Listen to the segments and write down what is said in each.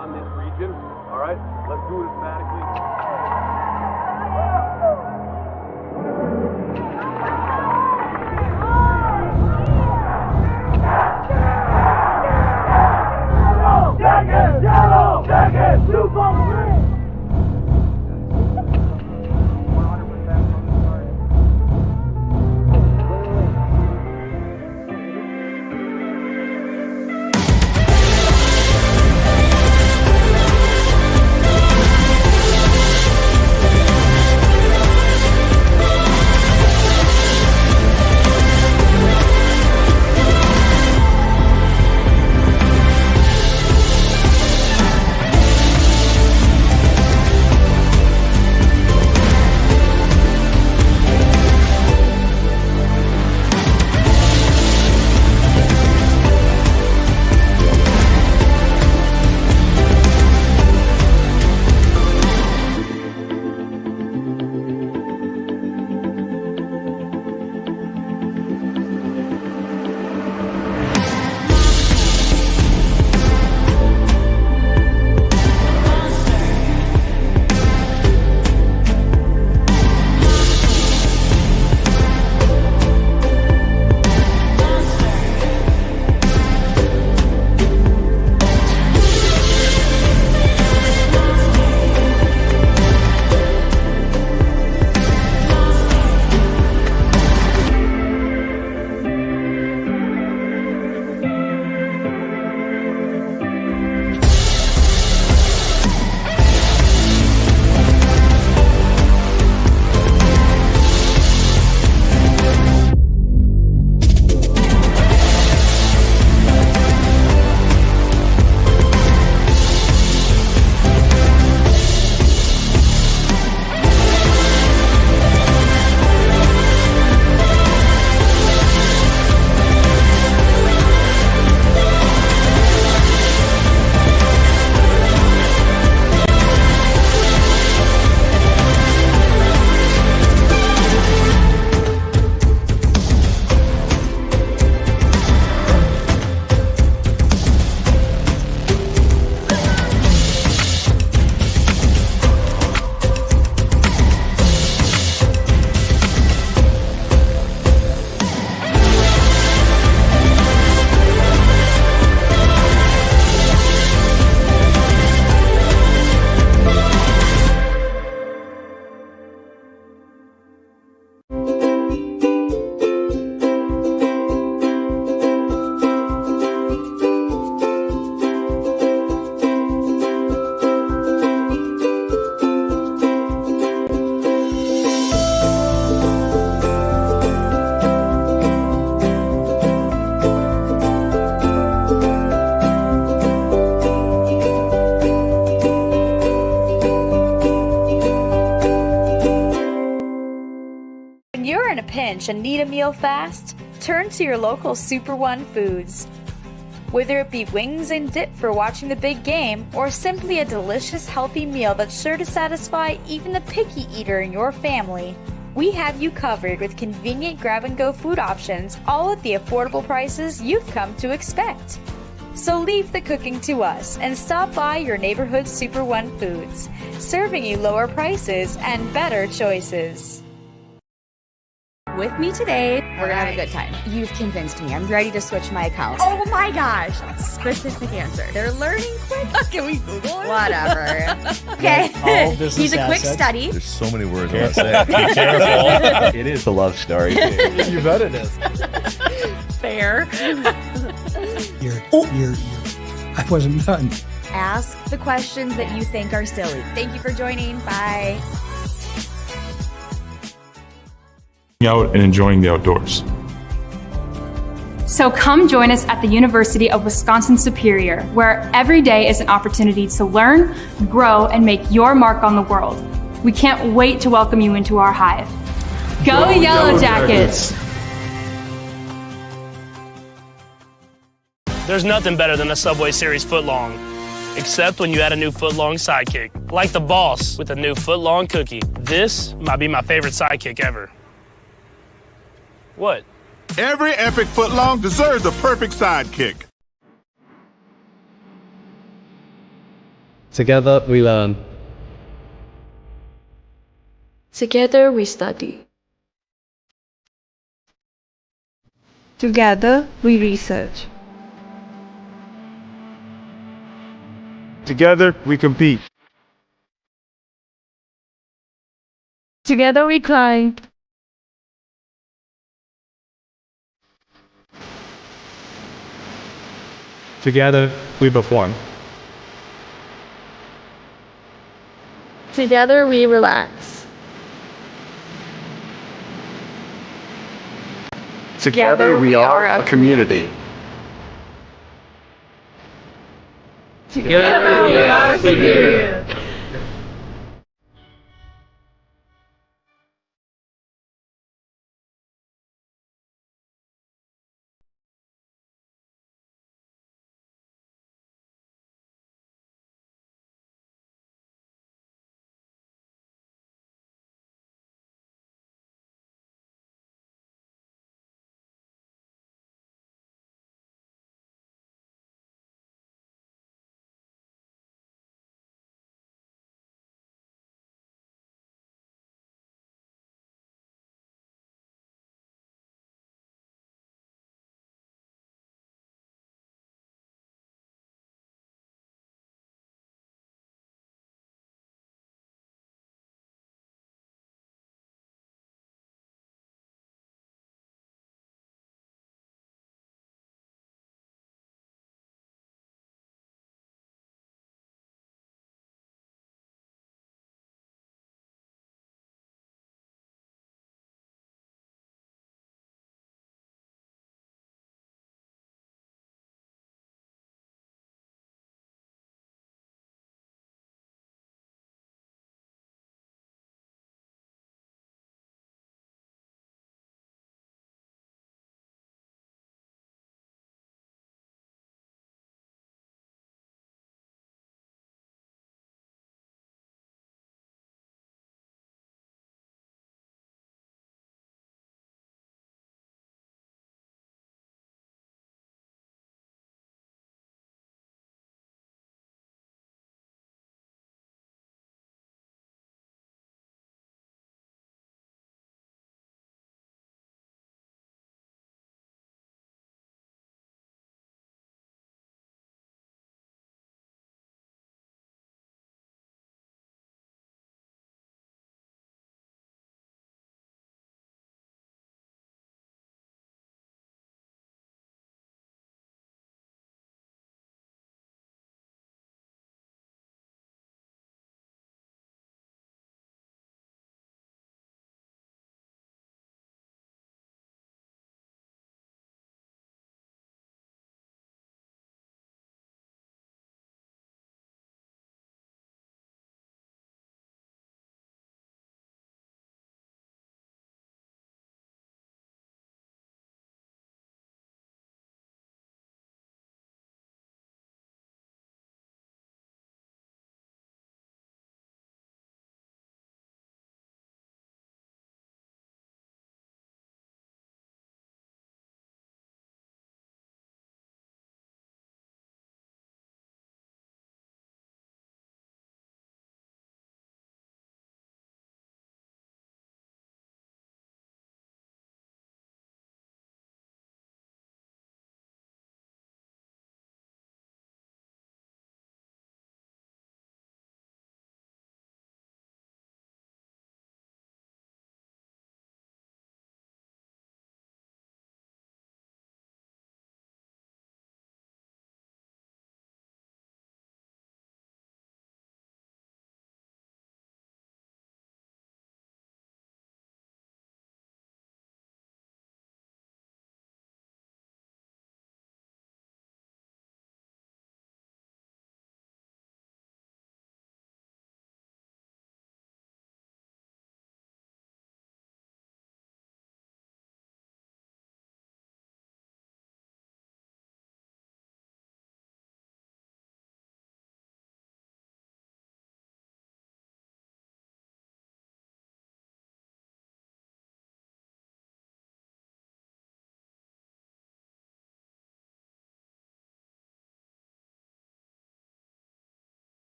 on this region. All right, let's do it emphatically. Yellow, jacket, 243. And need a meal fast? Turn to your local Super One Foods. Whether it be wings and dip for watching the big game, or simply a delicious healthy meal that's sure to satisfy even the picky eater in your family, we have you covered with convenient grab-and-go food options, all at the affordable prices you've come to expect. So leave the cooking to us and stop by your neighborhood Super One Foods, serving you lower prices and better choices. With me today, we're gonna have a good time. You've convinced me. I'm ready to switch my account. Oh my gosh! Specific answer. They're learning quick. Can we Google it? Whatever. Okay. He's a quick study. There's so many words I want to say. Be careful. It is a love story. You bet it is. Fair. I wasn't done. Ask the questions that you think are silly. Thank you for joining. Bye. Out and enjoying the outdoors. So come join us at the University of Wisconsin-Superior, where every day is an opportunity to learn, grow, and make your mark on the world. We can't wait to welcome you into our hive. Go Yellow Jackets! There's nothing better than a Subway Series footlong, except when you add a new footlong sidekick, like the boss with a new footlong cookie. This might be my favorite sidekick ever. What? Every epic footlong deserves a perfect sidekick. Together we learn. Together we study. Together we research. Together we compete. Together we climb. Together we perform. Together we relax. Together we are a community. Together we are superior.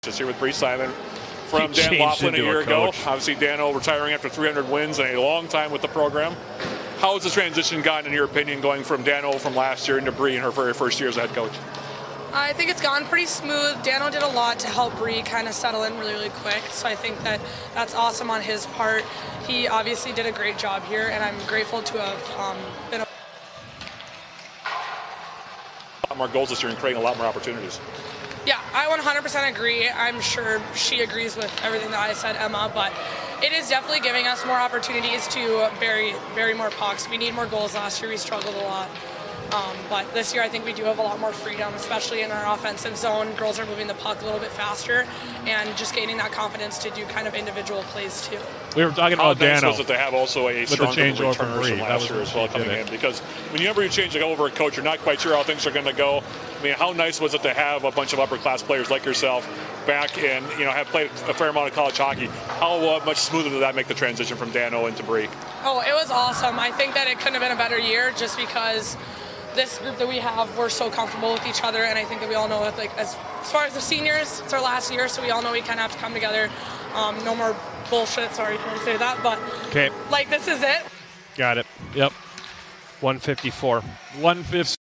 Just here with Bree Simon from He Dan changed Laughlin a into a year ago. coach. Obviously, Dano retiring after 300 wins and a long time with the program. How has the transition gone, in your opinion, going from Dano from last year into Bree in her very first year as a head coach? I think it's gone pretty smooth. Dano did a lot to help Bree kind of settle in really, really quick. So I think that's awesome on his part. He obviously did a great job here, and I'm grateful to have been a lot more goals this year and creating a lot more opportunities. Yeah, I 100% agree. I'm sure she agrees with everything that I said, Emma, but it is definitely giving us more opportunities to bury more pucks. We need more goals. Last year we struggled a lot. But this year I think we do have a lot more freedom, especially in our offensive zone. Girls are moving the puck a little bit faster and just gaining that confidence to do kind of individual plays too. We were talking about How nice Dano was it to have also a with the stronger change over from returners Bree. from last year as well coming in? Because whenever you change over a coach, you're not quite sure how things are going to go. I mean, how nice was it to have a bunch of upper-class players like yourself back and have played a fair amount of college hockey? How much smoother did that make the transition from Dano into Bree? Oh, it was awesome. I think that it couldn't have been a better year just because this group that we have, we're so comfortable with each other, and I think that we all know that, as far as the seniors, it's our last year, so we all know we kind of have to come together. No more bullshit, sorry to say that, but Okay. this is it. Got it. Yep. 154. 150.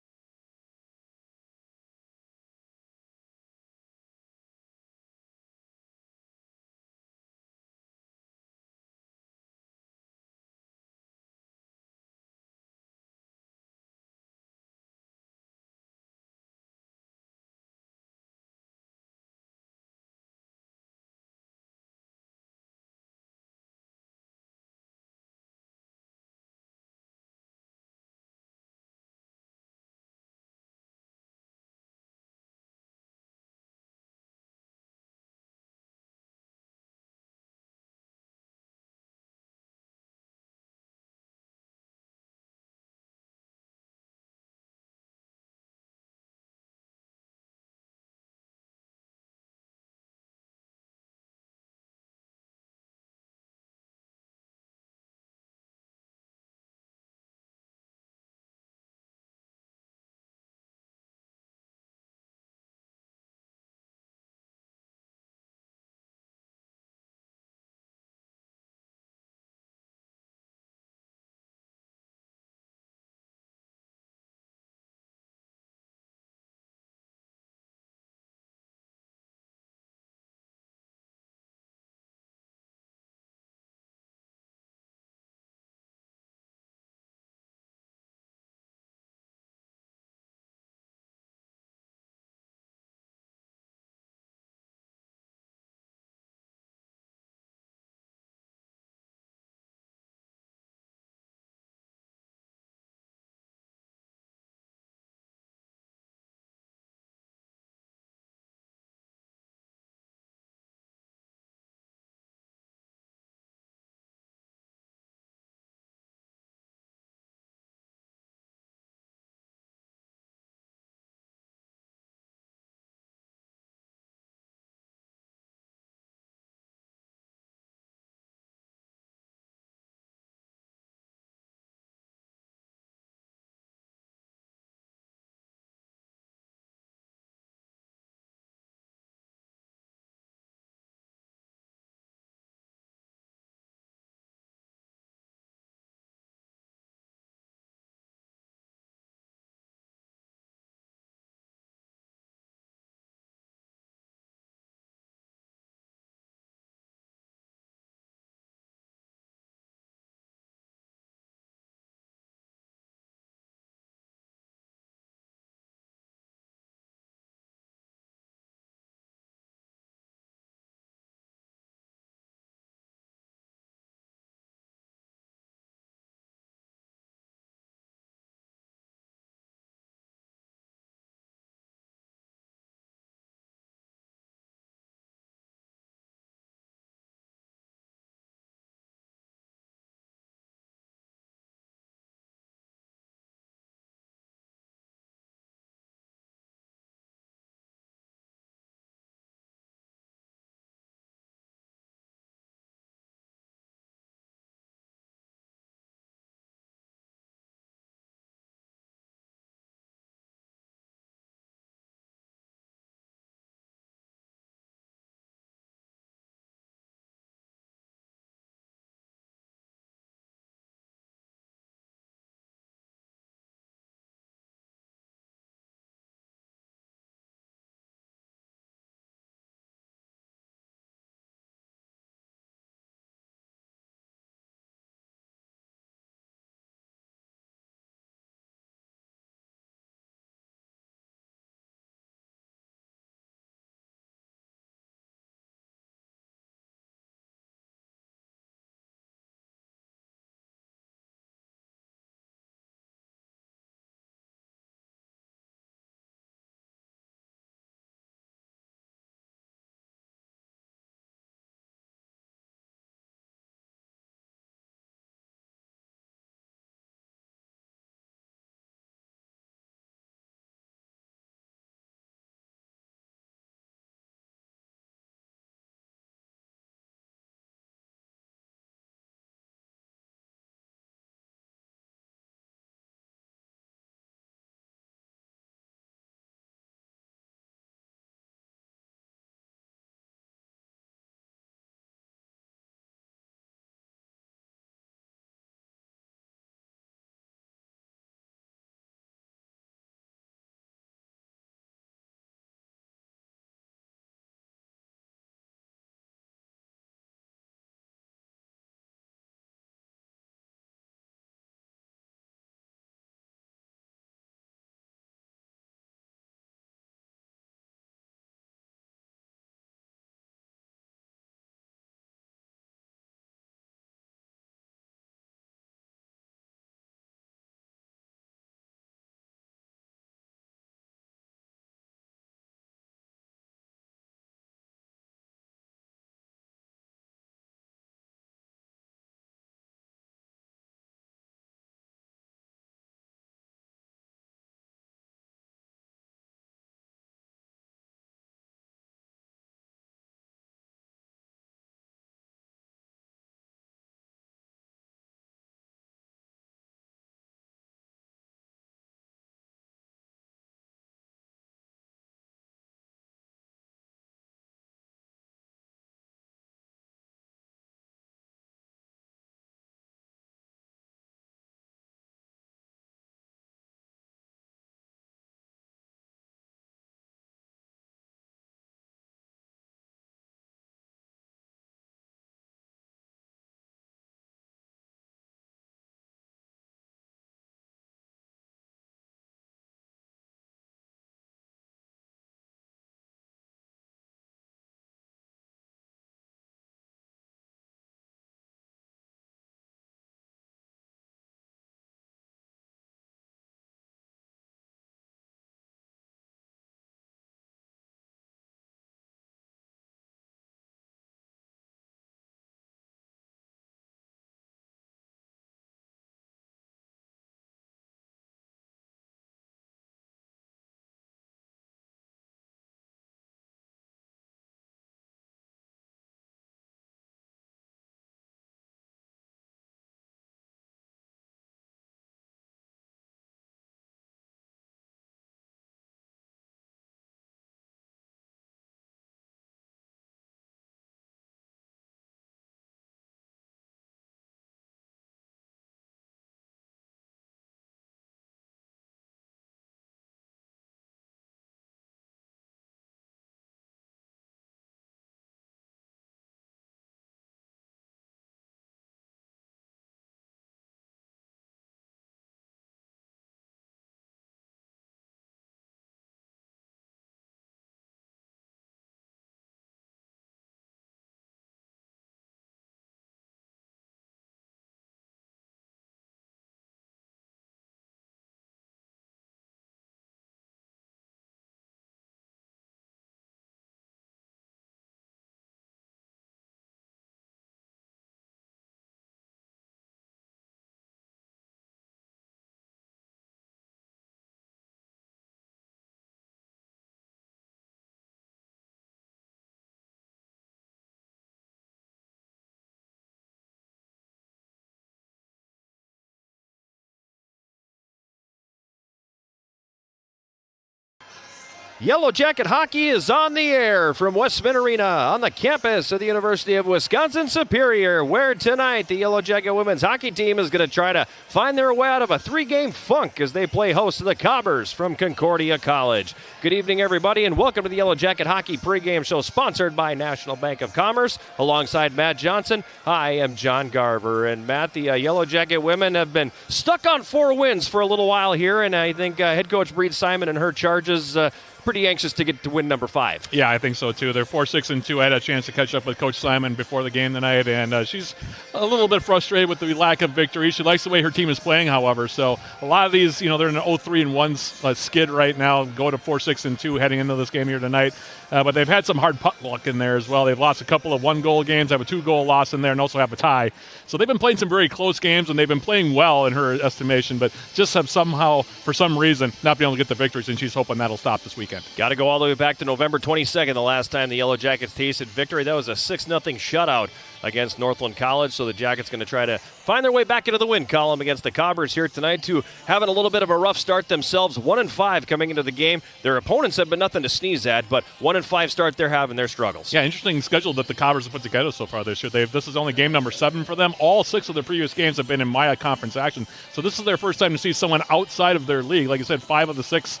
Yellow Jacket Hockey is on the air from Westman Arena on the campus of the University of Wisconsin-Superior, where tonight the Yellow Jacket women's hockey team is going to try to find their way out of a 3-game funk as they play host to the Cobbers from Concordia College. Good evening, everybody, and welcome to the Yellow Jacket Hockey pregame show sponsored by National Bank of Commerce. Alongside Matt Johnson, I am John Garver. And Matt, the Yellow Jacket women have been stuck on 4 wins for a little while here, and I think head coach Breed Simon and her charges pretty anxious to get to win number 5. Yeah, I think so too. They're 4-6-2. I had a chance to catch up with Coach Simon before the game tonight, and she's a little bit frustrated with the lack of victory. She likes the way her team is playing, however. So a lot of these, they're in an 0-3-1 skid right now, go to 4-6-2 heading into this game here tonight. But they've had some hard puck luck in there as well. They've lost a couple of 1-goal games, have a 2-goal loss in there, and also have a tie. So they've been playing some very close games, and they've been playing well in her estimation, but just have somehow, for some reason, not been able to get the victories, and she's hoping that'll stop this weekend. Got to go all the way back to November 22nd, the last time the Yellow Jackets tasted victory. That was a 6-0 shutout against Northland College, so the Jackets going to try to find their way back into the win column against the Cobbers here tonight, to having a little bit of a rough start themselves. 1-5 coming into the game. Their opponents have been nothing to sneeze at, but 1-5 start they're having their struggles. Yeah, interesting schedule that the Cobbers have put together so far this year. This is only game number 7 for them. All 6 of their previous games have been in Maya Conference action, so this is their first time to see someone outside of their league. Like I said, 5 of the 6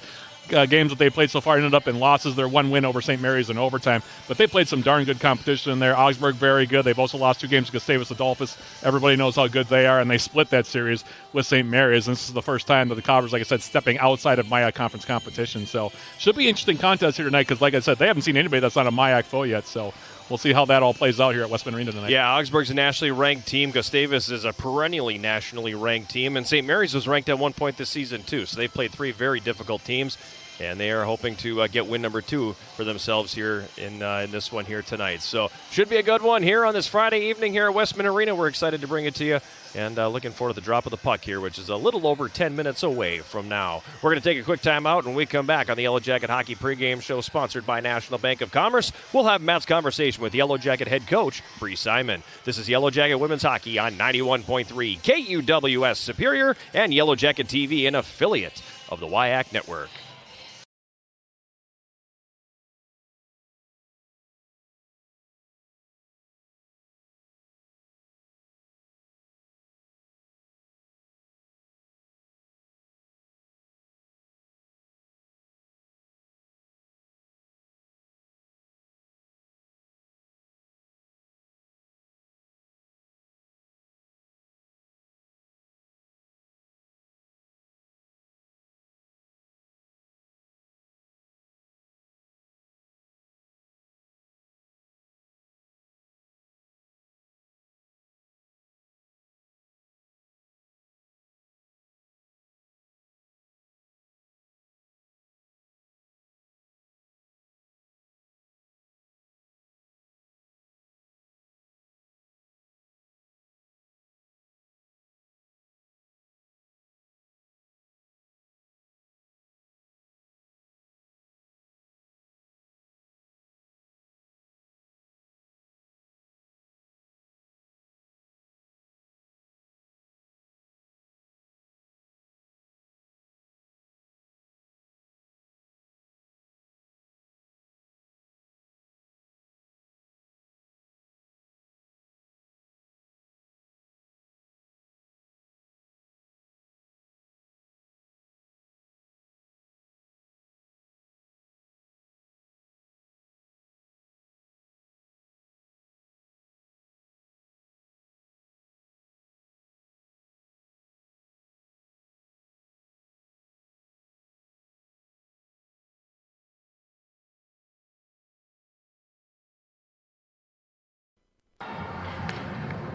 games that they played so far ended up in losses. Their 1 win over St. Mary's in overtime, but they played some darn good competition in there. Augsburg, very good. They've also lost 2 games to Gustavus Adolphus. Everybody knows how good they are, and they split that series with St. Mary's. And this is the first time that the Cobbers, like I said, stepping outside of MIAC conference competition. So should be an interesting contest here tonight, because like I said, they haven't seen anybody that's not a MIAC foe yet. So we'll see how that all plays out here at Westman Arena tonight. Yeah, Augsburg's a nationally ranked team. Gustavus is a perennially nationally ranked team, and St. Mary's was ranked at one point this season too. So they've played 3 very difficult teams, and they are hoping to get win number 2 for themselves here in this one here tonight. So should be a good one here on this Friday evening here at Westman Arena. We're excited to bring it to you, and looking forward to the drop of the puck here, which is a little over 10 minutes away from now. We're going to take a quick time out. When we come back on the Yellow Jacket Hockey pregame show sponsored by National Bank of Commerce, we'll have Matt's conversation with Yellow Jacket head coach Bree Simon. This is Yellow Jacket Women's Hockey on 91.3 KUWS Superior and Yellow Jacket TV, an affiliate of the WIAC Network.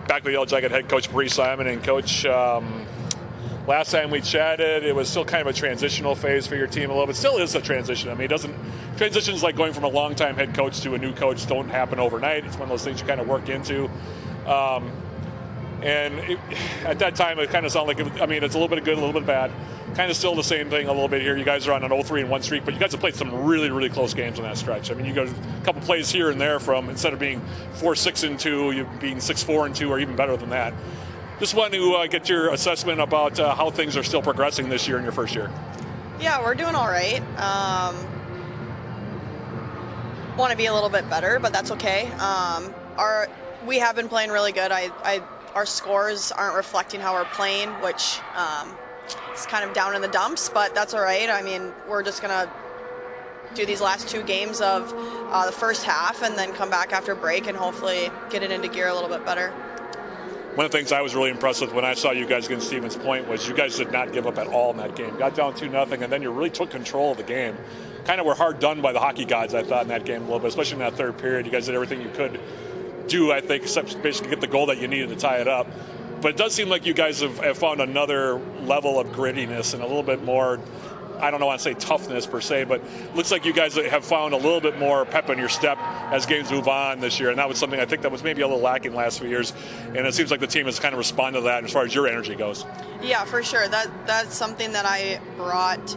Back with Yellow Jacket head coach Bree Simon. And Coach, last time we chatted, it was still kind of a transitional phase for your team a little bit. Still is a transition. I mean, transitions like going from a longtime head coach to a new coach don't happen overnight. It's one of those things you kind of work into. At that time, it kind of sounded like, it's a little bit of good, a little bit of bad. Kind of still the same thing a little bit here. You guys are on an 0-3-1 streak, but you guys have played some really, really close games on that stretch. I mean, you got a couple plays here and there from, instead of being 4-6-2, you being 6-4-2, or even better than that. Just want to get your assessment about how things are still progressing this year in your first year. Yeah, we're doing all right. want to be a little bit better, but that's okay. We have been playing really good. Our scores aren't reflecting how we're playing, which is kind of down in the dumps, but that's all right. I mean, we're just going to do these last 2 games of the first half and then come back after break and hopefully get it into gear a little bit better. One of the things I was really impressed with when I saw you guys against Stevens Point was you guys did not give up at all in that game. Got down 2-0, and then you really took control of the game. Kind of were hard done by the hockey gods, I thought, in that game a little bit, especially in that third period. You guys did everything you could do, I think, except basically get the goal that you needed to tie it up. But it does seem like you guys have found another level of grittiness and a little bit more, I don't know, I want to say toughness per se, but it looks like you guys have found a little bit more pep in your step as games move on this year, and that was something I think that was maybe a little lacking last few years, and it seems like the team has kind of responded to that as far as your energy goes. Yeah, for sure. That's something that I brought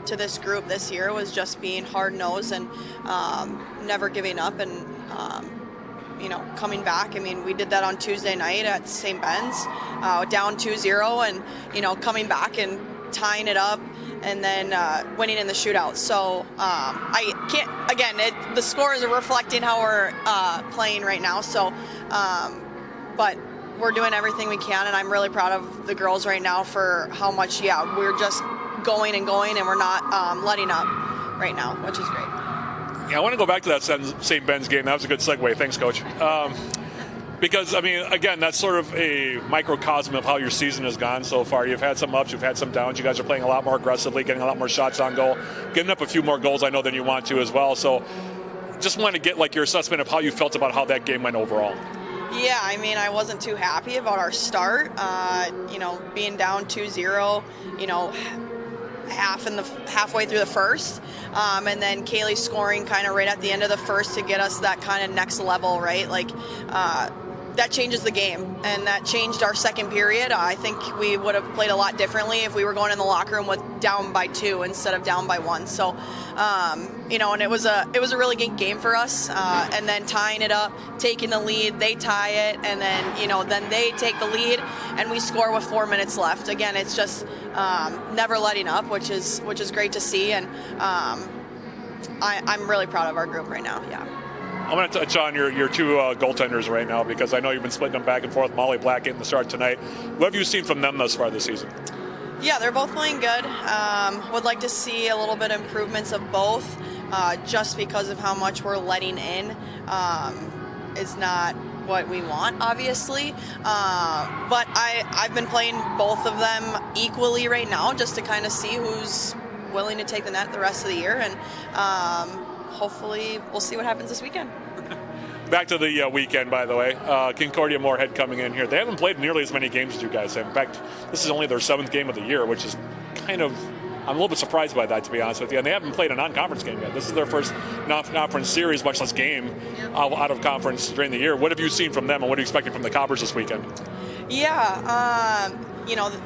to this group this year, was just being hard-nosed and never giving up and coming back. I mean, we did that on Tuesday night at St. Ben's, down 2-0, and coming back and tying it up and then winning in the shootout. So I can't, again, the scores are reflecting how we're playing right now. So, but we're doing everything we can, and I'm really proud of the girls right now for how much, we're just going and we're not letting up right now, which is great. Yeah, I want to go back to that St. Ben's game. That was a good segue. Thanks, Coach. Because, I mean, again, that's sort of a microcosm of how your season has gone so far. You've had some ups, you've had some downs. You guys are playing a lot more aggressively, getting a lot more shots on goal, getting up a few more goals, I know, than you want to as well. So just want to get, your assessment of how you felt about how that game went overall. Yeah, I mean, I wasn't too happy about our start. Being down 2-0, halfway through the first, and then Kaylee scoring kind of right at the end of the first to get us that kind of next level, right? That changes the game, and that changed our second period. I think we would have played a lot differently if we were going in the locker room with down by 2 instead of down by 1. So, and it was a really good game for us. And then tying it up, taking the lead, they tie it, and then then they take the lead, and we score with 4 minutes left. Again, it's just never letting up, which is great to see, and I'm really proud of our group right now. Yeah. I'm going to touch on your 2 goaltenders right now, because I know you've been splitting them back and forth. Molly Black getting the start tonight. What have you seen from them thus far this season? Yeah, they're both playing good. Would like to see a little bit of improvements of both, just because of how much we're letting in is not what we want, obviously. But I've been playing both of them equally right now, just to kind of see who's willing to take the net the rest of the year, and hopefully we'll see what happens this weekend. Back to the weekend, by the way. Concordia Moorhead coming in here. They haven't played nearly as many games as you guys have. In fact, this is only their 7th game of the year, which is kind of, I'm a little bit surprised by that, to be honest with you. And they haven't played a non-conference game yet. This is their first non-conference series, much less game out of conference during the year. What have you seen from them, and what are you expecting from the Cobbers this weekend? Yeah,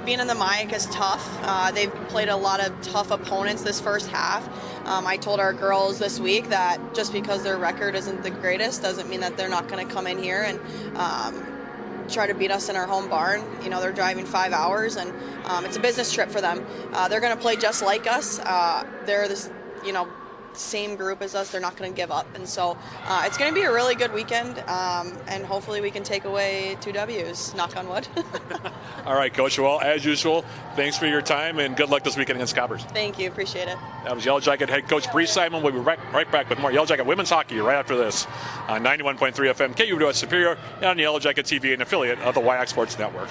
being in the MIAC is tough. They've played a lot of tough opponents this first half. I told our girls this week that just because their record isn't the greatest doesn't mean that they're not going to come in here and try to beat us in our home barn. They're driving 5 hours, and it's a business trip for them. They're going to play just like us. They're this, same group as us. They're not going to give up, and so it's going to be a really good weekend, and hopefully we can take away 2 W's, knock on wood. All right, Coach. Well, as usual, thanks for your time, and good luck this weekend against Cobbers. Thank you. Appreciate it. That was Yellow Jacket head coach Bree Simon. We'll be right back with more Yellow Jacket women's hockey right after this on 91.3 FM KUWS Superior and on Yellow Jacket TV, an affiliate of the WIAC Sports Network.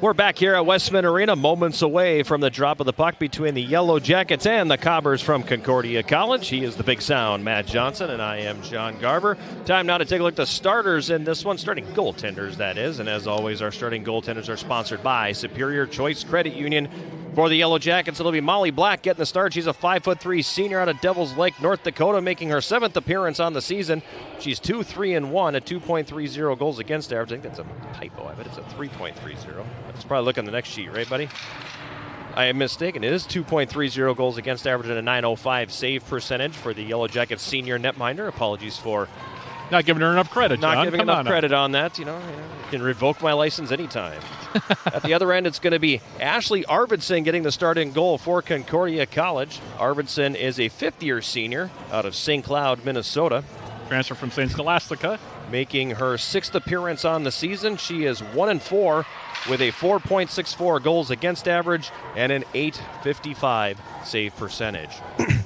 We're back here at Westman Arena, moments away from the drop of the puck between the Yellow Jackets and the Cobbers from Concordia College. He is the big sound, Matt Johnson, and I am John Garver. Time now to take a look at the starters in this one, starting goaltenders, that is. And as always, our starting goaltenders are sponsored by Superior Choice Credit Union. For the Yellow Jackets, it'll be Molly Black getting the start. She's a 5'3" senior out of Devils Lake, North Dakota, making her 7th appearance on the season. She's 2-3-1 at 2.30 goals against average. I think that's a typo. I bet it's a 3.30. Let's probably look on the next sheet, right, buddy? I am mistaken. It is 2.30 goals against average and a .905 save percentage for the Yellow Jackets senior netminder. Apologies for not giving her enough credit, John. Not giving enough credit on that. You can revoke my license anytime. At the other end, it's going to be Ashley Arvidsson getting the starting goal for Concordia College. Arvidsson is a fifth-year senior out of St. Cloud, Minnesota. Transfer from St. Scholastica. Making her 6th appearance on the season. She is 1-4 with a 4.64 goals against average and an .855 save percentage.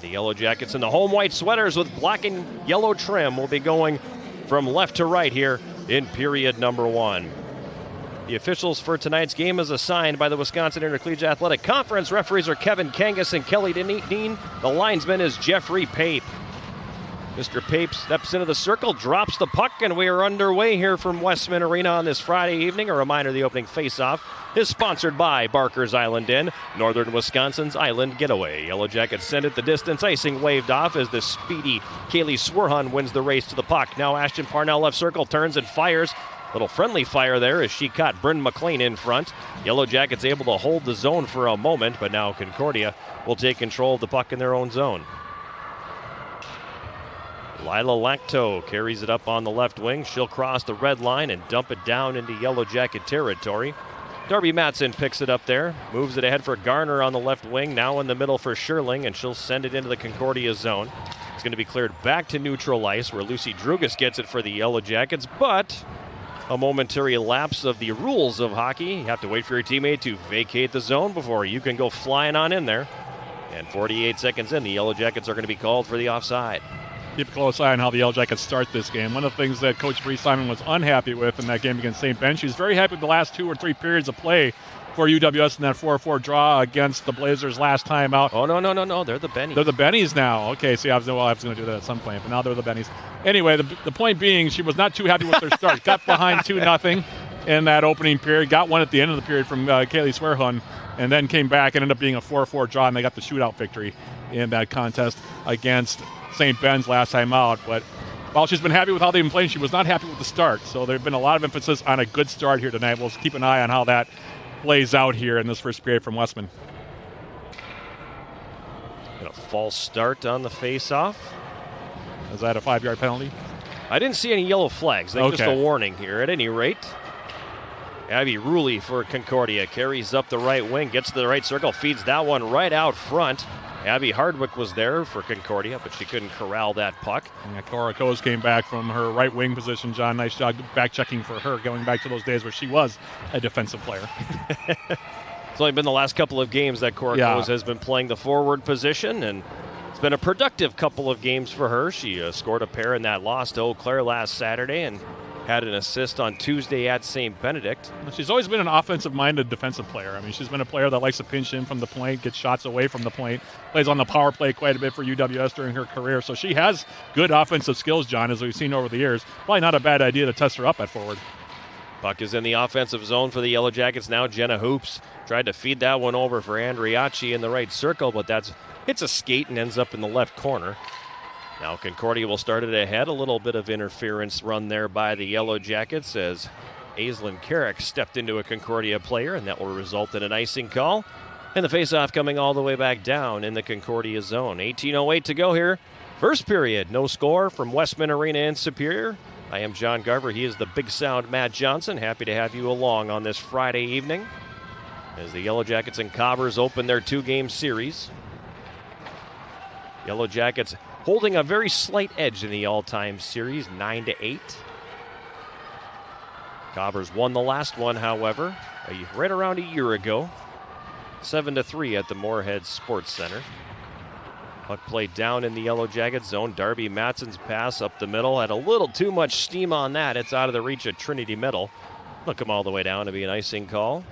The Yellow Jackets in the home white sweaters with black and yellow trim will be going from left to right here in period number 1. The officials for tonight's game is assigned by the Wisconsin Intercollegiate Athletic Conference. Referees are Kevin Kangas and Kelly Dean. The linesman is Jeffrey Pape. Mr. Pape steps into the circle, drops the puck, and we are underway here from Westman Arena on this Friday evening. A reminder, the opening faceoff is sponsored by Barker's Island Inn, Northern Wisconsin's Island Getaway. Yellow Jackets send it the distance. Icing waved off as the speedy Kaylee Swerhun wins the race to the puck. Now Ashton Parnell left circle, turns and fires. Little friendly fire there as she caught Bryn McLean in front. Yellow Jackets able to hold the zone for a moment, but now Concordia will take control of the puck in their own zone. Lila Lacto carries it up on the left wing. She'll cross the red line and dump it down into Yellow Jacket territory. Darby Matson picks it up there, moves it ahead for Garner on the left wing, now in the middle for Sherling, and she'll send it into the Concordia zone. It's going to be cleared back to neutral ice where Lucy Drugas gets it for the Yellow Jackets, but a momentary lapse of the rules of hockey. You have to wait for your teammate to vacate the zone before you can go flying on in there. And 48 seconds in, the Yellow Jackets are going to be called for the offside. Keep a close eye on how the Yellow Jackets start this game. One of the things that Coach Bree Simon was unhappy with in that game against St. Ben, she's very happy with the last 2 or 3 periods of play for UWS in that 4-4 draw against the Blazers last time out. Oh, no. They're the Bennies. They're the Bennies now. Okay, see, I was going to do that at some point, but now they're the Bennies. Anyway, the point being, she was not too happy with their start. Got behind 2-0 in that opening period. Got one at the end of the period from Kaylee Swerhun, and then came back and ended up being a 4-4 draw, and they got the shootout victory in that contest against St. Ben's last time out. But while she's been happy with how they've been playing, she was not happy with the start. So there's been a lot of emphasis on a good start here tonight. We'll keep an eye on how that plays out here in this first period from Westman. And a false start on the face-off. Is that a 5-yard penalty? I didn't see any yellow flags. I think just a warning here. At any rate, Abby Ruley for Concordia carries up the right wing, gets to the right circle, feeds that one right out front. Abby Hardwick was there for Concordia, but she couldn't corral that puck. And Cora Coase came back from her right wing position. John, nice job back checking for her, going back to those days where she was a defensive player. It's only been the last couple of games that Cora Coase has been playing the forward position, and it's been a productive couple of games for her. She scored a pair in that loss to Eau Claire last Saturday and had an assist on Tuesday at St. Benedict. She's always been an offensive-minded defensive player. I mean, she's been a player that likes to pinch in from the point, get shots away from the point, plays on the power play quite a bit for UWS during her career. So she has good offensive skills, John, as we've seen over the years. Probably not a bad idea to test her up at forward. Puck is in the offensive zone for the Yellow Jackets now. Jenna Hoops tried to feed that one over for Andriacci in the right circle, but hits a skate and ends up in the left corner. Now Concordia will start it ahead. A little bit of interference run there by the Yellow Jackets as Aislinn Carrick stepped into a Concordia player, and that will result in an icing call. And the faceoff coming all the way back down in the Concordia zone. 18:08 to go here. First period, no score from Westman Arena in Superior. I am John Garver. He is the big sound Matt Johnson. Happy to have you along on this Friday evening as the Yellow Jackets and Cobbers open their 2-game series. Yellow Jackets holding a very slight edge in the all-time series, 9-8. Cobbers won the last one, however, right around a year ago, 7-3 at the Moorhead Sports Center. Puck played down in the Yellow Jacket zone. Darby Matson's pass up the middle had a little too much steam on that. It's out of the reach of Trinity Middle. They'll come all the way down to be an icing call.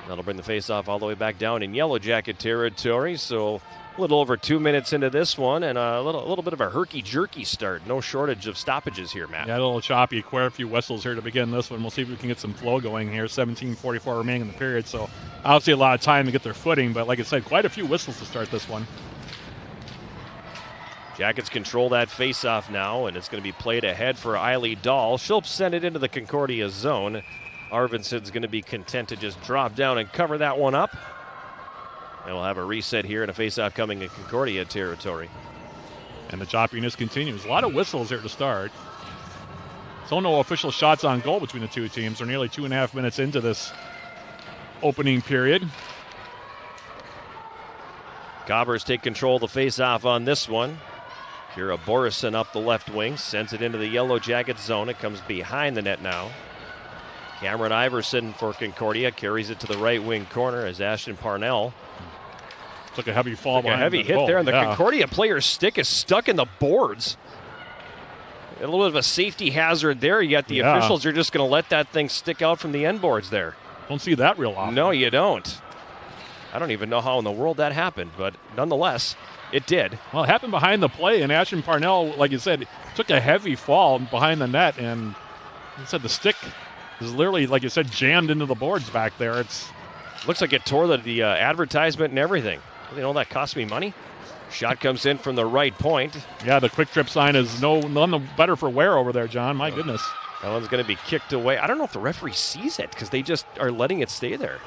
That'll bring the face-off all the way back down in Yellow Jacket territory. So a little over 2 minutes into this one, and a little bit of a herky-jerky start. No shortage of stoppages here, Matt. Yeah, a little choppy. Quite a few whistles here to begin this one. We'll see if we can get some flow going here. 17:44 remaining in the period, so obviously a lot of time to get their footing, but like I said, quite a few whistles to start this one. Jackets control that face-off now, and it's going to be played ahead for Eiley Dahl. She'll send it into the Concordia zone. Arvidsson's going to be content to just drop down and cover that one up. And we'll have a reset here and a face-off coming in Concordia territory. And the choppiness continues. A lot of whistles here to start. So no official shots on goal between the two teams. We're nearly 2.5 minutes into this opening period. Gobbers take control of the face-off on this one. Kira Borison up the left wing, sends it into the Yellow Jacket zone. It comes behind the net now. Cameron Iverson for Concordia carries it to the right wing corner as Ashton Parnell. Took a heavy fall behind a heavy hit there, and the Concordia player's stick is stuck in the boards. A little bit of a safety hazard there, yet the officials are just going to let that thing stick out from the end boards there. Don't see that real often. No, you don't. I don't even know how in the world that happened, but nonetheless, it did. Well, it happened behind the play, and Ashton Parnell, like you said, took a heavy fall behind the net, and you said the stick is literally, like you said, jammed into the boards back there. It's looks like it tore the advertisement and everything. You know, that cost me money. Shot comes in from the right point. Yeah, the quick trip sign is none the better for wear over there, John. My goodness. That one's going to be kicked away. I don't know if the referee sees it because they just are letting it stay there.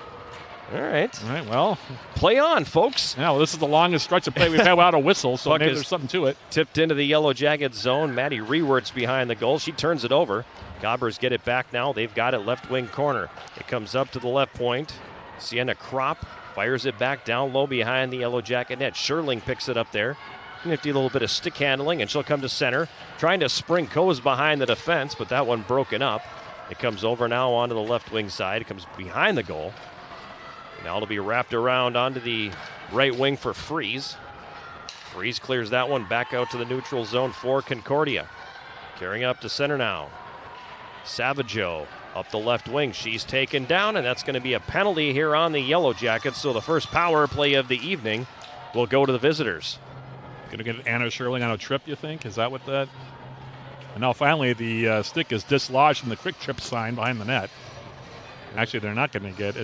All right, well. Play on, folks. Yeah, well, this is the longest stretch of play we've had without a whistle, so maybe there's something to it. Tipped into the Yellow Jacket zone. Maddie Rewert's behind the goal. She turns it over. Gobbers get it back now. They've got it left wing corner. It comes up to the left point. Sienna Kropp fires it back down low behind the Yellow Jacket net. Sherling picks it up there. Nifty little bit of stick handling, and she'll come to center. Trying to spring Coes behind the defense, but that one broken up. It comes over now onto the left wing side. It comes behind the goal. Now it'll be wrapped around onto the right wing for Freeze. Freeze clears that one back out to the neutral zone for Concordia. Carrying it up to center now. Savageau up the left wing. She's taken down, and that's going to be a penalty here on the Yellow Jackets. So the first power play of the evening will go to the visitors. Going to get Anna Sherling on a trip, you think? Is that what that? And now finally the stick is dislodged from the quick trip sign behind the net. Actually, they're not going to get.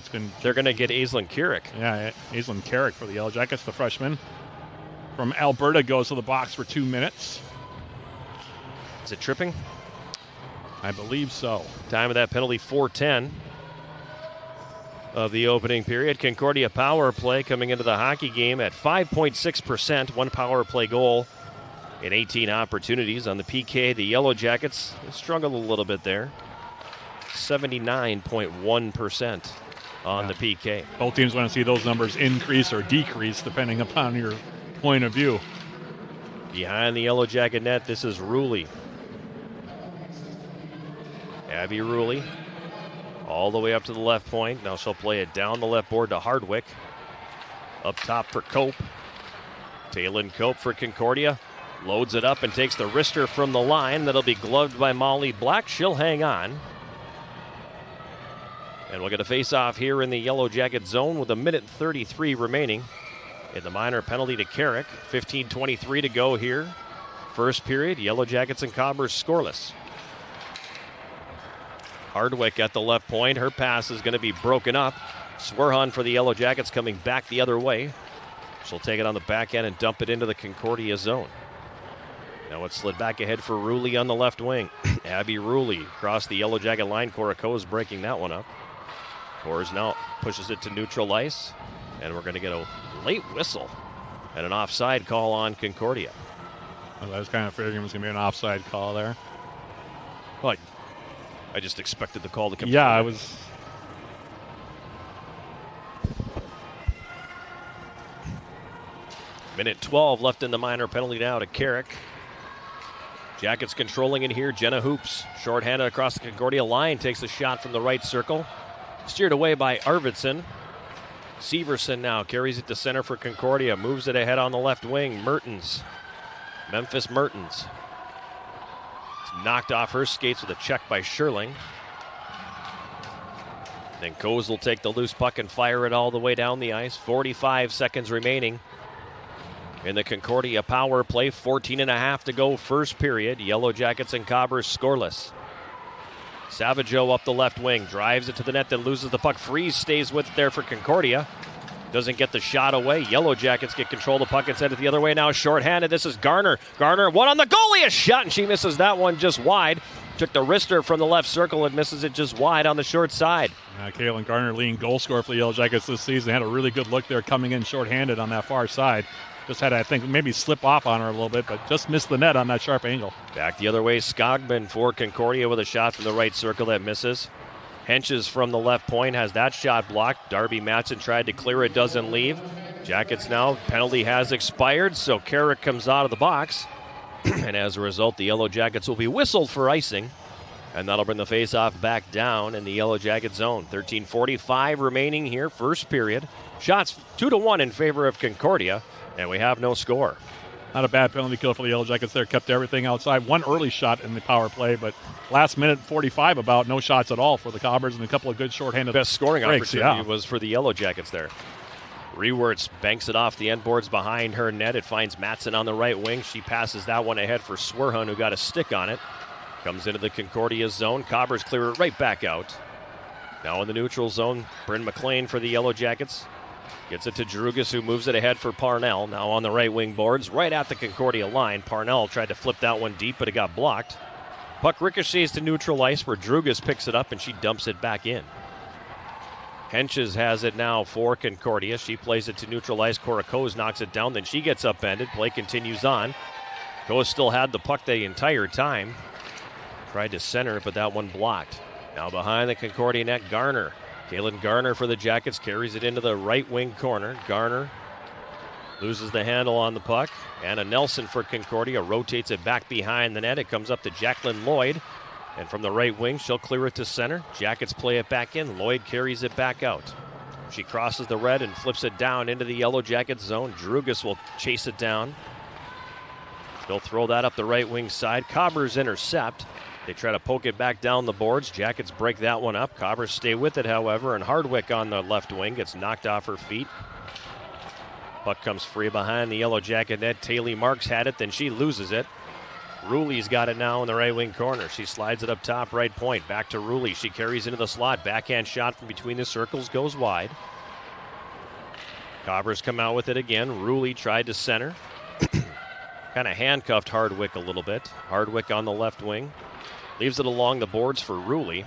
They're going to get Aislinn Carrick. Yeah, Aislinn Carrick for the Yellow Jackets, the freshman from Alberta, goes to the box for 2 minutes. Is it tripping? I believe so. Time of that penalty, 4:10 of the opening period. Concordia power play coming into the hockey game at 5.6%. One power play goal in 18 opportunities. On the PK, the Yellow Jackets struggled a little bit there. 79.1% on the PK. Both teams want to see those numbers increase or decrease depending upon your point of view. Behind the Yellow Jacket net, this is Ruley. Abby Ruley all the way up to the left point. Now she'll play it down the left board to Hardwick. Up top for Cope. Taylin Cope for Concordia. Loads it up and takes the wrister from the line. That'll be gloved by Molly Black. She'll hang on. And we'll get a face-off here in the Yellow Jacket zone with 1:33 remaining in the minor penalty to Carrick. 15:23 to go here. First period, Yellow Jackets and Cobbers scoreless. Hardwick at the left point. Her pass is going to be broken up. Swerhan for the Yellow Jackets coming back the other way. She'll take it on the back end and dump it into the Concordia zone. Now it's slid back ahead for Ruley on the left wing. Abby Ruley across the Yellow Jacket line. Cora Coe is breaking that one up. Coors now pushes it to neutral ice, and we're going to get a late whistle and an offside call on Concordia. Well, I was kind of figuring it was going to be an offside call there. Well, I just expected the call to come. Yeah, I was. Minute 12 left in the minor penalty now to Carrick. Jackets controlling it here. Jenna Hoops, shorthanded across the Concordia line, takes a shot from the right circle. Steered away by Arvidsson. Severson now carries it to center for Concordia. Moves it ahead on the left wing. Mertens. Memphis Mertens. It's knocked off her skates with a check by Sherling. Then Coase will take the loose puck and fire it all the way down the ice. 45 seconds remaining in the Concordia power play. 14.5 to go, first period. Yellow Jackets and Cobbers scoreless. Savageau up the left wing, drives it to the net, then loses the puck. Freeze stays with it there for Concordia. Doesn't get the shot away. Yellow Jackets get control of the puck and send it the other way now. Shorthanded. This is Garner. Garner, one on the goalie, a shot, and she misses that one just wide. Took the wrister from the left circle and misses it just wide on the short side. Kaylin Garner, leading goal scorer for the Yellow Jackets this season, had a really good look there coming in shorthanded on that far side. Just had, I think, maybe slip off on her a little bit, but just missed the net on that sharp angle. Back the other way, Skogman for Concordia with a shot from the right circle that misses. Henches from the left point has that shot blocked. Darby Matson tried to clear it, doesn't leave. Jackets now, penalty has expired, so Carrick comes out of the box. And as a result, the Yellow Jackets will be whistled for icing. And that'll bring the faceoff back down in the Yellow Jacket zone. 13:45 remaining here, first period. Shots 2-1 in favor of Concordia, and we have no score. Not a bad penalty kill for the Yellow Jackets there. Kept everything outside. One early shot in the power play, but last minute 45 about no shots at all for the Cobbers and a couple of good shorthanded best scoring breaks, opportunity was for the Yellow Jackets there. Rewerts banks it off the end boards behind her net. It finds Matson on the right wing. She passes that one ahead for Swerhun, who got a stick on it. Comes into the Concordia zone. Cobbers clear it right back out. Now in the neutral zone, Bryn McLean for the Yellow Jackets. Gets it to Drugas, who moves it ahead for Parnell. Now on the right wing boards, right at the Concordia line. Parnell tried to flip that one deep, but it got blocked. Puck ricochets to neutral ice, where Drugas picks it up and she dumps it back in. Henches has it now for Concordia. She plays it to neutral ice. Cora Coase knocks it down, then she gets upended. Play continues on. Coase still had the puck the entire time. Tried to center it, but that one blocked. Now behind the Concordia net, Garner. Kaylin Garner for the Jackets carries it into the right wing corner. Garner loses the handle on the puck. Anna Nelson for Concordia rotates it back behind the net. It comes up to Jacqueline Lloyd. And from the right wing, she'll clear it to center. Jackets play it back in. Lloyd carries it back out. She crosses the red and flips it down into the Yellow Jacket zone. Drugas will chase it down. They'll throw that up the right wing side. Cobbers intercept. They try to poke it back down the boards. Jackets break that one up. Cobbers stay with it, however, and Hardwick on the left wing gets knocked off her feet. Puck comes free behind the Yellow Jacket net. Taylor Marks had it, then she loses it. Ruley's got it now in the right wing corner. She slides it up top, right point. Back to Ruley. She carries into the slot. Backhand shot from between the circles goes wide. Cobbers come out with it again. Ruley tried to center. Kind of handcuffed Hardwick a little bit. Hardwick on the left wing. Leaves it along the boards for Ruley.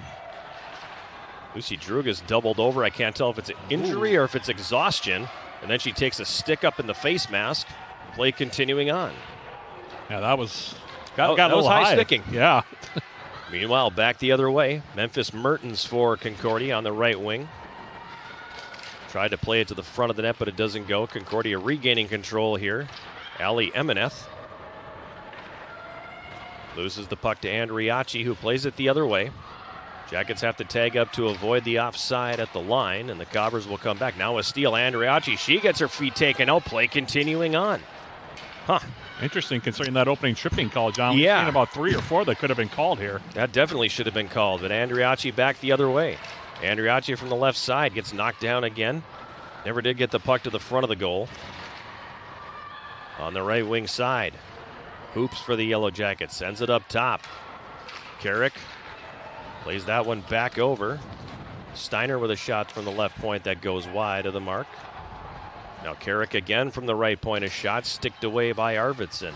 Lucy Drugas doubled over. I can't tell if it's an injury or if it's exhaustion. And then she takes a stick up in the face mask. Play continuing on. Yeah, that was got a that little was high sticking. Yeah. Meanwhile, back the other way. Memphis Mertens for Concordia on the right wing. Tried to play it to the front of the net, but it doesn't go. Concordia regaining control here. Ali Emeneth loses the puck to Andriachi, who plays it the other way. Jackets have to tag up to avoid the offside at the line, and the Cobbers will come back. Now a steal, Andriachi. She gets her feet taken out. Play continuing on. Interesting considering that opening tripping call, John. We've seen about 3 or 4 that could have been called here. That definitely should have been called, but Andriachi back the other way. Andriachi from the left side gets knocked down again. Never did get the puck to the front of the goal. On the right wing side. Hoops for the Yellow Jackets. Sends it up top. Carrick plays that one back over. Steiner with a shot from the left point that goes wide of the mark. Now Carrick again from the right point. A shot sticked away by Arvidsson.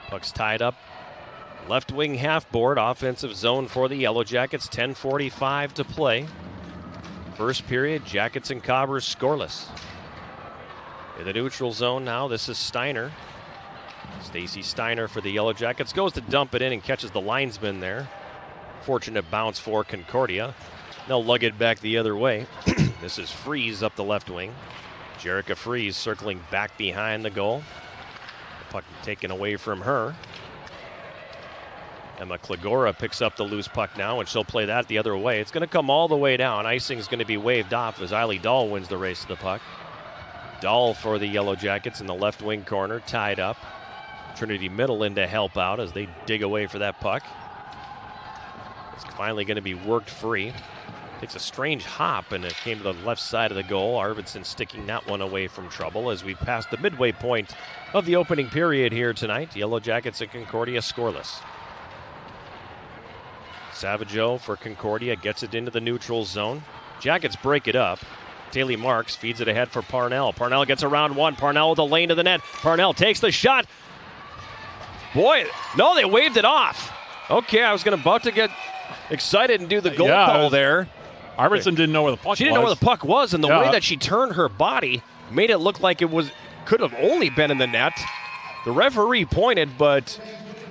Puck's tied up. Left wing half board. Offensive zone for the Yellow Jackets. 10:45 to play. First period, Jackets and Cobbers scoreless. In the neutral zone now, this is Steiner. Stacy Steiner for the Yellow Jackets goes to dump it in and catches the linesman there. Fortunate bounce for Concordia. They'll lug it back the other way. This is Freeze up the left wing. Jerica Freeze circling back behind the goal. The puck taken away from her. Emma Klagora picks up the loose puck now, and she'll play that the other way. It's going to come all the way down. Icing's going to be waved off as Eiley Dahl wins the race to the puck. Dahl for the Yellow Jackets in the left wing corner, tied up. Trinity Middle in to help out as they dig away for that puck. It's finally going to be worked free. Takes a strange hop, and it came to the left side of the goal. Arvidsson sticking that one away from trouble as we pass the midway point of the opening period here tonight. Yellow Jackets at Concordia scoreless. Savageau for Concordia gets it into the neutral zone. Jackets break it up. Taylor Marks feeds it ahead for Parnell. Parnell gets around one. Parnell with the lane to the net. Parnell takes the shot. Boy, no, they waved it off. Okay, I was about to get excited and do the goal call there. Arvidsson didn't know where the puck was. She didn't know where the puck was, and the way that she turned her body made it look like could have only been in the net. The referee pointed, but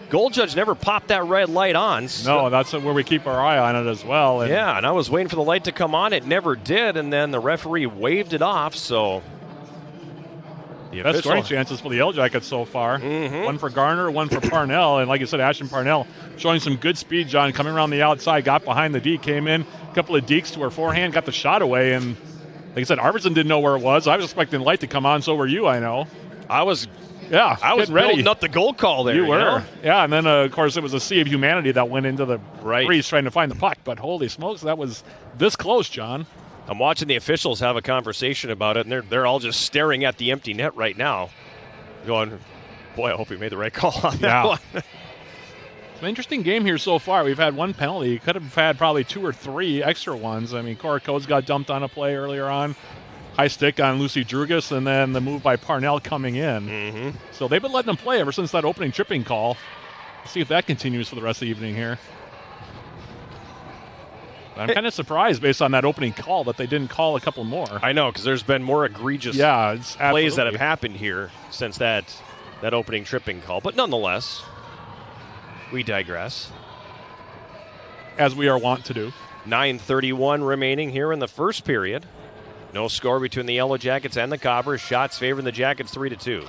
goal judge never popped that red light on. So. No, that's where we keep our eye on it as well. And I was waiting for the light to come on. It never did, and then the referee waved it off, so... Best scoring chances for the Yellow Jackets so far. One for Garner, one for Parnell. And like you said, Ashton Parnell showing some good speed, John, coming around the outside, got behind the D, came in, a couple of dekes to her forehand, got the shot away. And like I said, Arvidsson didn't know where it was. I was expecting light to come on, so were you, I know. I was ready. Building up the goal call there. You were. Know? Yeah, and then, of course, it was a sea of humanity that went into the crease trying to find the puck. But holy smokes, that was this close, John. I'm watching the officials have a conversation about it, and they're all just staring at the empty net right now, going, boy, I hope we made the right call on that one. It's an interesting game here so far. We've had one penalty. Could have had probably 2 or 3 extra ones. I mean, Cora Coates got dumped on a play earlier on. High stick on Lucy Drugas, and then the move by Parnell coming in. So they've been letting them play ever since that opening tripping call. Let's see if that continues for the rest of the evening here. I'm kind of surprised based on that opening call that they didn't call a couple more. I know, because there's been more egregious plays that have happened here since that opening tripping call. But nonetheless, we digress. As we are wont to do. 9:31 remaining here in the first period. No score between the Yellow Jackets and the Cobbers. Shots favoring the Jackets 3-2.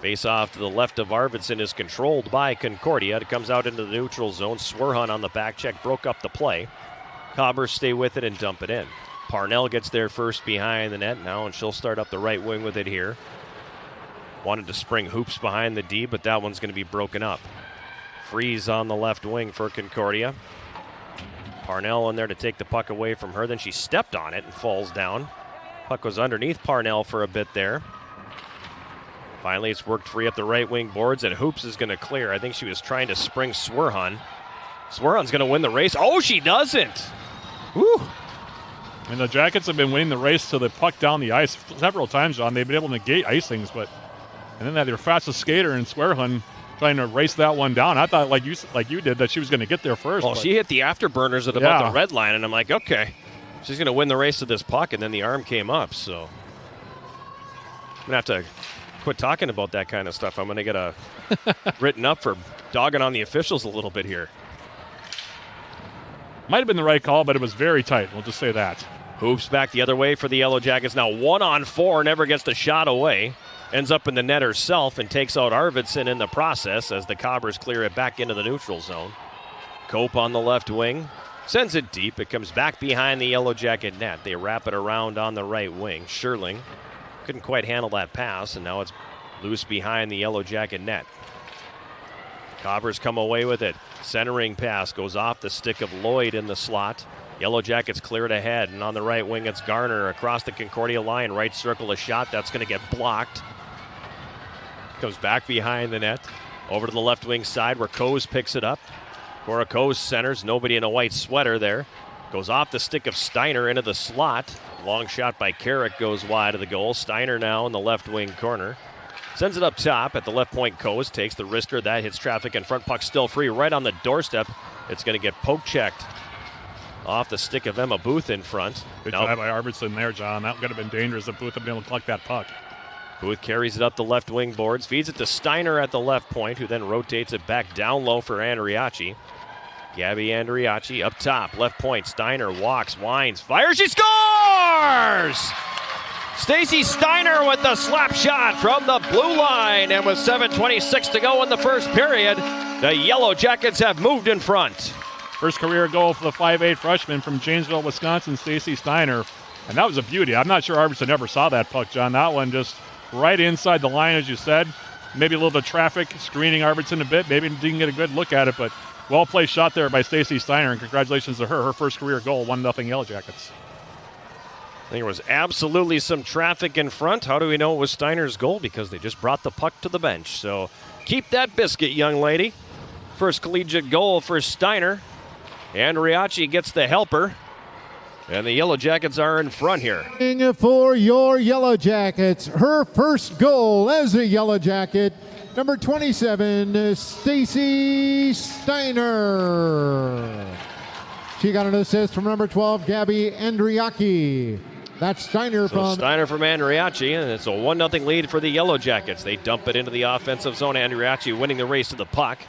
Face off to the left of Arvidsson is controlled by Concordia. It comes out into the neutral zone. Swerhan on the back check broke up the play. Cobbers stay with it and dump it in. Parnell gets there first behind the net now, and she'll start up the right wing with it here. Wanted to spring hoops behind the D, but that one's going to be broken up. Freeze on the left wing for Concordia. Parnell in there to take the puck away from her. Then she stepped on it and falls down. Puck was underneath Parnell for a bit there. Finally, it's worked free up the right wing boards, and Hoops is going to clear. I think she was trying to spring Swerhan. Swerhan's going to win the race. Oh, she doesn't! Woo! And the Jackets have been winning the race to the puck down the ice several times, John. They've been able to negate icings, and then their fastest skater in Swerhan trying to race that one down. I thought, like you did, that she was going to get there first. Well, she hit the afterburners at about the red line, and I'm like, okay, she's going to win the race to this puck, and then the arm came up, so I'm going to have to quit talking about that kind of stuff. I'm going to get written up for dogging on the officials a little bit here. Might have been the right call, but it was very tight. We'll just say that. Hoops back the other way for the Yellow Jackets. Now 1-on-4, never gets the shot away. Ends up in the net herself and takes out Arvidsson in the process as the Cobbers clear it back into the neutral zone. Cope on the left wing. Sends it deep. It comes back behind the Yellow Jacket net. They wrap it around on the right wing. Scherling couldn't quite handle that pass, and now it's loose behind the Yellow Jacket net. Cobbers come away with it. Centering pass goes off the stick of Lloyd in the slot. Yellow Jackets clear it ahead, and on the right wing it's Garner across the Concordia line. Right circle a shot. That's going to get blocked. Comes back behind the net. Over to the left wing side where Coase picks it up. Cora Coase centers. Nobody in a white sweater there. Goes off the stick of Steiner into the slot. Long shot by Carrick goes wide of the goal. Steiner now in the left wing corner. Sends it up top at the left point. Coase takes the wrister. That hits traffic in front. Puck still free right on the doorstep. It's going to get poke checked off the stick of Emma Booth in front. Good job by Arvidsson there, John. That would have been dangerous if Booth had been able to collect that puck. Booth carries it up the left wing boards. Feeds it to Steiner at the left point, who then rotates it back down low for Andriachi. Gabby Andriachi up top. Left point. Steiner walks, winds, fires. She scores! Stacy Steiner with the slap shot from the blue line, and with 7:26 to go in the first period, the Yellow Jackets have moved in front. First career goal for the 5'8 freshman from Janesville, Wisconsin, Stacy Steiner. And that was a beauty. I'm not sure Arvidsson ever saw that puck, John. That one just right inside the line, as you said. maybe a little bit of traffic, screening Arvidsson a bit. Maybe didn't get a good look at it, but well-placed shot there by Stacy Steiner, and congratulations to her first career goal, 1-0 Yellow Jackets. There was absolutely some traffic in front. How do we know it was Steiner's goal? Because they just brought the puck to the bench. So keep that biscuit, young lady. First collegiate goal for Steiner. Andriachi gets the helper. And the Yellow Jackets are in front here. For your Yellow Jackets, her first goal as a Yellow Jacket, number 27, Stacy Steiner. She got an assist from number 12, Gabby Andriachi. That's Steiner from Andriachi, and it's a 1-0 lead for the Yellow Jackets. They dump it into the offensive zone. Andriachi winning the race to the puck.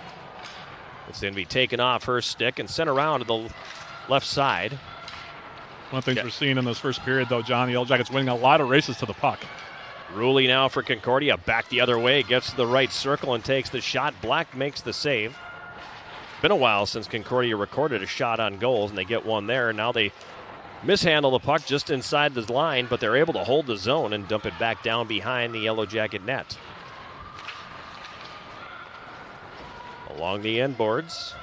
It's going to be taken off her stick and sent around to the left side. One of the things we're seeing in this first period, though, John, the Yellow Jackets winning a lot of races to the puck. Ruley now for Concordia, back the other way, gets to the right circle and takes the shot. Black makes the save. Been a while since Concordia recorded a shot on goals, and they get one there. Now they mishandle the puck just inside the line, but they're able to hold the zone and dump it back down behind the Yellow Jacket net. Along the end boards,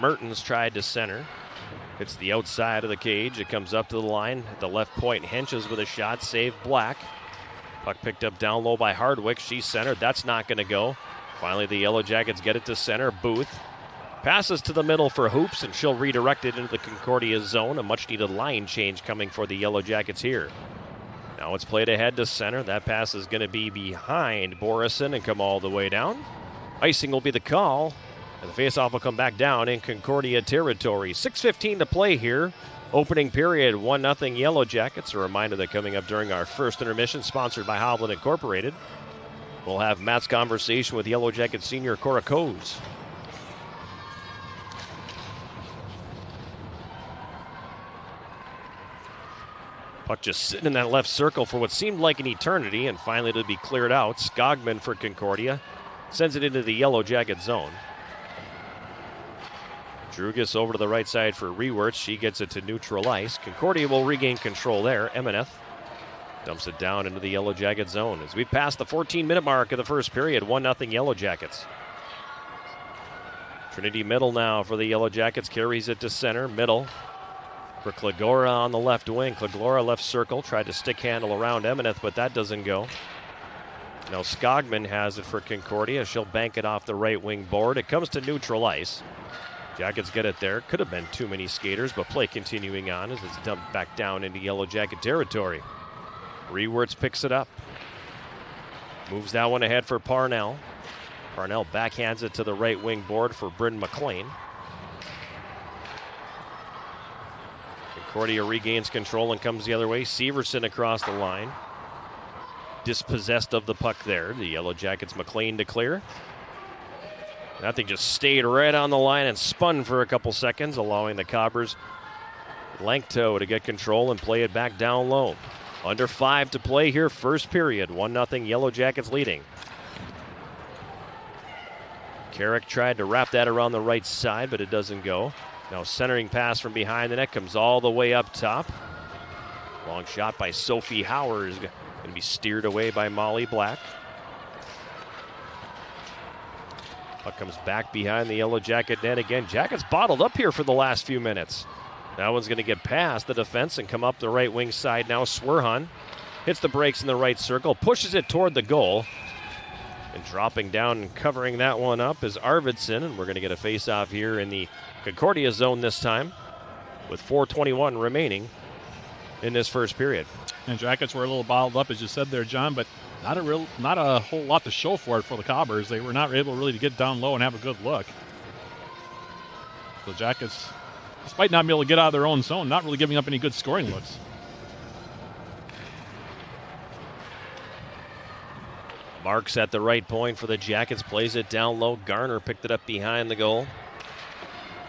Mertens tried to center. Hits the outside of the cage. It comes up to the line at the left point. Henches with a shot, save Black. Puck picked up down low by Hardwick. She's centered. That's not going to go. Finally, the Yellow Jackets get it to center. Booth passes to the middle for Hoops, and she'll redirect it into the Concordia zone. A much-needed line change coming for the Yellow Jackets here. Now it's played ahead to center. That pass is going to be behind Borison and come all the way down. Icing will be the call, and the faceoff will come back down in Concordia territory. 6:15 to play here. Opening period, 1-0 Yellow Jackets. A reminder that coming up during our first intermission, sponsored by Hovland Incorporated, we'll have Matt's conversation with Yellow Jacket senior Cora Coes. Puck just sitting in that left circle for what seemed like an eternity, and finally it'll be cleared out. Skogman for Concordia sends it into the Yellow Jacket zone. Drugas over to the right side for Rewerts. She gets it to neutral ice. Concordia will regain control there. Emeneth dumps it down into the Yellow Jacket zone as we pass the 14-minute mark of the first period. 1-0 Yellow Jackets. Trinity Middle now for the Yellow Jackets. Carries it to center. Middle for Klagora on the left wing. Klagora left circle. Tried to stick handle around Emeneth, but that doesn't go. Now Skogman has it for Concordia. She'll bank it off the right wing board. It comes to neutral ice. Jackets get it there. Could have been too many skaters, but play continuing on as it's dumped back down into Yellow Jacket territory. Rewerts picks it up. Moves that one ahead for Parnell. Parnell backhands it to the right wing board for Bryn McLean. Concordia regains control and comes the other way. Severson across the line. Dispossessed of the puck there. The Yellow Jackets McLean to clear. That thing just stayed right on the line and spun for a couple seconds, allowing the Cobbers Langto to get control and play it back down low. Under 5 to play here, first period. 1-0 Yellow Jackets leading. Carrick tried to wrap that around the right side, but it doesn't go. Now centering pass from behind the net comes all the way up top. Long shot by Sophie Howard is going to be steered away by Molly Black. Puck comes back behind the Yellow Jacket net again. Jackets bottled up here for the last few minutes. That one's going to get past the defense and come up the right wing side now. Swerhan hits the brakes in the right circle, pushes it toward the goal. And dropping down and covering that one up is Arvidsson. And we're going to get a face-off here in the Concordia zone this time with 4:21 remaining in this first period. And Jackets were a little bottled up, as you said there, John, but not a whole lot to show for it for the Cobbers. They were not able really to get down low and have a good look. The Jackets, despite not being able to get out of their own zone, not really giving up any good scoring looks. Marks at the right point for the Jackets, plays it down low. Garner picked it up behind the goal.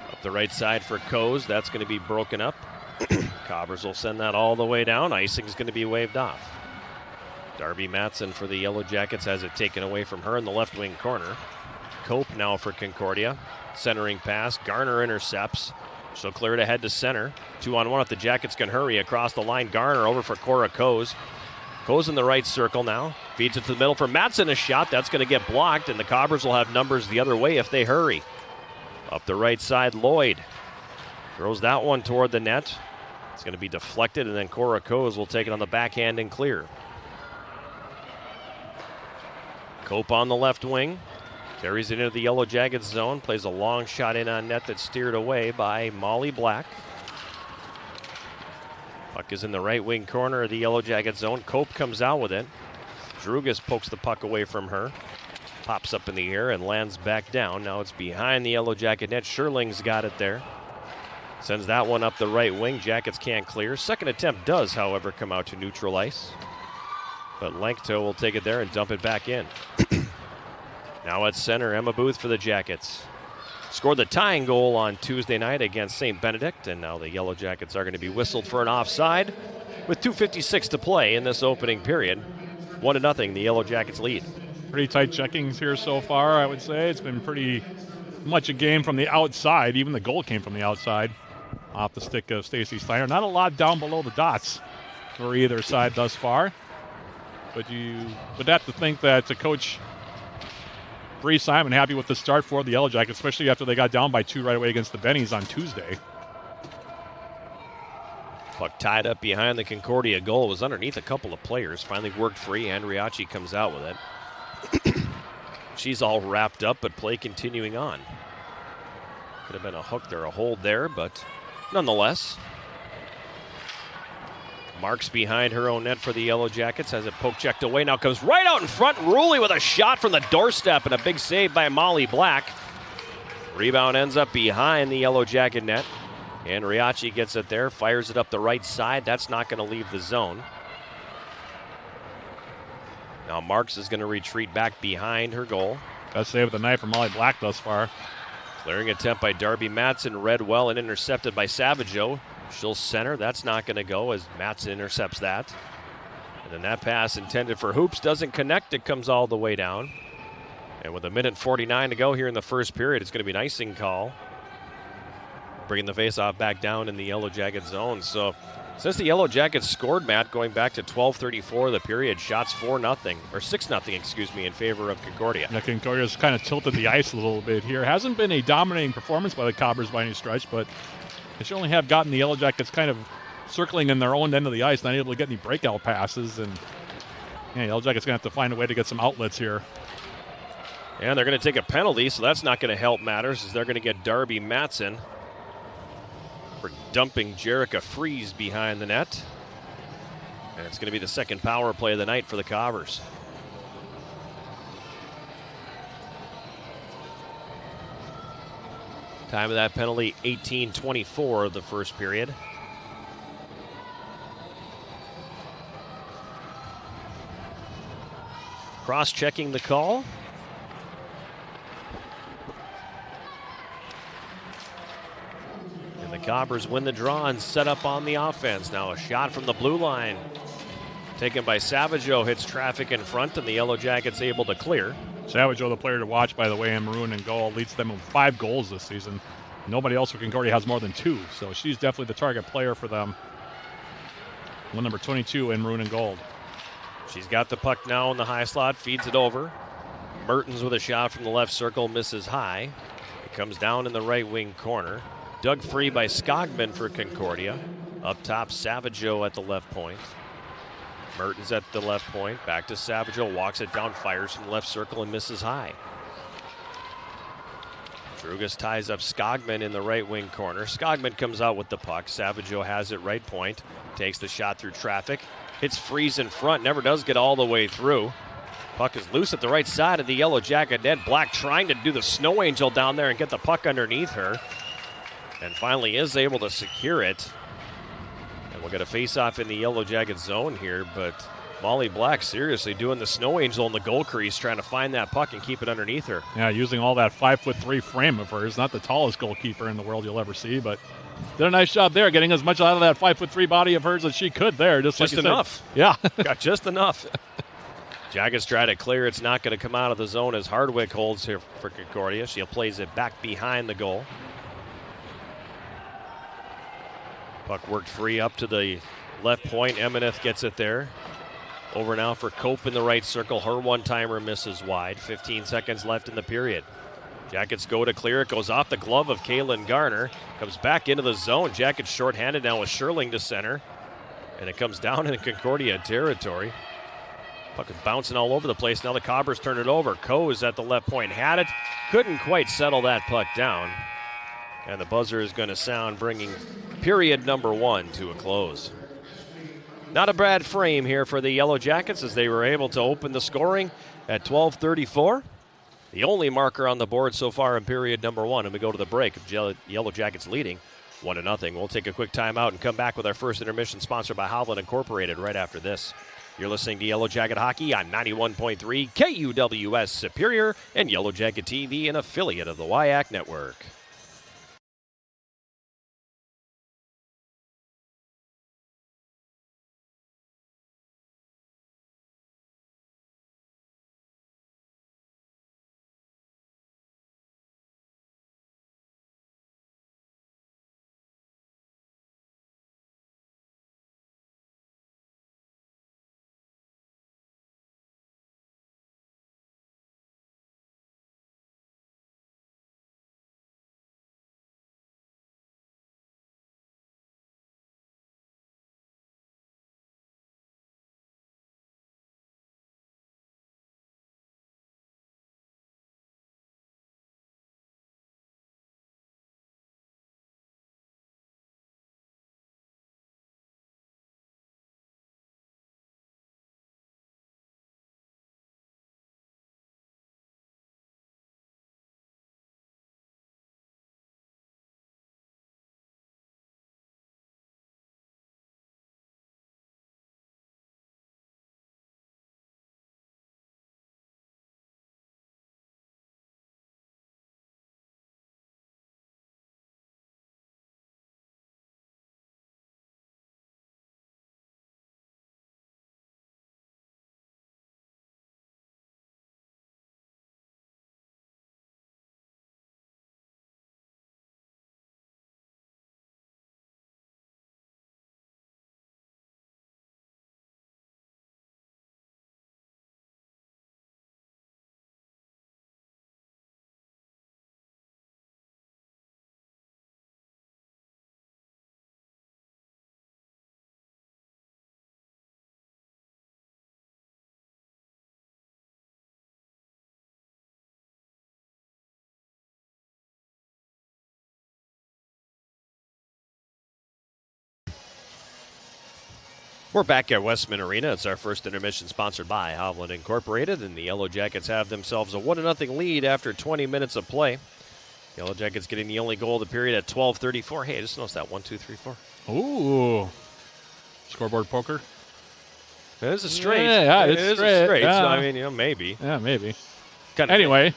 Up the right side for Coes. That's going to be broken up. Cobbers will send that all the way down. Icing's going to be waved off. Darby Matson for the Yellow Jackets has it taken away from her in the left wing corner. Cope now for Concordia. Centering pass. Garner intercepts. She'll clear it ahead to center. 2-on-1 if the Jackets can hurry across the line. Garner over for Cora Coes. Goes in the right circle now. Feeds it to the middle for Matson. A shot. That's going to get blocked, and the Cobbers will have numbers the other way if they hurry. Up the right side, Lloyd throws that one toward the net. It's going to be deflected, and then Cora Coes will take it on the backhand and clear. Cope on the left wing. Carries it into the Yellow Jackets zone. Plays a long shot in on net that's steered away by Molly Black. Puck is in the right wing corner of the Yellow Jacket zone. Cope comes out with it. Drugas pokes the puck away from her. Pops up in the air and lands back down. Now it's behind the Yellow Jacket net. Sherling's got it there. Sends that one up the right wing. Jackets can't clear. Second attempt does, however, come out to neutral ice. But Lankto will take it there and dump it back in. Now at center, Emma Booth for the Jackets. Scored the tying goal on Tuesday night against St. Benedict, and now the Yellow Jackets are going to be whistled for an offside with 2:56 to play in this opening period. 1-0, the Yellow Jackets lead. Pretty tight checkings here so far, I would say. It's been pretty much a game from the outside. Even the goal came from the outside off the stick of Stacy Steiner. Not a lot down below the dots for either side thus far. But you would have to think that the coach Bree Simon happy with the start for the Yellow Jackets, especially after they got down by 2 right away against the Bennies on Tuesday. Puck tied up behind the Concordia goal. It was underneath a couple of players. Finally worked free. Andriachi comes out with it. She's all wrapped up, but play continuing on. Could have been a hook there, a hold there, but nonetheless. Marks behind her own net for the Yellow Jackets. Has it poke checked away. Now comes right out in front. Ruley with a shot from the doorstep and a big save by Molly Black. Rebound ends up behind the Yellow Jacket net. And Riachi gets it there. Fires it up the right side. That's not going to leave the zone. Now Marks is going to retreat back behind her goal. Best save of the night for Molly Black thus far. Clearing attempt by Darby Matson. Read well and intercepted by Savageau. She'll center. That's not going to go as Matson intercepts that. And then that pass intended for Hoops doesn't connect. It comes all the way down. And with 1:49 to go here in the first period, it's going to be an icing call. Bringing the faceoff back down in the Yellow Jacket zone. So since the Yellow Jackets scored, Matt, going back to 12:34 of the period, shots 4-0, or 6-0, excuse me, in favor of Concordia. Yeah, Concordia's kind of tilted the ice a little bit here. Hasn't been a dominating performance by the Cobbers by any stretch, but they certainly have gotten the Yellow Jackets kind of circling in their own end of the ice, not able to get any breakout passes. And yeah, Yellow Jackets going to have to find a way to get some outlets here. And they're going to take a penalty, so that's not going to help matters, as they're going to get Darby Matson for dumping Jerica Fries behind the net. And it's going to be the second power play of the night for the Cobbers. Time of that penalty, 18:24 of the first period. Cross-checking the call. And the Cobbers win the draw and set up on the offense. Now a shot from the blue line. Taken by Savageau, hits traffic in front, and the Yellow Jackets able to clear. Savageau, the player to watch, by the way, in maroon and gold, leads them with 5 goals this season. Nobody else for Concordia has more than 2, so she's definitely the target player for them. One number 22 in maroon and gold. She's got the puck now in the high slot, feeds it over. Mertens with a shot from the left circle, misses high. It comes down in the right wing corner. Dug free by Skogman for Concordia. Up top, Savageau at the left point. Mertens at the left point, back to Savageau, walks it down, fires from the left circle and misses high. Drugas ties up Skogman in the right wing corner. Skogman comes out with the puck. Savageau has it right point, takes the shot through traffic, hits Fries in front, never does get all the way through. Puck is loose at the right side of the Yellow Jacket net. Black trying to do the snow angel down there and get the puck underneath her. And finally is able to secure it. We'll get a face-off in the Yellow Jacket zone here, but Molly Black seriously doing the snow angel in the goal crease, trying to find that puck and keep it underneath her. Yeah, using all that 5'3" frame of hers. Not the tallest goalkeeper in the world you'll ever see, but did a nice job there, getting as much out of that 5'3" body of hers as she could there. Just like enough. Yeah. Got just enough. Jackets try to clear. It's not going to come out of the zone as Hardwick holds here for Concordia. She plays it back behind the goal. Puck worked free up to the left point. Emeneth gets it there. Over now for Cope in the right circle. Her one-timer misses wide. 15 seconds left in the period. Jackets go to clear. It goes off the glove of Kaylin Garner. Comes back into the zone. Jackets shorthanded now with Sherling to center. And it comes down in Concordia territory. Puck is bouncing all over the place. Now the Cobbers turn it over. Coe is at the left point. Had it. Couldn't quite settle that puck down. And the buzzer is going to sound, bringing period number 1 to a close. Not a bad frame here for the Yellow Jackets as they were able to open the scoring at 12:34. The only marker on the board so far in period number 1. And we go to the break. Yellow Jackets leading 1-0. We'll take a quick timeout and come back with our first intermission sponsored by Hovland Incorporated right after this. You're listening to Yellow Jacket Hockey on 91.3 KUWS Superior and Yellow Jacket TV, an affiliate of the WIAC Network. We're back at Westman Arena. It's our first intermission sponsored by Hovland Incorporated, and the Yellow Jackets have themselves a 1-0 lead after 20 minutes of play. Yellow Jackets getting the only goal of the period at 12:34. Hey, I just noticed that 1, 2, 3, 4. Ooh. Scoreboard poker. It is a straight. Yeah, it it's is straight. a straight. Yeah. So, I mean, maybe. Yeah, maybe. Anyway,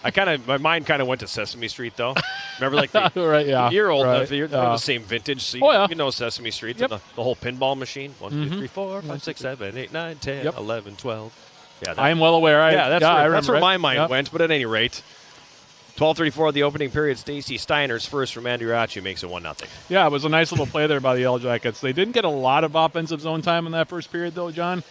my mind kind of went to Sesame Street, though. Remember, like the right, yeah, you're old right, enough, you're the same vintage, so you know Sesame Street. Yep. And the whole pinball machine. 1, 2, 3, 4, 5, 6, 7, 8, 9, 10, 11, 12. Yeah, I am well aware. That's where my mind went. But at any rate, 12:34 of the opening period. Stacy Steiner's first from Andriachi makes it 1-0. Yeah, it was a nice little play there by the Yellow Jackets. They didn't get a lot of offensive zone time in that first period, though, John.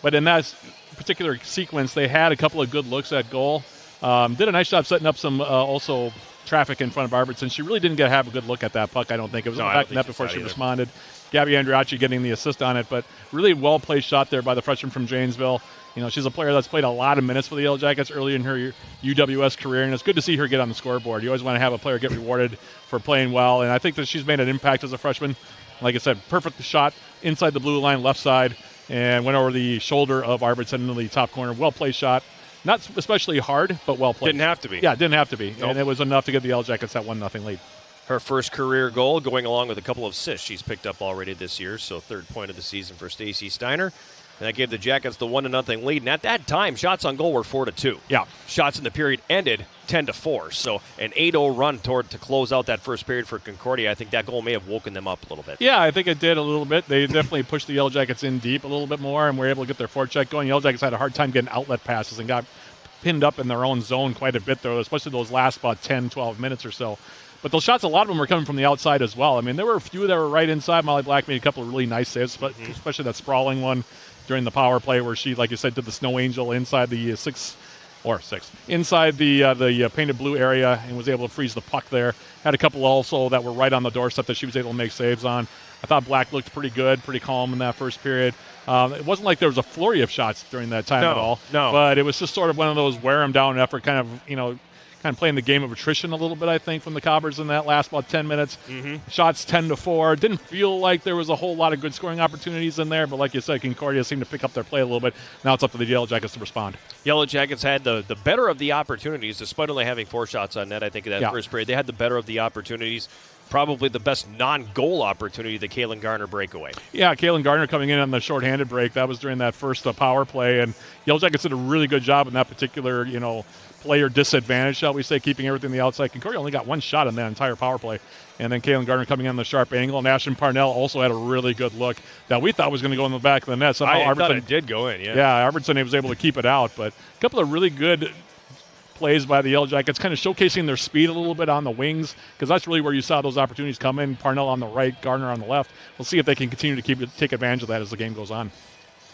But in that particular sequence, they had a couple of good looks at goal. Did a nice job setting up some also traffic in front of Arvidsson. She really didn't have a good look at that puck, I don't think. It was in the back of the net before she responded. Gabby Andriachi getting the assist on it, but really well-placed shot there by the freshman from Janesville. You know, she's a player that's played a lot of minutes for the Yellow Jackets early in her UWS career, and it's good to see her get on the scoreboard. You always want to have a player get rewarded for playing well, and I think that she's made an impact as a freshman. Like I said, perfect shot inside the blue line, left side, and went over the shoulder of Arvidsson into the top corner. Well-placed shot. Not especially hard, but well played. Didn't have to be. Yeah, didn't have to be. Nope. And it was enough to get the Yellow Jackets that 1-0 lead. Her first career goal, going along with a couple of assists she's picked up already this year, so third point of the season for Stacy Steiner. And that gave the Jackets the 1-0 lead. And at that time, shots on goal were 4-2. Yeah. Shots in the period ended 10-4. So an 8-0 run to close out that first period for Concordia. I think that goal may have woken them up a little bit. Yeah, I think it did a little bit. They definitely pushed the Yellow Jackets in deep a little bit more and were able to get their forecheck going. Yellow Jackets had a hard time getting outlet passes and got pinned up in their own zone quite a bit, though, especially those last about 10, 12 minutes or so. But those shots, a lot of them were coming from the outside as well. I mean, there were a few that were right inside. Molly Black made a couple of really nice saves, but especially that sprawling one. during the power play where she, like you said, did the snow angel inside the inside the painted blue area and was able to freeze the puck there. Had a couple also that were right on the doorstep that she was able to make saves on. I thought Black looked pretty good, pretty calm in that first period. It wasn't like there was a flurry of shots during that time at all. No. But it was just sort of one of those wear them down effort, kind of playing the game of attrition a little bit, I think, from the Cobbers in that last about 10 minutes. Mm-hmm. Shots 10-4. Didn't feel like there was a whole lot of good scoring opportunities in there, but like you said, Concordia seemed to pick up their play a little bit. Now it's up to the Yellow Jackets to respond. Yellow Jackets had the better of the opportunities, despite only having 4 shots on net, I think, in that first period. They had the better of the opportunities. Probably the best non-goal opportunity, the Kalen Garner breakaway. Yeah, Kalen Garner coming in on the shorthanded break. That was during that first power play, and Yellow Jackets did a really good job in that particular, player disadvantage, shall we say, keeping everything on the outside. Concordia only got 1 shot in that entire power play, and then Kalen Garner coming in on the sharp angle, and Ashton Parnell also had a really good look that we thought was going to go in the back of the net. Somehow I thought it did go in, yeah. Yeah, Arvidsson was able to keep it out, but a couple of really good plays by the Yellow Jackets, kind of showcasing their speed a little bit on the wings, because that's really where you saw those opportunities come in. Parnell on the right, Garner on the left. We'll see if they can continue to take advantage of that as the game goes on.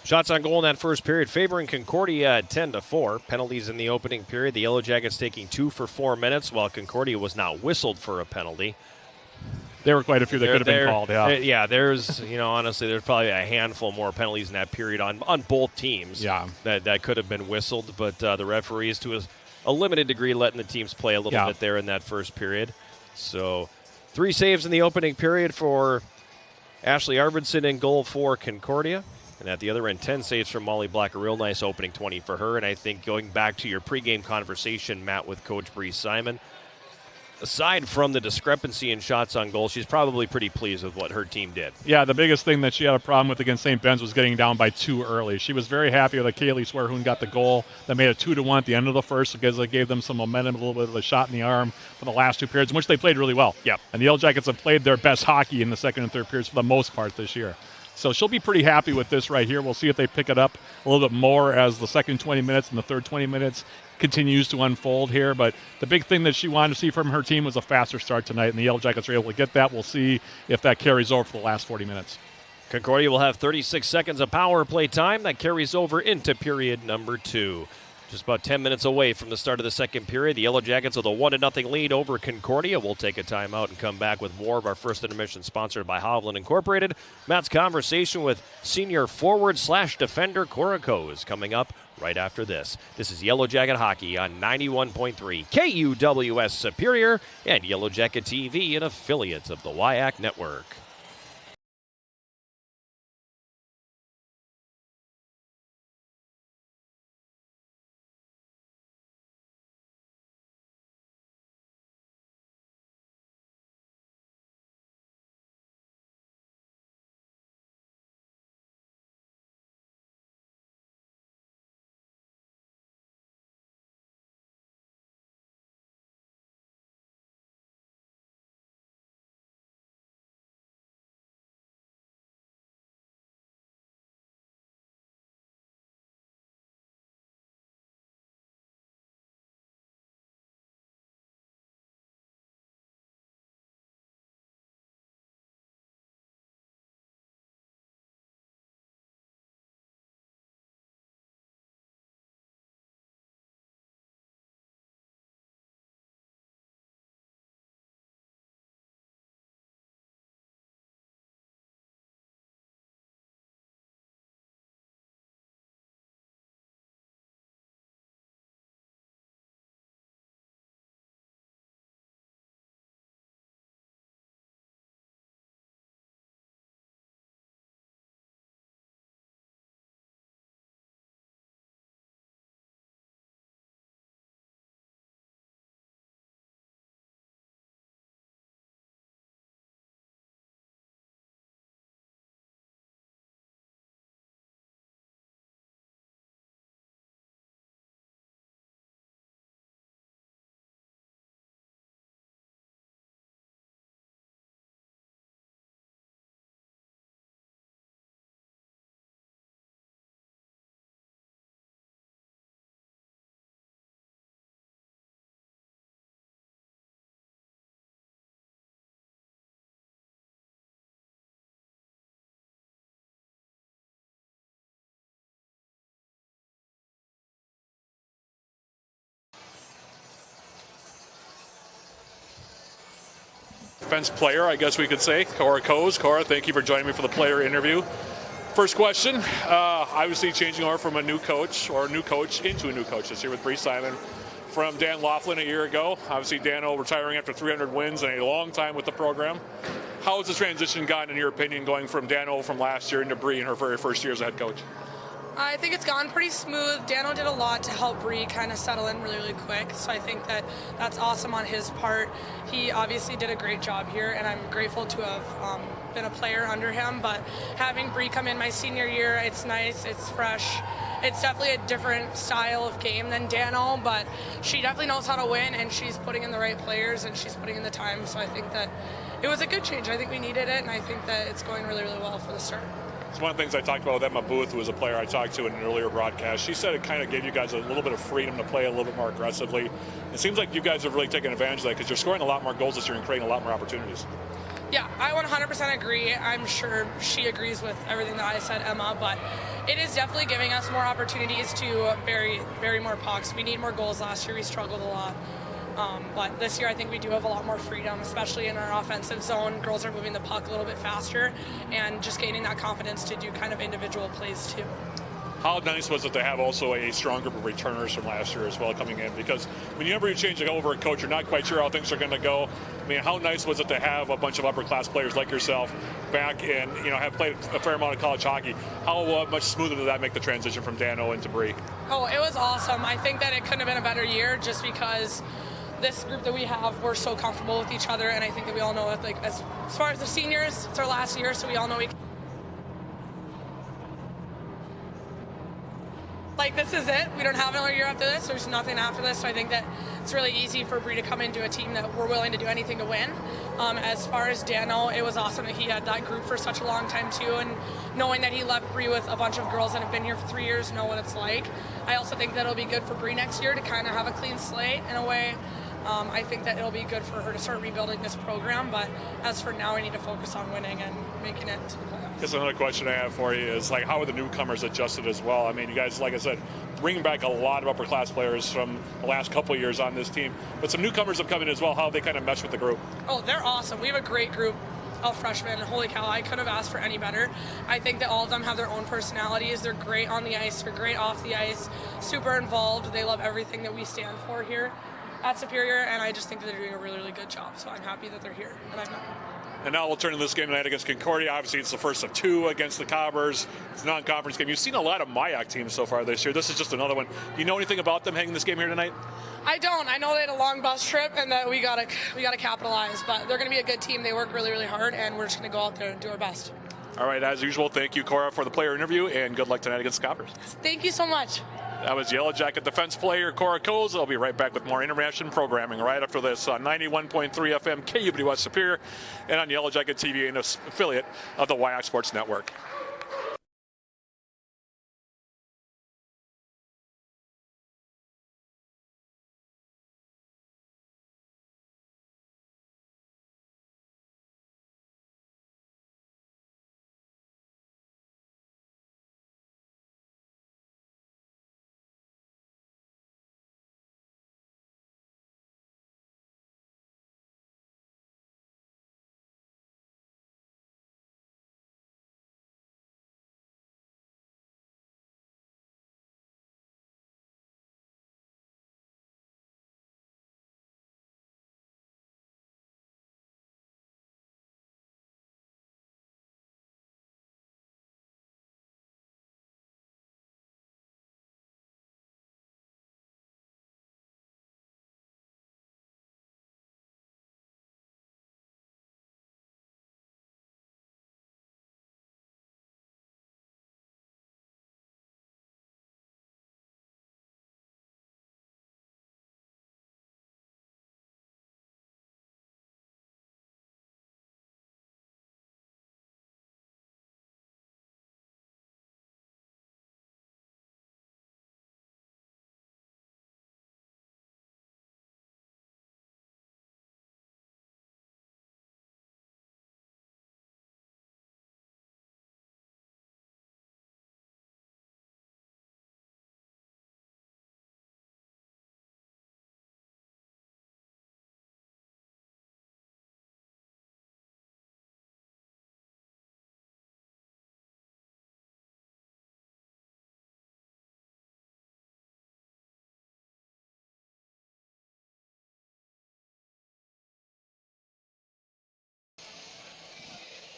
Shots on goal in that first period favoring Concordia at 10-4. Penalties in the opening period. The Yellow Jackets taking 2 for 4 minutes, while Concordia was not whistled for a penalty. There were quite a few that could have been called, yeah. Yeah, there's, honestly, there's probably a handful more penalties in that period on both teams that could have been whistled, but the referees, to a limited degree, letting the teams play a little bit there in that first period. So 3 saves in the opening period for Ashley Arvidsson in goal for Concordia. And at the other end, 10 saves from Molly Black, a real nice opening 20 for her. And I think going back to your pregame conversation, Matt, with Coach Bree Simon, aside from the discrepancy in shots on goal, she's probably pretty pleased with what her team did. Yeah, the biggest thing that she had a problem with against St. Ben's was getting down by 2 early. She was very happy with Kaylee Swearhoon got the goal that made it 2-1 at the end of the first, because it gave them some momentum, a little bit of a shot in the arm for the last 2 periods, in which they played really well. Yeah. And the Yellow Jackets have played their best hockey in the second and third periods for the most part this year. So she'll be pretty happy with this right here. We'll see if they pick it up a little bit more as the second 20 minutes and the third 20 minutes continues to unfold here. But the big thing that she wanted to see from her team was a faster start tonight, and the Yellow Jackets are able to get that. We'll see if that carries over for the last 40 minutes. Concordia will have 36 seconds of power play time. That carries over into period number 2. Just about 10 minutes away from the start of the second period. The Yellow Jackets with a 1-0 lead over Concordia. We'll take a timeout and come back with more of our first intermission, sponsored by Hovland Incorporated. Matt's conversation with senior forward/defender Cora Coe is coming up right after this. This is Yellow Jacket Hockey on 91.3 KUWS Superior and Yellow Jacket TV, an affiliate of the WIAC Network. defense player, I guess we could say, Cora Coes. Cora, thank you for joining me for the player interview. First question, obviously changing over from a new coach into a new coach this year with Bree Simon from Dan Laughlin a year ago. Obviously, Dano retiring after 300 wins and a long time with the program. How has the transition gone, in your opinion, going from Dano from last year into Bree in her very first year as a head coach? I think it's gone pretty smooth. Dano did a lot to help Bree kind of settle in really, really quick. So I think that that's awesome on his part. He obviously did a great job here, and I'm grateful to have been a player under him. But having Bree come in my senior year, it's nice, it's fresh. It's definitely a different style of game than Dano, but she definitely knows how to win, and she's putting in the right players, and she's putting in the time. So I think that it was a good change. I think we needed it, and I think that it's going really, really well for the start. It's one of the things I talked about with Emma Booth, who was a player I talked to in an earlier broadcast. She said it kind of gave you guys a little bit of freedom to play a little bit more aggressively. It seems like you guys have really taken advantage of that because you're scoring a lot more goals this year and creating a lot more opportunities. Yeah, I 100% agree. I'm sure she agrees with everything that I said, Emma, but it is definitely giving us more opportunities to bury more pucks. We need more goals. Last year we struggled a lot. But this year I think we do have a lot more freedom, especially in our offensive zone. Girls are moving the puck a little bit faster and just gaining that confidence to do kind of individual plays too. How nice was it to have also a strong group of returners from last year as well coming in? Because whenever you change over a coach, you're not quite sure how things are going to go. I mean, how nice was it to have a bunch of upper-class players like yourself back and, have played a fair amount of college hockey? How much smoother did that make the transition from Dano into Bree? Oh, it was awesome. I think that it couldn't have been a better year just because this group that we have, we're so comfortable with each other, and I think that we all know that, like, as far as the seniors, it's our last year, so we all know this is it. We don't have another year after this. There's nothing after this, so I think that it's really easy for Bree to come into a team that we're willing to do anything to win. As far as Dano, it was awesome that he had that group for such a long time too, and knowing that he left Bree with a bunch of girls that have been here for 3 years know what it's like. I also think that it'll be good for Bree next year to kind of have a clean slate in a way. I think that it'll be good for her to start rebuilding this program, but as for now, we need to focus on winning and making it to the playoffs. I guess another question I have for you is, how are the newcomers adjusted as well? I mean, you guys, like I said, bringing back a lot of upper-class players from the last couple of years on this team, but some newcomers have come in as well. How have they kind of mesh with the group? Oh, they're awesome. We have a great group of freshmen. Holy cow, I couldn't have asked for any better. I think that all of them have their own personalities. They're great on the ice. They're great off the ice. Super involved. They love everything that we stand for here at Superior, and I just think that they're doing a really, really good job. So I'm happy that they're here, and I've met them. And now we'll turn to this game tonight against Concordia. Obviously, it's the first of two against the Cobbers. It's a non-conference game. You've seen a lot of MIAC teams so far this year. This is just another one. Do you know anything about them hanging this game here tonight? I don't. I know they had a long bus trip and that we gotta capitalize. But they're going to be a good team. They work really, really hard, and we're just going to go out there and do our best. All right, as usual, thank you, Cora, for the player interview, and good luck tonight against the Cobbers. Thank you so much. That was Yellow Jacket defense player Cora Coles. I'll be right back with more Intermission programming right after this on 91.3 FM KUBD Superior and on Yellow Jacket TV, an affiliate of the WIAC Sports Network.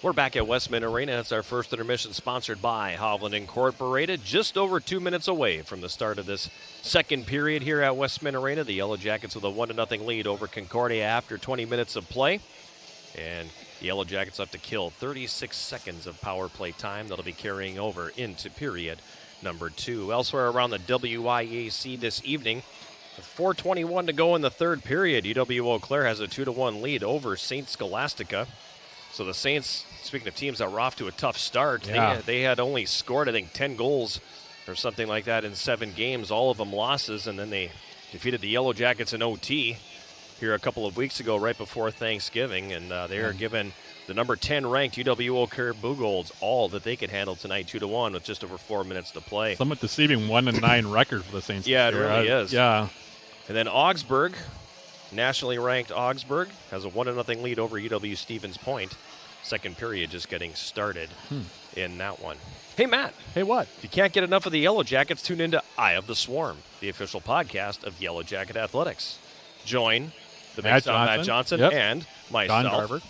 We're back at Westman Arena. It's our first intermission sponsored by Hovland Incorporated. Just over 2 minutes away from the start of this second period here at Westman Arena. The Yellow Jackets with a 1-0 lead over Concordia after 20 minutes of play. And the Yellow Jackets have to kill 36 seconds of power play time. That'll be carrying over into period number 2. Elsewhere around the WIAC this evening, with 4:21 to go in the third period, UW-Eau Claire has a 2-1 lead over St. Scholastica. So the Saints, speaking of teams that were off to a tough start, they had only scored, I think, 10 goals or something like that in 7 games, all of them losses, and then they defeated the Yellow Jackets in OT here a couple of weeks ago right before Thanksgiving, and they are given the number 10 ranked UW-Eau Claire Bugolds all that they could handle tonight, 2-1 with just over 4 minutes to play. Somewhat deceiving 1-9 record for the Saints. Yeah, it really is. Yeah. And then Augsburg, nationally ranked Augsburg, has a 1-0 lead over UW Stevens Point. Second period just getting started in that one. Hey, Matt. Hey, what? If you can't get enough of the Yellow Jackets, tune into Eye of the Swarm, the official podcast of Yellow Jacket Athletics. Join the big Matt Johnson and myself. Don Garver.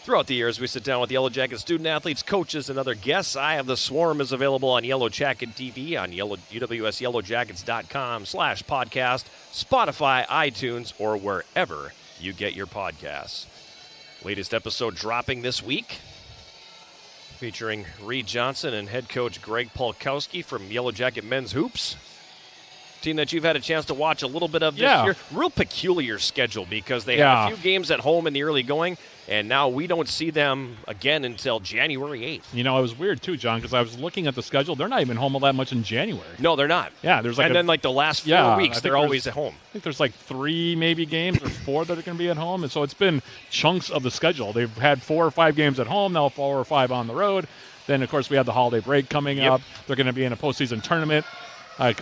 Throughout the years, we sit down with Yellow Jacket student athletes, coaches, and other guests. Eye of the Swarm is available on Yellow Jacket TV, on UWSYellowJackets.com/podcast, Spotify, iTunes, or wherever you get your podcasts. Latest episode dropping this week, featuring Reed Johnson and head coach Greg Polkowski from Yellow Jacket Men's Hoops. Team that you've had a chance to watch a little bit of this year. Real peculiar schedule because they have a few games at home in the early going, and now we don't see them again until January 8th. You know, it was weird too, John, because I was looking at the schedule. They're not even home all that much in January. No, they're not. Yeah, there's then the last 4 weeks, they're always at home. I think there's like 3 maybe games or 4 that are going to be at home, and so it's been chunks of the schedule. They've had 4 or 5 games at home, now 4 or 5 on the road. Then, of course, we have the holiday break coming up. They're going to be in a postseason tournament.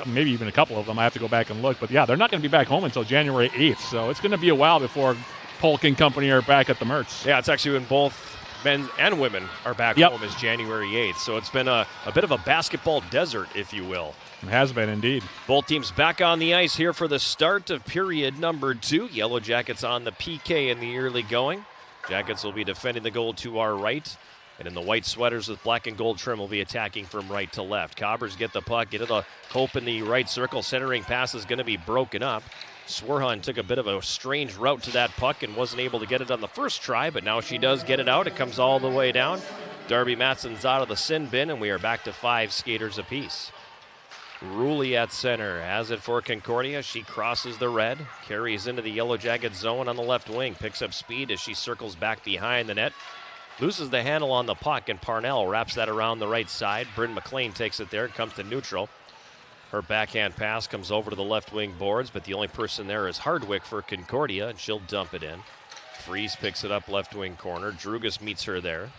Maybe even a couple of them. I have to go back and look. But, yeah, they're not going to be back home until January 8th. So it's going to be a while before Polk and company are back at the Mertz. Yeah, it's actually when both men and women are back home is January 8th. So it's been a bit of a basketball desert, if you will. It has been, indeed. Both teams back on the ice here for the start of period number 2. Yellow Jackets on the PK in the early going. Jackets will be defending the goal to our right. And in the white sweaters with black and gold trim will be attacking from right to left. Cobbers get the puck, get it a Cope in the right circle. Centering pass is going to be broken up. Swerhan took a bit of a strange route to that puck and wasn't able to get it on the first try, but now she does get it out. It comes all the way down. Darby Matson's out of the sin bin, and we are back to 5 skaters apiece. Ruley at center has it for Concordia. She crosses the red, carries into the Yellow Jacket zone on the left wing, picks up speed as she circles back behind the net. Loses the handle on the puck, and Parnell wraps that around the right side. Bryn McLean takes it there, comes to neutral. Her backhand pass comes over to the left wing boards, but the only person there is Hardwick for Concordia, and she'll dump it in. Fries picks it up left wing corner. Drugas meets her there.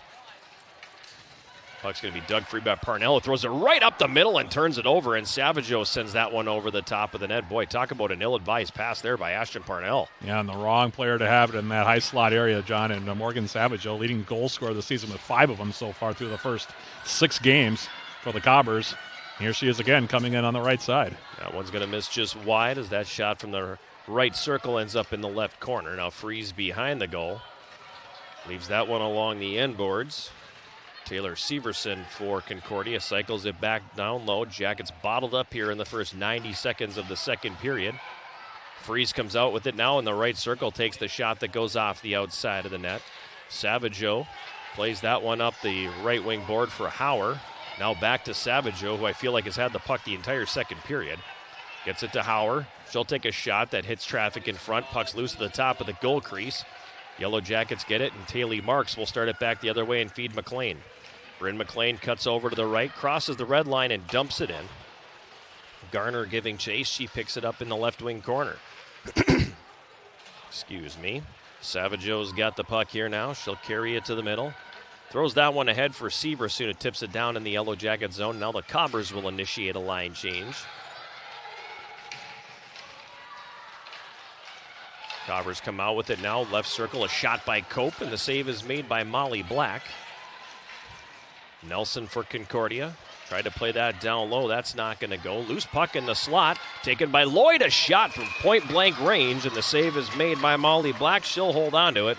Puck's going to be dug free by Parnell. It throws it right up the middle and turns it over, and Savageau sends that one over the top of the net. Boy, talk about an ill-advised pass there by Ashton Parnell. Yeah, and the wrong player to have it in that high slot area, John. And Morgan Savageau, leading goal scorer this season with 5 of them so far through the first 6 games for the Cobbers. Here she is again, coming in on the right side. That one's going to miss just wide as that shot from the right circle ends up in the left corner. Now Fries behind the goal. Leaves that one along the end boards. Taylor Severson for Concordia cycles it back down low. Jackets bottled up here in the first 90 seconds of the second period. Fries comes out with it now in the right circle, takes the shot that goes off the outside of the net. Savageau plays that one up the right wing board for Hauer. Now back to Savageau, who I feel like has had the puck the entire second period. Gets it to Hauer. She'll take a shot that hits traffic in front. Puck's loose to the top of the goal crease. Yellow Jackets get it, and Taylor Marks will start it back the other way and feed McLean. Bryn McLean cuts over to the right, crosses the red line, and dumps it in. Garner giving chase. She picks it up in the left wing corner. Excuse me. Savageau's got the puck here now. She'll carry it to the middle. Throws that one ahead for Severson, who tips it down in the Yellow Jacket zone. Now the Cobbers will initiate a line change. Cobbers come out with it now. Left circle, a shot by Cope, and the save is made by Molly Black. Nelson for Concordia. Tried to play that down low. That's not going to go. Loose puck in the slot. Taken by Lloyd. A shot from point-blank range, and the save is made by Molly Black. She'll hold on to it.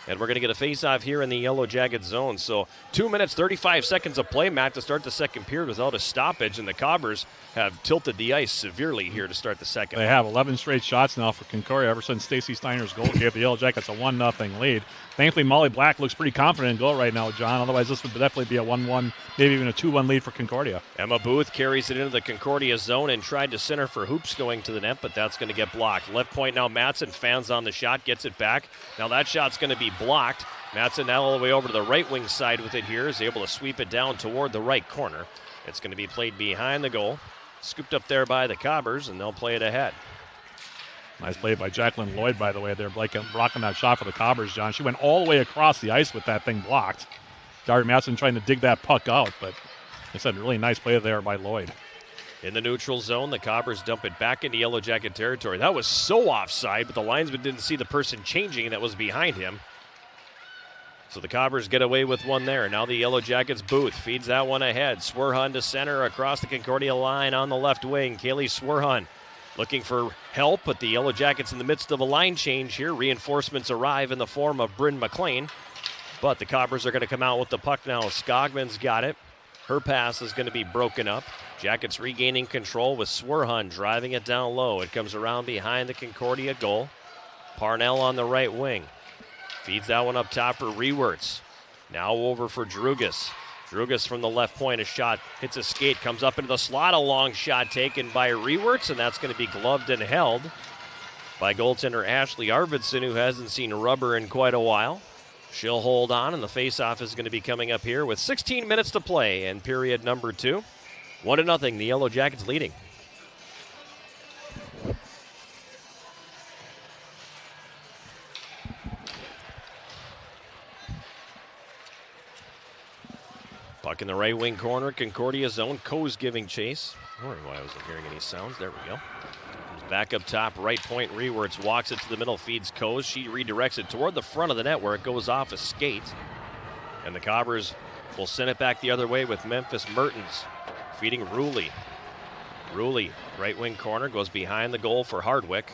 And we're going to get a face-off here in the Yellow Jacket zone. So 2 minutes, 35 seconds of play, Matt, to start the second period without a stoppage. And the Cobbers have tilted the ice severely here to start the second. They have 11 straight shots now for Concordia ever since Stacey Steiner's goal gave the Yellow Jackets a 1-0 lead. Thankfully, Molly Black looks pretty confident in goal right now, John. Otherwise, this would definitely be a 1-1, maybe even a 2-1 lead for Concordia. Emma Booth carries it into the Concordia zone and tried to center for hoops going to the net, but that's going to get blocked. Left point now, Matson fans on the shot, gets it back. Now that shot's going to be blocked. Matson now all the way over to the right wing side with it here, is able to sweep it down toward the right corner. It's going to be played behind the goal. Scooped up there by the Cobbers, and they'll play it ahead. Nice play by Jacqueline Lloyd, by the way. They're blocking that shot for the Cobbers, John. She went all the way across the ice with that thing blocked. Dari Matson trying to dig that puck out, but I said really nice play there by Lloyd. In the neutral zone, the Cobbers dump it back into Yellow Jacket territory. That was so offside, but the linesman didn't see the person changing that was behind him. So the Cobbers get away with one there. Now the Yellow Jackets Booth feeds that one ahead. Swerhun to center across the Concordia line on the left wing. Kaylee Swerhun looking for help, but the Yellow Jackets in the midst of a line change here. Reinforcements arrive in the form of Bryn McLean, but the Cobbers are going to come out with the puck now. Skogman's got it. Her pass is going to be broken up. Jackets regaining control with Swerhun driving it down low. It comes around behind the Concordia goal. Parnell on the right wing. Feeds that one up top for Rewerts. Now over for Drugas. Drugas from the left point, a shot, hits a skate, comes up into the slot, a long shot taken by Rewerts, and that's going to be gloved and held by goaltender Ashley Arvidsson, who hasn't seen rubber in quite a while. She'll hold on, and the faceoff is going to be coming up here with 16 minutes to play in period number 2. 1-0, the Yellow Jackets leading. Puck in the right wing corner, Concordia zone. Coe's giving chase. I wonder why I wasn't hearing any sounds. There we go. Comes back up top, right point. Rewerts walks it to the middle, feeds Coe's. She redirects it toward the front of the net where it goes off a skate. And the Cobbers will send it back the other way with Memphis Mertens feeding Ruley. Ruley, right wing corner, goes behind the goal for Hardwick.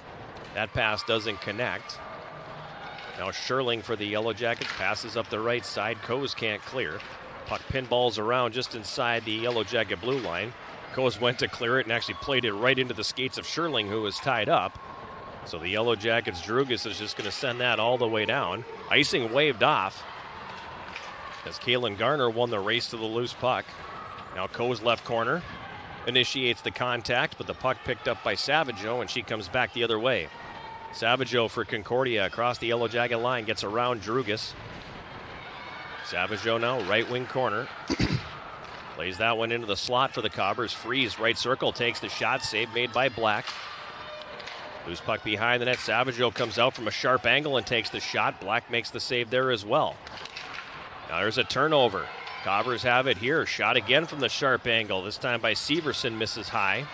That pass doesn't connect. Now Sherling for the Yellow Jackets passes up the right side. Coe's can't clear. Puck pinballs around just inside the Yellow Jacket blue line. Coe's went to clear it and actually played it right into the skates of Sherling, who was tied up. So the Yellow Jackets' Drugas is just going to send that all the way down. Icing waved off as Kaylin Garner won the race to the loose puck. Now Coe's left corner initiates the contact, but the puck picked up by Savageau, and she comes back the other way. Savageau for Concordia across the Yellow Jacket line, gets around Drugas. Savageau now, right wing corner. Plays that one into the slot for the Cobbers. Freeze, right circle, takes the shot. Save made by Black. Loose puck behind the net. Savageau comes out from a sharp angle and takes the shot. Black makes the save there as well. Now there's a turnover. Cobbers have it here. Shot again from the sharp angle. This time by Severson, misses high.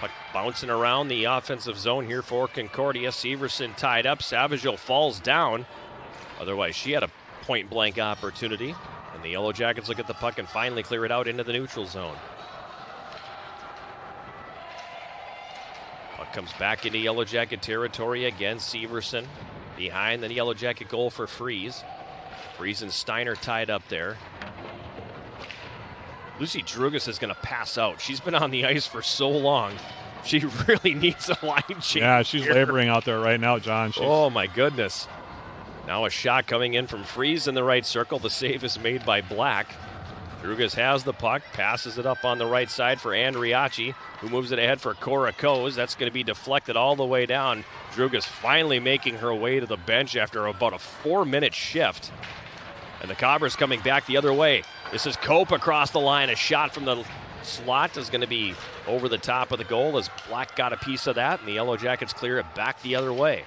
Puck bouncing around the offensive zone here for Concordia. Severson tied up. Savageau falls down. Otherwise, she had a point-blank opportunity. And the Yellow Jackets look at the puck and finally clear it out into the neutral zone. Puck comes back into Yellow Jacket territory again. Severson behind the Yellow Jacket goal for Freeze. Freeze and Steiner tied up there. Lucy Drugas is going to pass out. She's been on the ice for so long. She really needs a line change. Yeah, she's laboring out there right now, John. Oh, my goodness. Now a shot coming in from Freeze in the right circle. The save is made by Black. Drugas has the puck, passes it up on the right side for Andriachi, who moves it ahead for Cora Coes. That's going to be deflected all the way down. Drugas finally making her way to the bench after about a 4-minute shift. And the Cobbers coming back the other way. This is Cope across the line. A shot from the slot is going to be over the top of the goal as Black got a piece of that, and the Yellow Jackets clear it back the other way.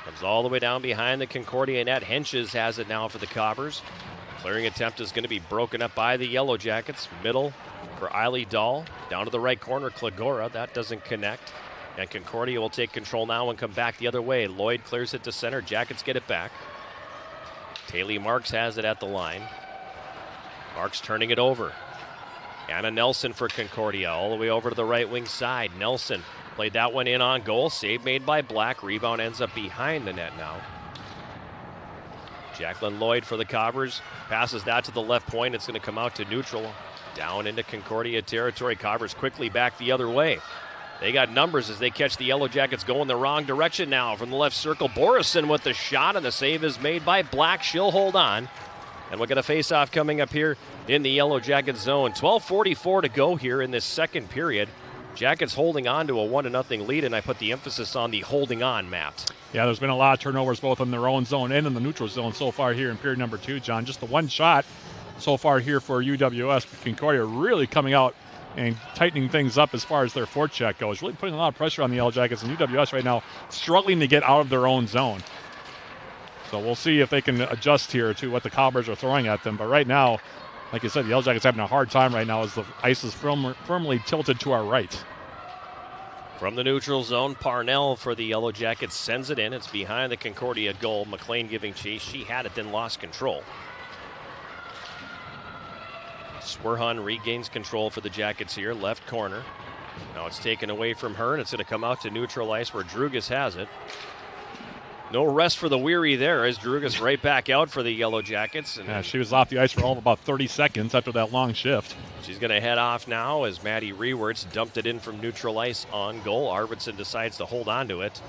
Comes all the way down behind the Concordia net. Henches has it now for the Cobbers. Clearing attempt is going to be broken up by the Yellow Jackets. Middle for Eiley Dahl. Down to the right corner, Klagora. That doesn't connect. And Concordia will take control now and come back the other way. Lloyd clears it to center. Jackets get it back. Taylor Marks has it at the line. Marks turning it over. Anna Nelson for Concordia. All the way over to the right wing side. Nelson played that one in on goal. Save made by Black. Rebound ends up behind the net now. Jacqueline Lloyd for the Cobbers. Passes that to the left point. It's going to come out to neutral. Down into Concordia territory. Cobbers quickly back the other way. They got numbers as they catch the Yellow Jackets going the wrong direction now. From the left circle, Borison with the shot, and the save is made by Black. She'll hold on. And we'll get a face-off coming up here in the Yellow Jacket zone. 12:44 to go here in this second period. Jackets holding on to a 1-0 lead, and I put the emphasis on the holding on, Matt. Yeah, there's been a lot of turnovers both in their own zone and in the neutral zone so far here in period number 2, John. Just the one shot so far here for UWS. Concordia really coming out and tightening things up as far as their forecheck goes. Really putting a lot of pressure on the Yellow Jackets, and UWS right now struggling to get out of their own zone. So we'll see if they can adjust here to what the Cobbers are throwing at them. But right now, like you said, the Yellow Jackets having a hard time right now as the ice is firmly tilted to our right. From the neutral zone, Parnell for the Yellow Jackets sends it in. It's behind the Concordia goal. McLean giving chase. She had it, then lost control. Swerhan regains control for the Jackets here, left corner. Now it's taken away from her, and it's going to come out to neutral ice where Drugas has it. No rest for the weary there as Drugas right back out for the Yellow Jackets. And yeah, she was off the ice for all of about 30 seconds after that long shift. She's going to head off now as Maddie Rewerts dumped it in from neutral ice on goal. Arvidsson decides to hold on to it,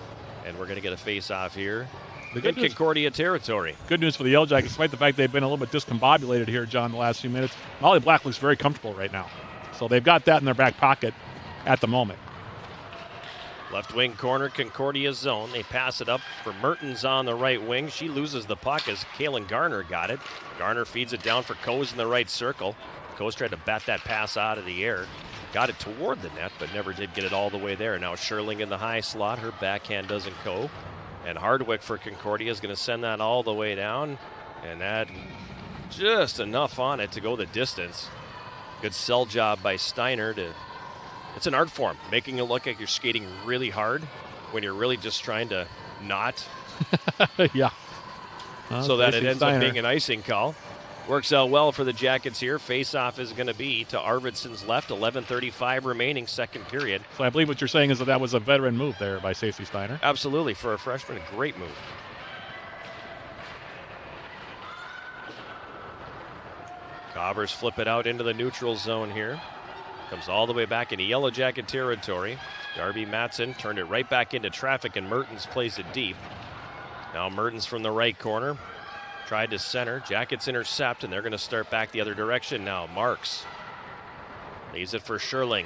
and we're going to get a face-off here in Concordia territory. Good news for the Yellow Jackets, despite the fact they've been a little bit discombobulated here, John, the last few minutes. Molly Black looks very comfortable right now. So they've got that in their back pocket at the moment. Left wing corner, Concordia zone. They pass it up for Mertens on the right wing. She loses the puck as Kaylin Garner got it. Garner feeds it down for Coase in the right circle. Coase tried to bat that pass out of the air. Got it toward the net, but never did get it all the way there. Now Sherling in the high slot. Her backhand doesn't go. And Hardwick for Concordia is going to send that all the way down. And that just enough on it to go the distance. Good sell job by Steiner to... It's an art form, making it look like you're skating really hard when you're really just trying to not. Yeah. So that it ends up being an icing call. Works out well for the Jackets here. Face-off is going to be to Arvidsson's left. 11:35 remaining, second period. So I believe what you're saying is that was a veteran move there by Stacey Steiner. Absolutely. For a freshman, a great move. Cobbers flip it out into the neutral zone here. Comes all the way back into Yellow Jacket territory. Darby Matson turned it right back into traffic, and Mertens plays it deep. Now Mertens from the right corner. Tried to center. Jackets intercept, and they're going to start back the other direction now. Marks leaves it for Sherling.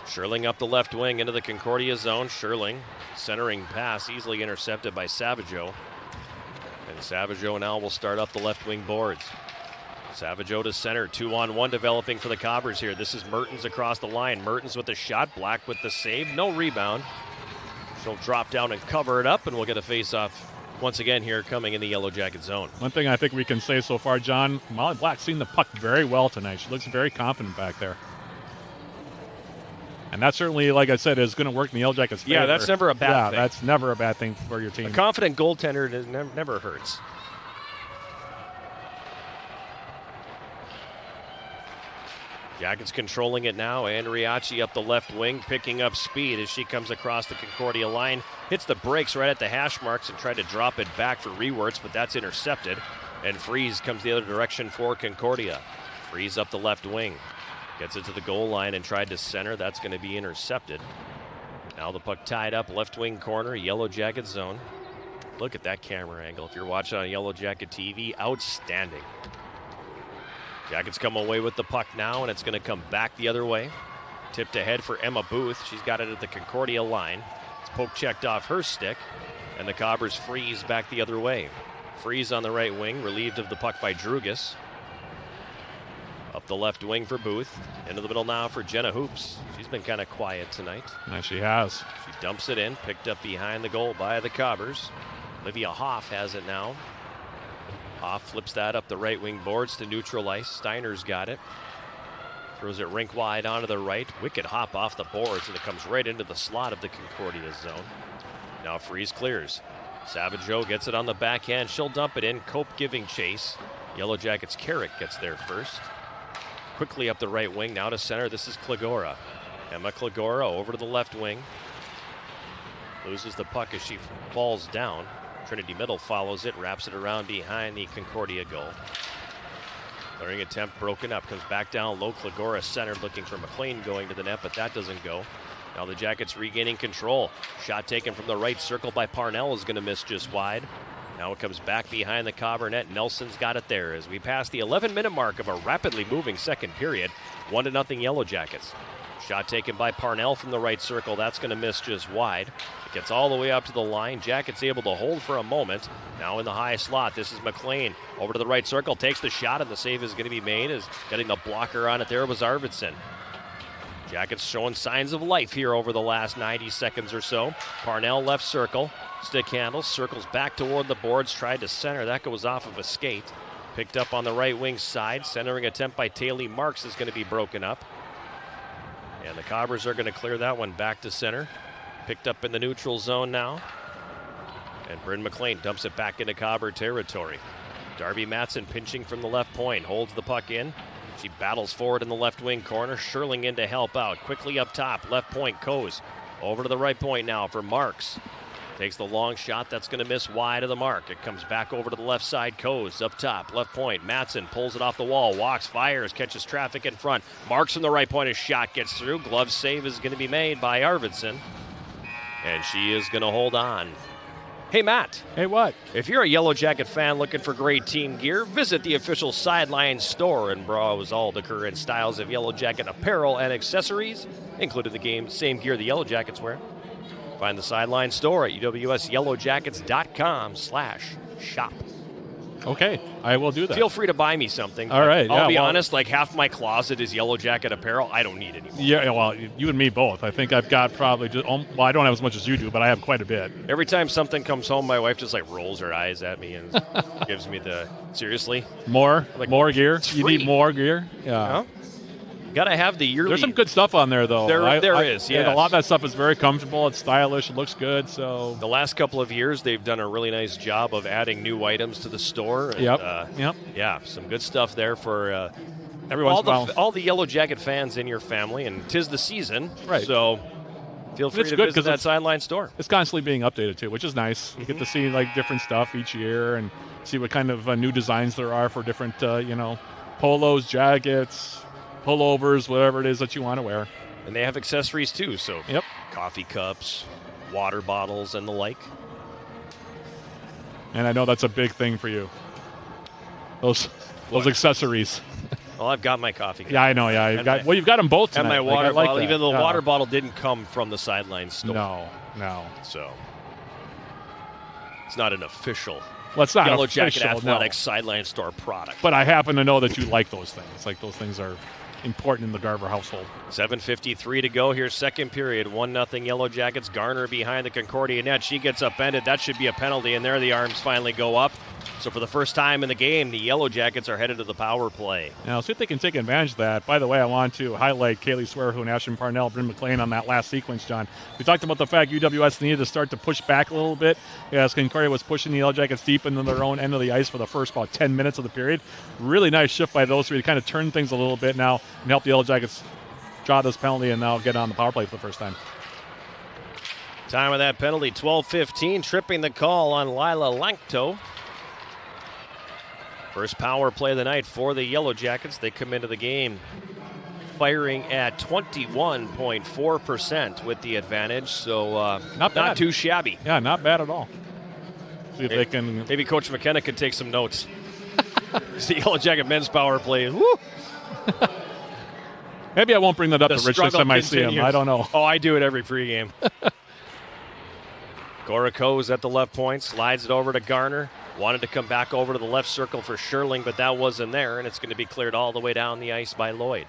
Sherling up the left wing into the Concordia zone. Sherling centering pass easily intercepted by Savageau. And Savageau now will start up the left wing boards. Savageau to center, 2-on-1 developing for the Cobbers here. This is Mertens across the line. Mertens with the shot, Black with the save, no rebound. She'll drop down and cover it up, and we'll get a face-off once again here coming in the Yellow Jacket zone. One thing I think we can say so far, John, Molly Black's seen the puck very well tonight. She looks very confident back there. And that certainly, like I said, is going to work in the Yellow Jackets' favor. Yeah, that's never a bad thing. Yeah, that's never a bad thing for your team. A confident goaltender never hurts. Jackets controlling it now. Andriachi up the left wing, picking up speed as she comes across the Concordia line. Hits the brakes right at the hash marks and tried to drop it back for Rewerts, but that's intercepted. And Freeze comes the other direction for Concordia. Freeze up the left wing. Gets it to the goal line and tried to center. That's going to be intercepted. Now the puck tied up, left wing corner, Yellow Jacket zone. Look at that camera angle. If you're watching on Yellow Jacket TV, outstanding. Jackets come away with the puck now, and it's going to come back the other way. Tipped ahead for Emma Booth. She's got it at the Concordia line. It's poke checked off her stick, and the Cobbers Freeze back the other way. Freeze on the right wing, relieved of the puck by Drugas. Up the left wing for Booth. Into the middle now for Jenna Hoops. She's been kind of quiet tonight. And she has. She dumps it in, picked up behind the goal by the Cobbers. Olivia Hoff has it now. Hoff flips that up the right wing boards to neutral ice. Steiner's got it. Throws it rink wide onto the right. Wicked hop off the boards, and it comes right into the slot of the Concordia zone. Now Freeze clears. Savageau gets it on the backhand. She'll dump it in. Cope giving chase. Yellow Jackets' Carrick gets there first. Quickly up the right wing, now to center. This is Klagora. Emma Klagora over to the left wing. Loses the puck as she falls down. Trinity Middle follows it, wraps it around behind the Concordia goal. Clearing attempt broken up, comes back down low. Klagora center looking for McLean going to the net, but that doesn't go. Now the Jackets regaining control. Shot taken from the right circle by Parnell is going to miss just wide. Now it comes back behind the Cobber net. Nelson's got it there as we pass the 11-minute mark of a rapidly moving second period. 1-0 Yellow Jackets. Shot taken by Parnell from the right circle. That's going to miss just wide. It gets all the way up to the line. Jackets able to hold for a moment. Now in the high slot, this is McLean. Over to the right circle, takes the shot, and the save is going to be made as getting the blocker on it there was Arvidsson. Jackets showing signs of life here over the last 90 seconds or so. Parnell left circle. Stick handle, circles back toward the boards, tried to center. That goes off of a skate. Picked up on the right wing side. Centering attempt by Taylor Marks is going to be broken up. And the Cobbers are going to clear that one back to center. Picked up in the neutral zone now. And Bryn McLean dumps it back into Cobber territory. Darby Matson pinching from the left point, holds the puck in. She battles forward in the left wing corner. Sherling in to help out. Quickly up top, left point, Coase. Over to the right point now for Marks. Takes the long shot, that's going to miss wide of the mark. It comes back over to the left side, Coase up top, left point. Matson pulls it off the wall, walks, fires, catches traffic in front. Marks from the right point, his shot gets through. Glove save is going to be made by Arvidsson. And she is going to hold on. Hey, Matt. Hey, what? If you're a Yellow Jacket fan looking for great team gear, visit the official Sideline store and browse all the current styles of Yellow Jacket apparel and accessories, including the same gear the Yellow Jackets wear. Find the Sideline store at uwsyellowjackets.com/shop. Okay, I will do that. Feel free to buy me something. All right. I'll be honest, like half my closet is Yellow Jacket apparel. I don't need any more. Yeah, well, you and me both. I think I've got probably just, well, I don't have as much as you do, but I have quite a bit. Every time something comes home, my wife just like rolls her eyes at me and gives me the, seriously? More gear? You free. need more gear? Yeah. Huh? Gotta have the yearly. There's some good stuff on there, though. There is, yeah. A lot of that stuff is very comfortable. It's stylish. It looks good. So the last couple of years, they've done a really nice job of adding new items to the store. And, Yep. Yeah, some good stuff there for all the Yellow Jacket fans in your family, and 'tis the season. Right. So feel free to visit that Sideline store. It's constantly being updated too, which is nice. You get to see like different stuff each year and see what kind of new designs there are for different, polos, jackets, pullovers, whatever it is that you want to wear. And they have accessories too, so yep. Coffee cups, water bottles, and the like. And I know that's a big thing for you. Those accessories. Well, I've got my coffee cup. Yeah, I know. Yeah, you've got them both tonight. And my water bottle, even though the water bottle didn't come from the Sideline store. No. So it's not an official. Well, it's not Yellow official, Jacket Athletics Sideline store product. But I happen to know that you like those things. Like those things are important in the Garver household. 7:53 to go here, second period. 1-0 Yellow Jackets. Garner behind the Concordia net. She gets upended. That should be a penalty, and there the arms finally go up. So for the first time in the game, the Yellow Jackets are headed to the power play. Now, see if they can take advantage of that. By the way, I want to highlight Kaylee Swearhoon and Ashton Parnell, Bryn McLean on that last sequence, John. We talked about the fact UWS needed to start to push back a little bit as Concordia was pushing the Yellow Jackets deep into their own end of the ice for the first about 10 minutes of the period. Really nice shift by those three to kind of turn things a little bit now and help the Yellow Jackets draw this penalty and now get on the power play for the first time. Time of that penalty, 12:15, tripping the call on Lila Lankto. First power play of the night for the Yellow Jackets. They come into the game firing at 21.4% with the advantage, so not too shabby. Yeah, not bad at all. See if they can. Maybe Coach McKenna could take some notes. The Yellow Jacket men's power play. Woo! Maybe I won't bring that up to Rich next time I see him. I don't know. Oh, I do it every pregame. Gorico's at the left point, slides it over to Garner. Wanted to come back over to the left circle for Sherling, but that wasn't there, and it's going to be cleared all the way down the ice by Lloyd.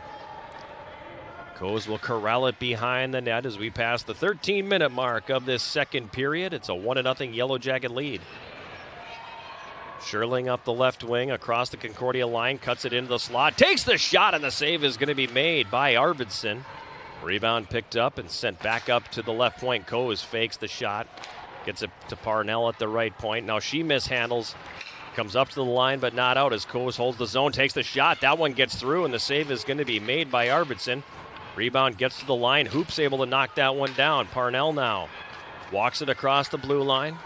Coase will corral it behind the net as we pass the 13-minute mark of this second period. It's a 1-0 Yellow Jacket lead. Sherling up the left wing across the Concordia line, cuts it into the slot, takes the shot, and the save is going to be made by Arvidsson. Rebound picked up and sent back up to the left point. Coase fakes the shot. Gets it to Parnell at the right point. Now she mishandles. Comes up to the line, but not out as Coase holds the zone, takes the shot. That one gets through, and the save is going to be made by Arvidsson. Rebound gets to the line. Hoop's able to knock that one down. Parnell now walks it across the blue line.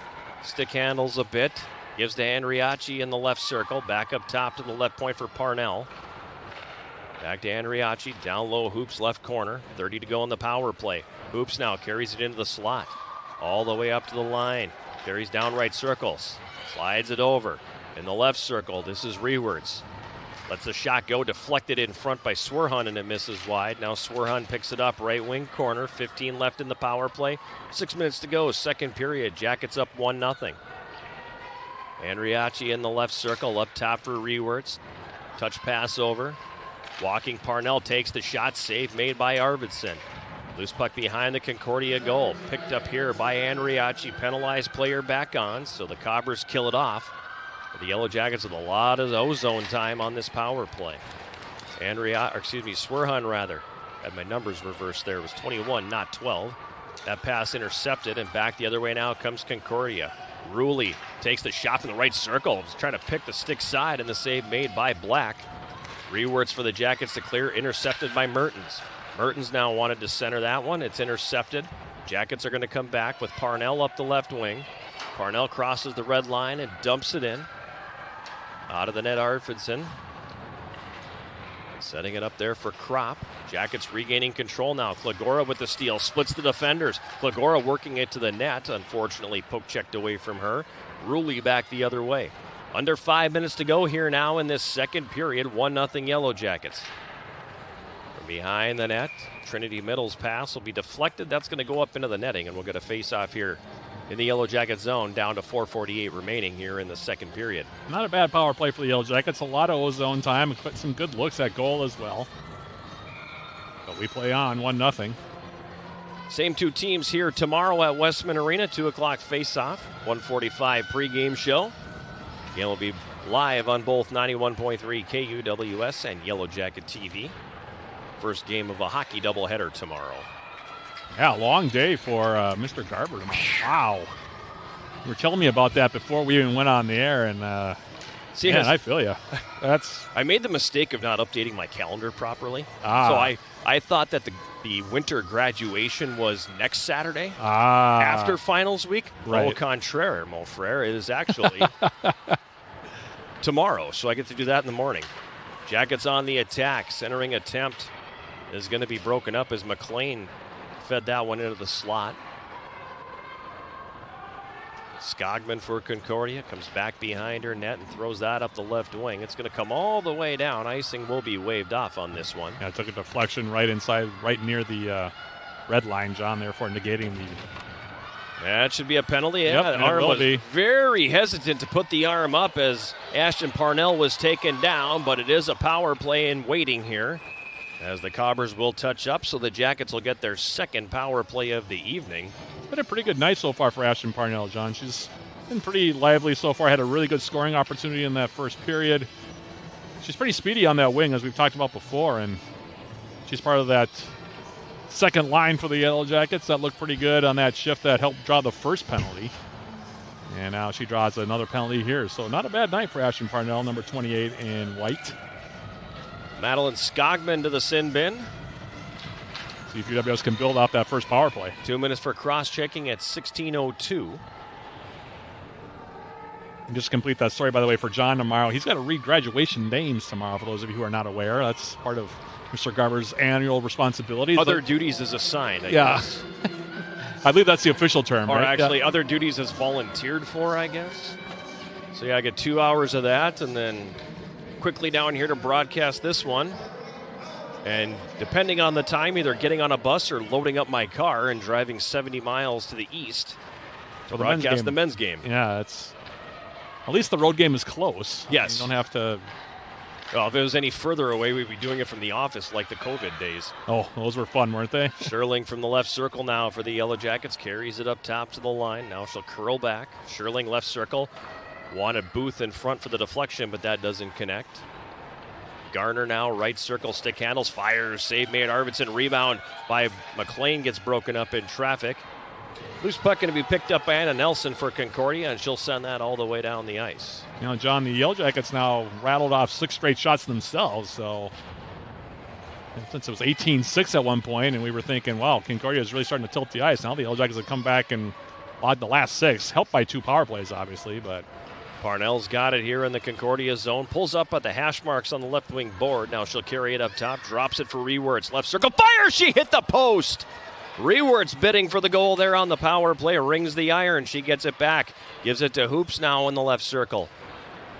Stick handles a bit. Gives to Andriachi in the left circle. Back up top to the left point for Parnell. Back to Andriachi. Down low, Hoops left corner. 30 to go in the power play. Hoops now carries it into the slot. All the way up to the line. Carries down right circles. Slides it over. In the left circle, this is Rewards. Lets the shot go, deflected in front by Swerhun, and it misses wide. Now Swerhun picks it up, right wing corner. 15 left in the power play. 6 minutes to go, second period. Jackets up 1-0. Andriachi in the left circle, up top for Rewards. Touch pass over. Walking Parnell takes the shot, save made by Arvidsson. Loose puck behind the Concordia goal. Picked up here by Andriachi. Penalized player back on, so the Cobbers kill it off. The Yellow Jackets with a lot of ozone time on this power play. Swerhun rather. Had my numbers reversed there. It was 21, not 12. That pass intercepted, and back the other way now comes Concordia. Ruley takes the shot from the right circle. Was trying to pick the stick side, and the save made by Black. Rewards for the Jackets to clear, intercepted by Mertens. Mertens now wanted to center that one. It's intercepted. Jackets are going to come back with Parnell up the left wing. Parnell crosses the red line and dumps it in. Out of the net, Arvidsson. Setting it up there for Kropp. Jackets regaining control now. Klagora with the steal, splits the defenders. Klagora working it to the net. Unfortunately, poke checked away from her. Ruley back the other way. Under 5 minutes to go here now in this second period. 1-0 Yellow Jackets. From behind the net, Trinity Middle's pass will be deflected. That's going to go up into the netting, and we'll get a face-off here in the Yellow Jacket zone, down to 4:48 remaining here in the second period. Not a bad power play for the Yellow Jackets. A lot of ozone time, some good looks at goal as well. But we play on 1-0. Same two teams here tomorrow at Westman Arena, 2 o'clock face-off, 1:45 pregame show. Again, we'll be live on both 91.3 KUWS and Yellow Jacket TV. First game of a hockey doubleheader tomorrow. Yeah, long day for Mr. Garber tomorrow. Wow. You were telling me about that before we even went on the air, and man, I feel you. I made the mistake of not updating my calendar properly. So I thought that the winter graduation was next Saturday after finals week. Right. Au contraire, mon frère, it is actually tomorrow, so I get to do that in the morning. Jackets on the attack. Centering attempt is going to be broken up as McLean fed that one into the slot. Skogman for Concordia comes back behind her net and throws that up the left wing. It's going to come all the way down. Icing will be waved off on this one. Yeah, it took a deflection right inside, right near the red line, John, there for negating the... That should be a penalty. Yep, Yeah, arm was very hesitant to put the arm up as Ashton Parnell was taken down, but it is a power play in waiting here as the Cobbers will touch up, so the Jackets will get their second power play of the evening. It's been a pretty good night so far for Ashton Parnell, John. She's been pretty lively so far. Had a really good scoring opportunity in that first period. She's pretty speedy on that wing, as we've talked about before, and she's part of that second line for the Yellow Jackets that looked pretty good on that shift that helped draw the first penalty. And now she draws another penalty here. So not a bad night for Ashton Parnell, number 28 in white. Madeline Skogman to the sin bin. See if UWS can build off that first power play. 2 minutes for cross-checking at 16:02. And just to complete that story, by the way, for John tomorrow, he's got to read graduation names tomorrow, for those of you who are not aware. That's part of Mr. Garber's annual responsibilities. Other duties as assigned, I yeah. guess. I believe that's the official term, or right? actually, other duties as volunteered for, I guess. So, yeah, I get 2 hours of that, and then quickly down here to broadcast this one. And depending on the time, either getting on a bus or loading up my car and driving 70 miles to the east to broadcast the men's game. Yeah, it's at least the road game is close. Yes. You don't have to... Well, if it was any further away, we'd be doing it from the office like the COVID days. Oh, those were fun, weren't they? Sherling from the left circle now for the Yellow Jackets. Carries it up top to the line. Now she'll curl back. Sherling left circle. Wanted Booth in front for the deflection, but that doesn't connect. Garner now, right circle, stick handles, fires, save made. Arvidsson, rebound by McLean gets broken up in traffic. Loose puck going to be picked up by Anna Nelson for Concordia, and she'll send that all the way down the ice. You know, John, the Yellow Jackets now rattled off 6 straight shots themselves, so since it was 18-6 at one point, and we were thinking, wow, Concordia is really starting to tilt the ice. Now the Yellow Jackets have come back and the last 6, helped by 2 power plays, obviously, but Parnell's got it here in the Concordia zone. Pulls up at the hash marks on the left wing board. Now she'll carry it up top. Drops it for Rewerts. Left circle. Fire! She hit the post! Rewerts bidding for the goal there on the power play. Rings the iron. She gets it back. Gives it to Hoops now in the left circle.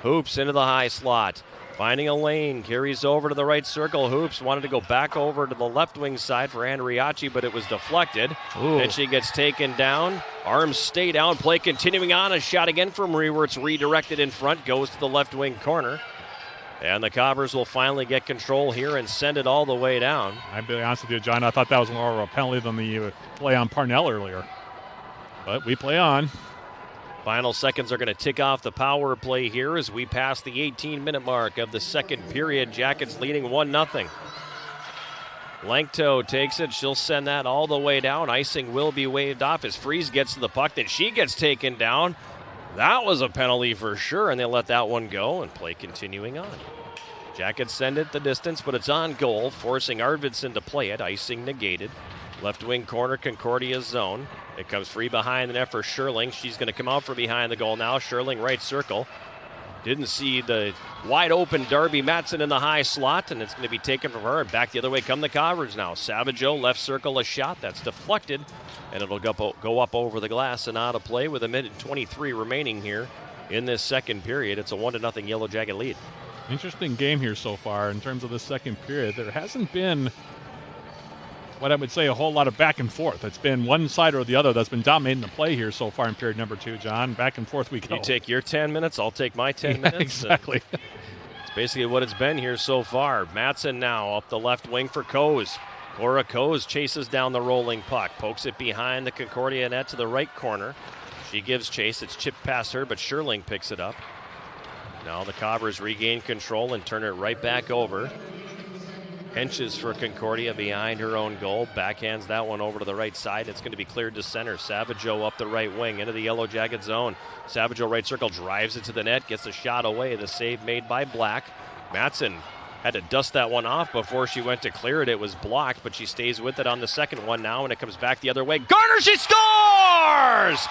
Hoops into the high slot. Finding a lane, carries over to the right circle. Hoops wanted to go back over to the left wing side for Andriachi, but it was deflected. Ooh. And she gets taken down. Arms stay down, play continuing on. A shot again from Rewerts, redirected in front, goes to the left wing corner. And the Cobbers will finally get control here and send it all the way down. I'll be honest with you, John, I thought that was more of a penalty than the play on Parnell earlier. But we play on. Final seconds are going to tick off the power play here as we pass the 18-minute mark of the second period. Jackets leading 1-0. Lankto takes it. She'll send that all the way down. Icing will be waved off as Freeze gets to the puck. Then she gets taken down. That was a penalty for sure, and they let that one go, and play continuing on. Jackets send it the distance, but it's on goal, forcing Arvidsson to play it. Icing negated. Left wing corner, Concordia zone. It comes free behind the net for Sherling. She's going to come out from behind the goal now. Sherling right circle. Didn't see the wide open Darby Matson in the high slot, and it's going to be taken from her. And back the other way come the Cobbers now. Savageau left circle, a shot that's deflected, and it'll go up over the glass and out of play with 1:23 remaining here in this second period. It's a 1-0 Yellow Jacket lead. Interesting game here so far in terms of the second period. There hasn't been what I would say a whole lot of back and forth. It's been one side or the other that's been dominating the play here so far in period number 2, John. Back and forth we go. You take your 10 minutes, I'll take my 10 minutes. Exactly. It's basically what it's been here so far. Matson now up the left wing for Coase. Cora Coase chases down the rolling puck, pokes it behind the Concordia net to the right corner. She gives chase. It's chipped past her, but Sherling picks it up. Now the Cobbers regain control and turn it right back over. Henches for Concordia behind her own goal. Backhands that one over to the right side. It's going to be cleared to center. Savageau up the right wing into the Yellow Jacket zone. Savageau right circle drives it to the net. Gets a shot away. The save made by Black. Matson had to dust that one off before she went to clear it. It was blocked, but she stays with it on the second one now, and it comes back the other way. Garner, she scores!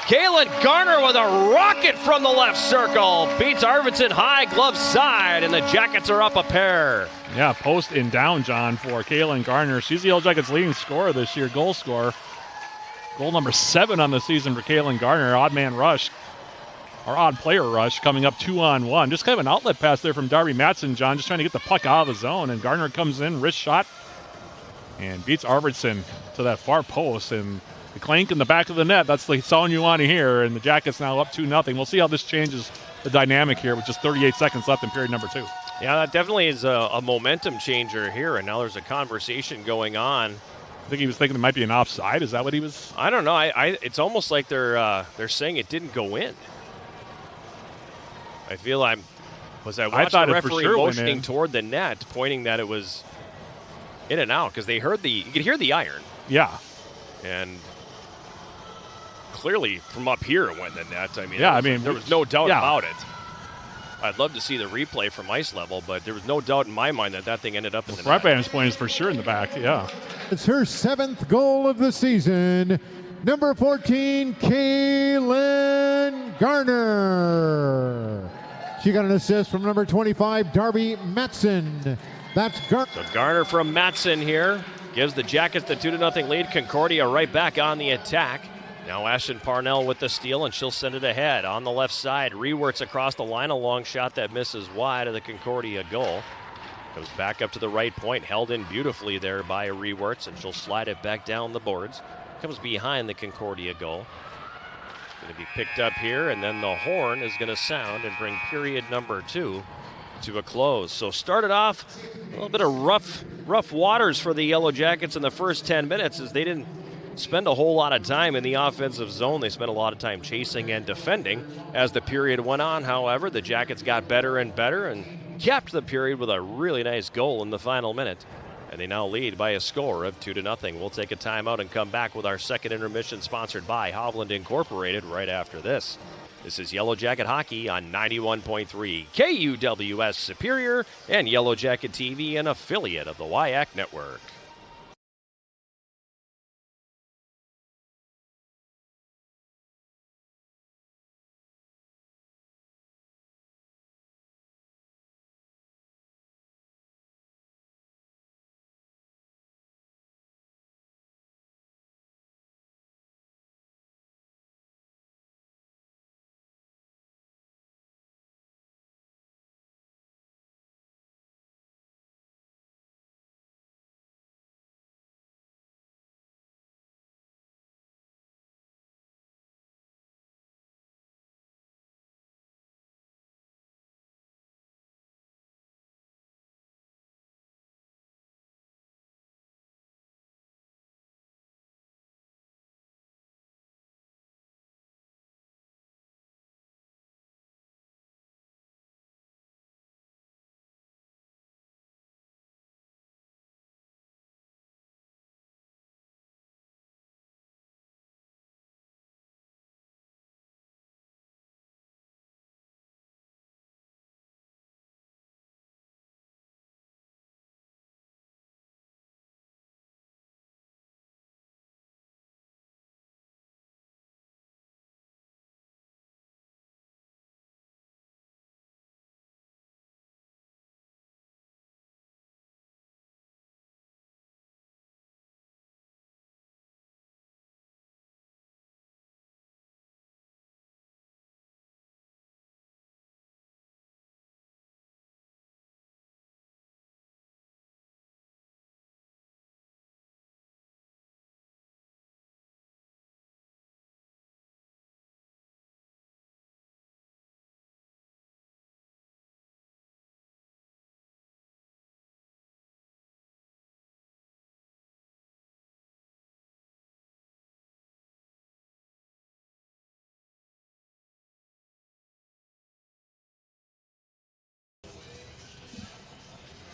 Kaylin Garner with a rocket from the left circle. Beats Arvidsson high glove side, and the Jackets are up a pair. Yeah, post and down, John, for Kaylin Garner. She's the Yellow Jackets' leading scorer this year, goal scorer. Goal number 7 on the season for Kaylin Garner. Odd man rush, or odd player rush, coming up 2-on-1. Just kind of an outlet pass there from Darby Matson, John, just trying to get the puck out of the zone, and Garner comes in, wrist shot, and beats Arvidsson to that far post, and the clank in the back of the net, that's the sound you want to hear, and the Jackets now up 2-0. We'll see how this changes the dynamic here with just 38 seconds left in period number 2. Yeah, that definitely is a momentum changer here, and now there's a conversation going on. I think he was thinking it might be an offside. Is that what he was? I don't know. It's almost like they're saying it didn't go in. I feel I watched the referee motioning toward the net, pointing that it was in and out, because you could hear the iron. Yeah. And clearly from up here it went in the net. There was no doubt about it. I'd love to see the replay from ice level, but there was no doubt in my mind that thing ended up in the net. Right vantage point is for sure in the back, yeah. It's her 7th goal of the season. Number 14, Kaylin Garner. She got an assist from number 25, Darby Matson. That's Garner. So Garner from Matson here gives the Jackets the 2-0 lead. Concordia right back on the attack. Now Ashton Parnell with the steal, and she'll send it ahead. On the left side, Rewerts across the line, a long shot that misses wide of the Concordia goal. Goes back up to the right point, held in beautifully there by Rewerts, and she'll slide it back down the boards. Comes behind the Concordia goal. Going to be picked up here, and then the horn is going to sound and bring period number 2 to a close. So started off a little bit of rough waters for the Yellow Jackets in the first 10 minutes as they didn't spend a whole lot of time in the offensive zone. They spent a lot of time chasing and defending. As the period went on, however, the Jackets got better and better and capped the period with a really nice goal in the final minute. And they now lead by a score of 2-0. We'll take a timeout and come back with our second intermission, sponsored by Hovland Incorporated, right after this. This is Yellow Jacket Hockey on 91.3 KUWS Superior and Yellow Jacket TV, an affiliate of the WIAC Network.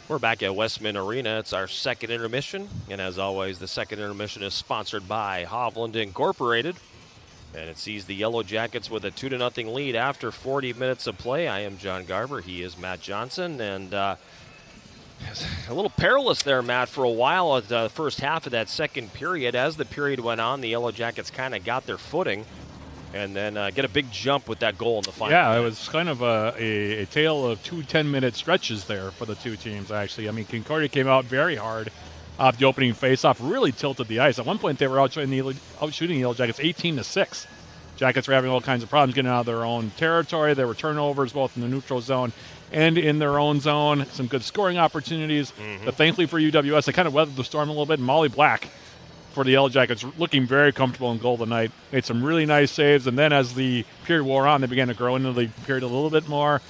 We're back at Westman Arena. It's our second intermission. And as always, the second intermission is sponsored by Hovland Incorporated. And it sees the Yellow Jackets with a 2-0 lead after 40 minutes of play. I am John Garver. He is Matt Johnson. And a little perilous there, Matt, for a while at the first half of that second period. As the period went on, the Yellow Jackets kind of got their footing. And then get a big jump with that goal in the final. Yeah, it was kind of a tale of 2 10-minute stretches there for the two teams, actually. I mean, Concordia came out very hard off the opening faceoff, really tilted the ice. At one point, they were outshooting the Yellow Jackets 18-6. Jackets were having all kinds of problems getting out of their own territory. There were turnovers both in the neutral zone and in their own zone. Some good scoring opportunities. But thankfully for UWS, they kind of weathered the storm a little bit. Molly Black for the Yellow Jackets, looking very comfortable in goal tonight. Made some really nice saves, and then as the period wore on, they began to grow into the period a little bit more.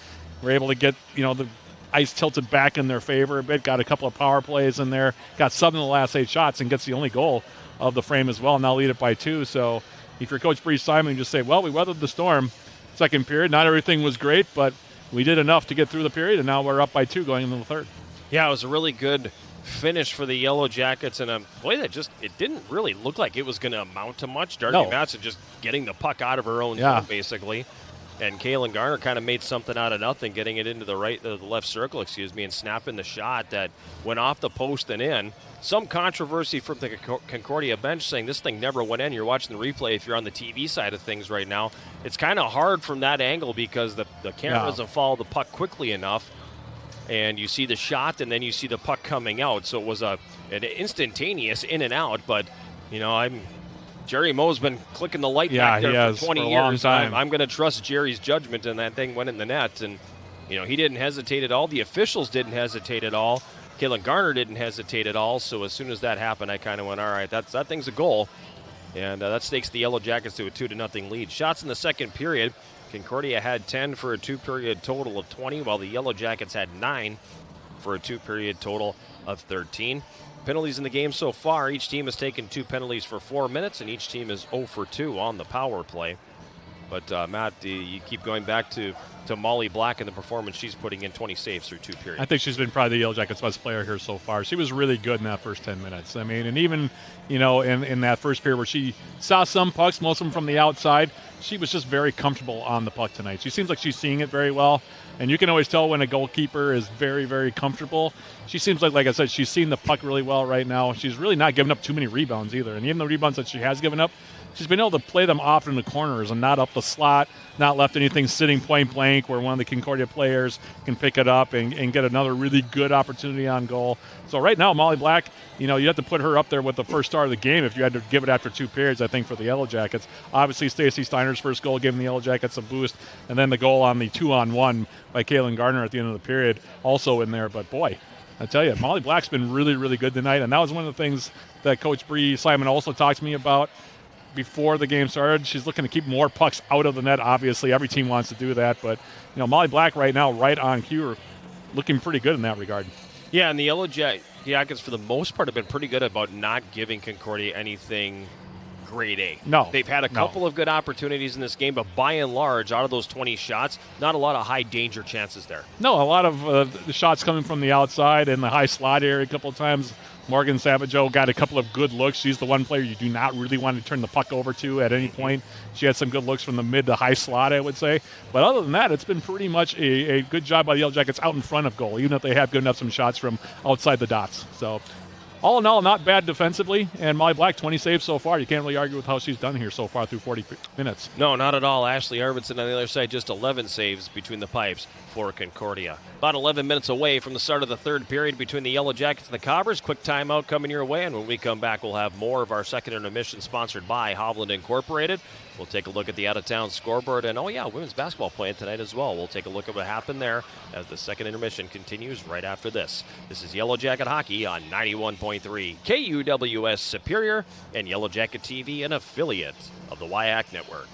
Were able to get, the ice tilted back in their favor a bit, got a couple of power plays in there, got 7 of the last 8 shots, and gets the only goal of the frame as well, now lead it by 2. So if you're Coach Bree Simon, you just say, well, we weathered the storm. Second period, not everything was great, but we did enough to get through the period, and now we're up by 2 going into the third. Yeah, it was a really good finish for the Yellow Jackets, and it didn't really look like it was going to amount to much. Darby Matson just getting the puck out of her own zone, basically, and Kaylin Garner kind of made something out of nothing, getting it into the left circle, and snapping the shot that went off the post and in. Some controversy from the Concordia bench saying this thing never went in. You're watching the replay if you're on the TV side of things right now. It's kind of hard from that angle because the camera doesn't follow the puck quickly enough. And you see the shot, and then you see the puck coming out. So it was an instantaneous in and out. But, Jerry Moe's been clicking the light back there for 20 years. I'm going to trust Jerry's judgment, and that thing went in the net. And, he didn't hesitate at all. The officials didn't hesitate at all. Kaylin Garner didn't hesitate at all. So as soon as that happened, I kind of went, all right, that thing's a goal. And that stakes the Yellow Jackets to a 2-0 lead. Shots in the second period. Concordia had 10 for a 2-period total of 20, while the Yellow Jackets had 9 for a 2-period total of 13. Penalties in the game so far, each team has taken 2 penalties for 4 minutes, and each team is 0 for 2 on the power play. But, Matt, you keep going back to Molly Black and the performance she's putting in, 20 saves through 2 periods. I think she's been probably the Yellow Jackets' best player here so far. She was really good in that first 10 minutes. I mean, and even, in that first period where she saw some pucks, most of them from the outside, she was just very comfortable on the puck tonight. She seems like she's seeing it very well. And you can always tell when a goalkeeper is very, very comfortable. She seems like I said, she's seeing the puck really well right now. She's really not giving up too many rebounds either. And even the rebounds that she has given up, she's been able to play them off in the corners and not up the slot, not left anything sitting point blank where one of the Concordia players can pick it up and get another really good opportunity on goal. So right now, Molly Black, you have to put her up there with the first star of the game if you had to give it after 2 periods, I think, for the Yellow Jackets. Obviously, Stacey Steiner's first goal giving the Yellow Jackets a boost, and then the goal on the 2-on-1 by Kaylin Garner at the end of the period also in there. But, boy, I tell you, Molly Black's been really, really good tonight, and that was one of the things that Coach Bree Simon also talked to me about before the game started. She's looking to keep more pucks out of the net. Obviously, every team wants to do that, but Molly Black right now, right on cue, looking pretty good in that regard. Yeah, and the Yellow Jackets, for the most part, have been pretty good about not giving Concordia anything grade A. No. They've had a couple of good opportunities in this game, but by and large, out of those 20 shots, not a lot of high danger chances there. No, a lot of the shots coming from the outside and the high slot area a couple of times. Morgan Savageau got a couple of good looks. She's the one player you do not really want to turn the puck over to at any point. She had some good looks from the mid to high slot, I would say. But other than that, it's been pretty much a good job by the Yellow Jackets out in front of goal, even if they have given up some shots from outside the dots. So all in all, not bad defensively. And Molly Black, 20 saves so far. You can't really argue with how she's done here so far through 40 minutes. No, not at all. Ashley Arvidsson on the other side, just 11 saves between the pipes for Concordia. About 11 minutes away from the start of the third period between the Yellow Jackets and the Cobbers. Quick timeout coming your way, and when we come back, we'll have more of our second intermission sponsored by Hovland Incorporated. We'll take a look at the out-of-town scoreboard, and women's basketball playing tonight as well. We'll take a look at what happened there as the second intermission continues right after this. This is Yellow Jacket Hockey on 91.3 KUWS Superior and Yellow Jacket TV, an affiliate of the WIAC Network.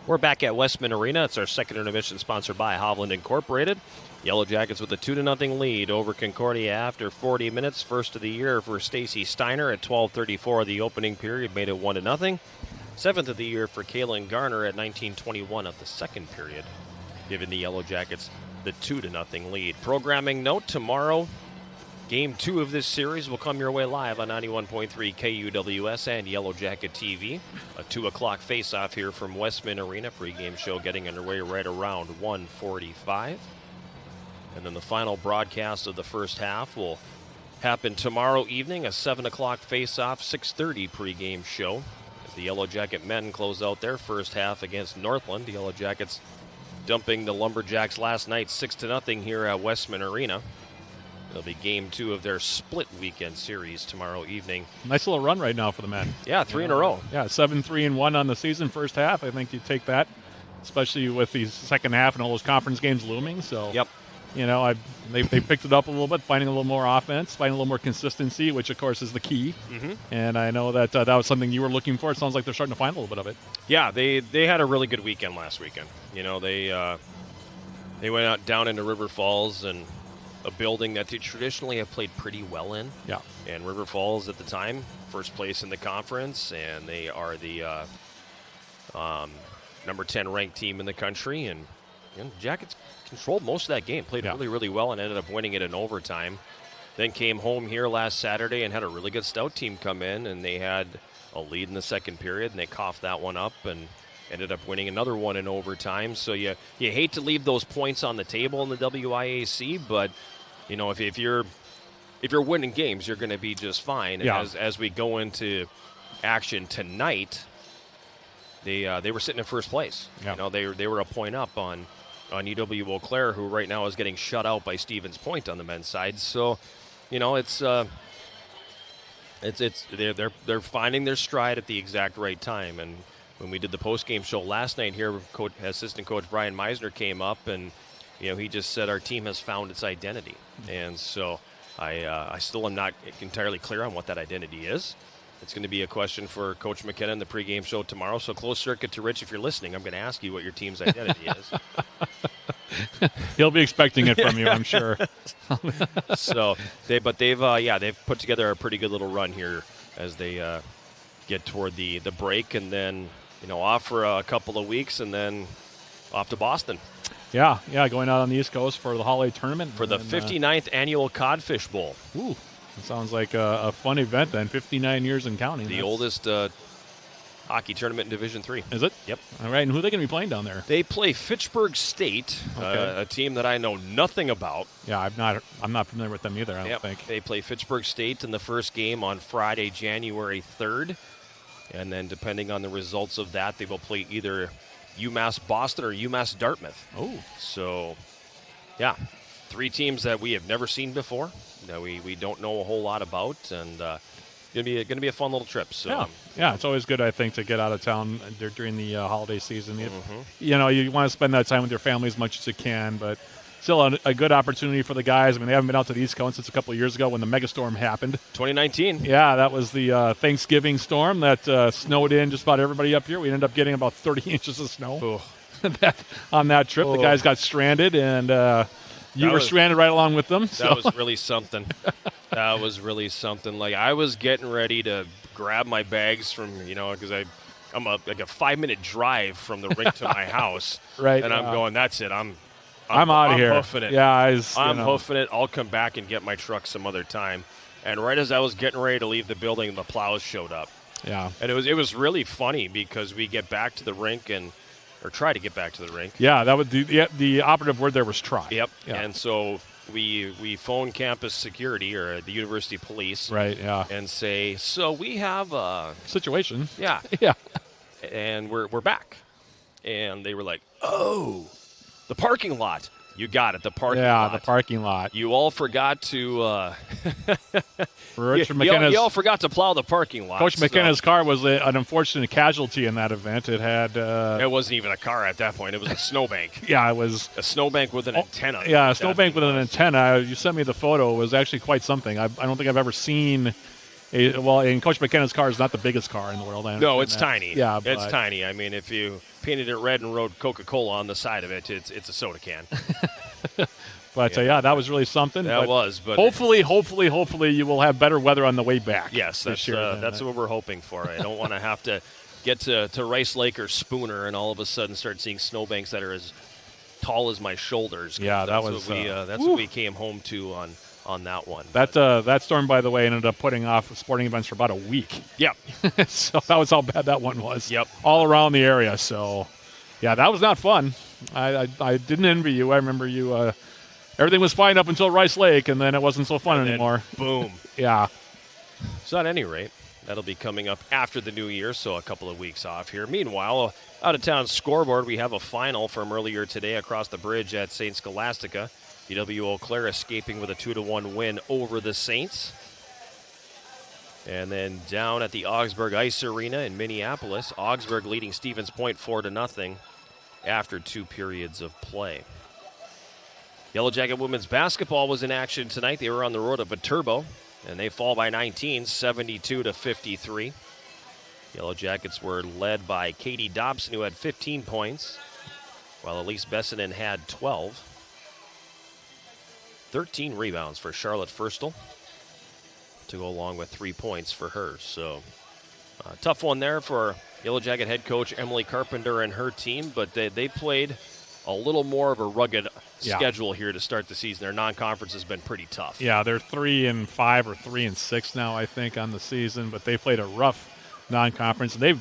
We're back at Westman Arena. It's our second intermission, sponsored by Hovland Incorporated. Yellow Jackets with a 2-0 lead over Concordia after 40 minutes. First of the year for Stacy Steiner at 12:34 of the opening period, made it 1-0. Seventh of the year for Kaylin Garner at 19:21 of the second period, giving the Yellow Jackets the 2-0 lead. Programming note, tomorrow, Game 2 of this series will come your way live on 91.3 KUWS and Yellow Jacket TV. A 2 o'clock face-off here from Westman Arena. Pregame show getting underway right around 1:45. And then the final broadcast of the first half will happen tomorrow evening, a 7 o'clock face-off, 6:30 pregame show. As the Yellow Jacket men close out their first half against Northland. The Yellow Jackets dumping the Lumberjacks last night 6-0 here at Westman Arena. It'll be game 2 of their split weekend series tomorrow evening. Nice little run right now for the men. Yeah, 3 in a row. Yeah, 7-3-1 on the season first half. I think you take that, especially with the second half and all those conference games looming. So, yep. You know, they picked it up a little bit, finding a little more offense, finding a little more consistency, which, of course, is the key. Mm-hmm. And I know that that was something you were looking for. It sounds like they're starting to find a little bit of it. Yeah, they had a really good weekend last weekend. You know, they went out down into River Falls, and a building that they traditionally have played pretty well in. Yeah. And River Falls at the time, first place in the conference, and they are the number 10 ranked team in the country. And Jackets controlled most of that game, played really, really well, and ended up winning it in overtime. Then came home here last Saturday and had a really good stout team come in, and they had a lead in the second period, and they coughed that one up and ended up winning another one in overtime. So you hate to leave those points on the table in the WIAC, but you know, if you're winning games, you're going to be just fine. Yeah. And as we go into action tonight, they were sitting in first place. Yeah. You know, they were a point up on UW Eau Claire, who right now is getting shut out by Stevens Point on the men's side. So, you know, they're finding their stride at the exact right time. And when we did the post-game show last night here, assistant coach Brian Meisner came up, and you know, he just said our team has found its identity. And so I still am not entirely clear on what that identity is. It's going to be a question for Coach McKenna in the pregame show tomorrow. So close circuit to Rich, if you're listening, I'm going to ask you what your team's identity is. He'll be expecting it from you, I'm sure. So they've put together a pretty good little run here as they get toward the break, and then, you know, off for a couple of weeks, and then off to Boston. Yeah, going out on the East Coast for the holiday tournament. For the 59th annual Codfish Bowl. Ooh, it sounds like a fun event then, 59 years and counting. The oldest hockey tournament in Division III. Is it? Yep. All right, and who are they going to be playing down there? They play Fitchburg State, a team that I know nothing about. Yeah, I'm not familiar with them either, I don't think. They play Fitchburg State in the first game on Friday, January 3rd. And then depending on the results of that, they will play either UMass Boston or UMass Dartmouth. Oh. So, yeah, 3 teams that we have never seen before, that we don't know a whole lot about, and going to be a fun little trip. So yeah, it's always good, I think, to get out of town during the holiday season. You know, you want to spend that time with your family as much as you can, but still a good opportunity for the guys. I mean, they haven't been out to the East Coast since a couple of years ago when the megastorm happened. 2019. Yeah, that was the Thanksgiving storm that snowed in just about everybody up here. We ended up getting about 30 inches of snow on that trip. The guys got stranded, and you were stranded right along with them. That was really something. That was really something. Like, I was getting ready to grab my bags from, you know, because I'm like a 5-minute drive from the rink to my house. Right. And I'm going, that's it. I'm out of here. Hoofing it. Yeah, I'm hoofing it. I'll come back and get my truck some other time. And right as I was getting ready to leave the building, the plows showed up. Yeah. And it was really funny because we get back to the rink or try to get back to the rink. Yeah, that would the operative word there was try. Yep. Yeah. And so we phone campus security or the university police. Right, yeah. And say, so we have a situation. Yeah. Yeah. And we're back. And they were like, oh, the parking lot. You got it, the parking lot. Yeah, the parking lot. You all forgot to Richard McKenna's, you all forgot to plow the parking lot. Coach McKenna's car was an unfortunate casualty in that event. It had it wasn't even a car at that point. It was a snowbank. Yeah, it was a snowbank with an antenna. Yeah, a snowbank with an antenna. You sent me the photo. It was actually quite something. I don't think I've ever seen and Coach McKenna's car is not the biggest car in the world. No, it's tiny. Yeah, it's tiny. I mean, if you painted it red and wrote Coca-Cola on the side of it. It's a soda can. But that was really something. That was. But hopefully, you will have better weather on the way back. Yes, that's what we're hoping for. I don't want to have to get to Rice Lake or Spooner and all of a sudden start seeing snowbanks that are as tall as my shoulders. Yeah, that's what we came home to on that one. That storm, by the way, ended up putting off sporting events for about a week. Yep. So that was how bad that one was. Yep. All around the area. So, yeah, that was not fun. I didn't envy you. I remember you. Everything was fine up until Rice Lake, and then it wasn't so fun anymore. Boom. Yeah. So at any rate, that'll be coming up after the new year, so a couple of weeks off here. Meanwhile, out-of-town scoreboard, we have a final from earlier today across the bridge at St. Scholastica. UW Eau Claire escaping with a 2-1 win over the Saints. And then down at the Augsburg Ice Arena in Minneapolis, Augsburg leading Stevens Point 4-0 after 2 periods of play. Yellow Jacket women's basketball was in action tonight. They were on the road at Viterbo, and they fall by 19, 72-53. Yellow Jackets were led by Katie Dobson, who had 15 points, while Elise Bessinen had 12. 13 rebounds for Charlotte Firstel to go along with 3 points for her. So tough one there for Yellow Jacket head coach Emily Carpenter and her team, but they played a little more of a rugged schedule here to start the season. Their non-conference has been pretty tough. Yeah, they're 3-5 or 3-6 now, I think, on the season, but they played a rough non-conference. They've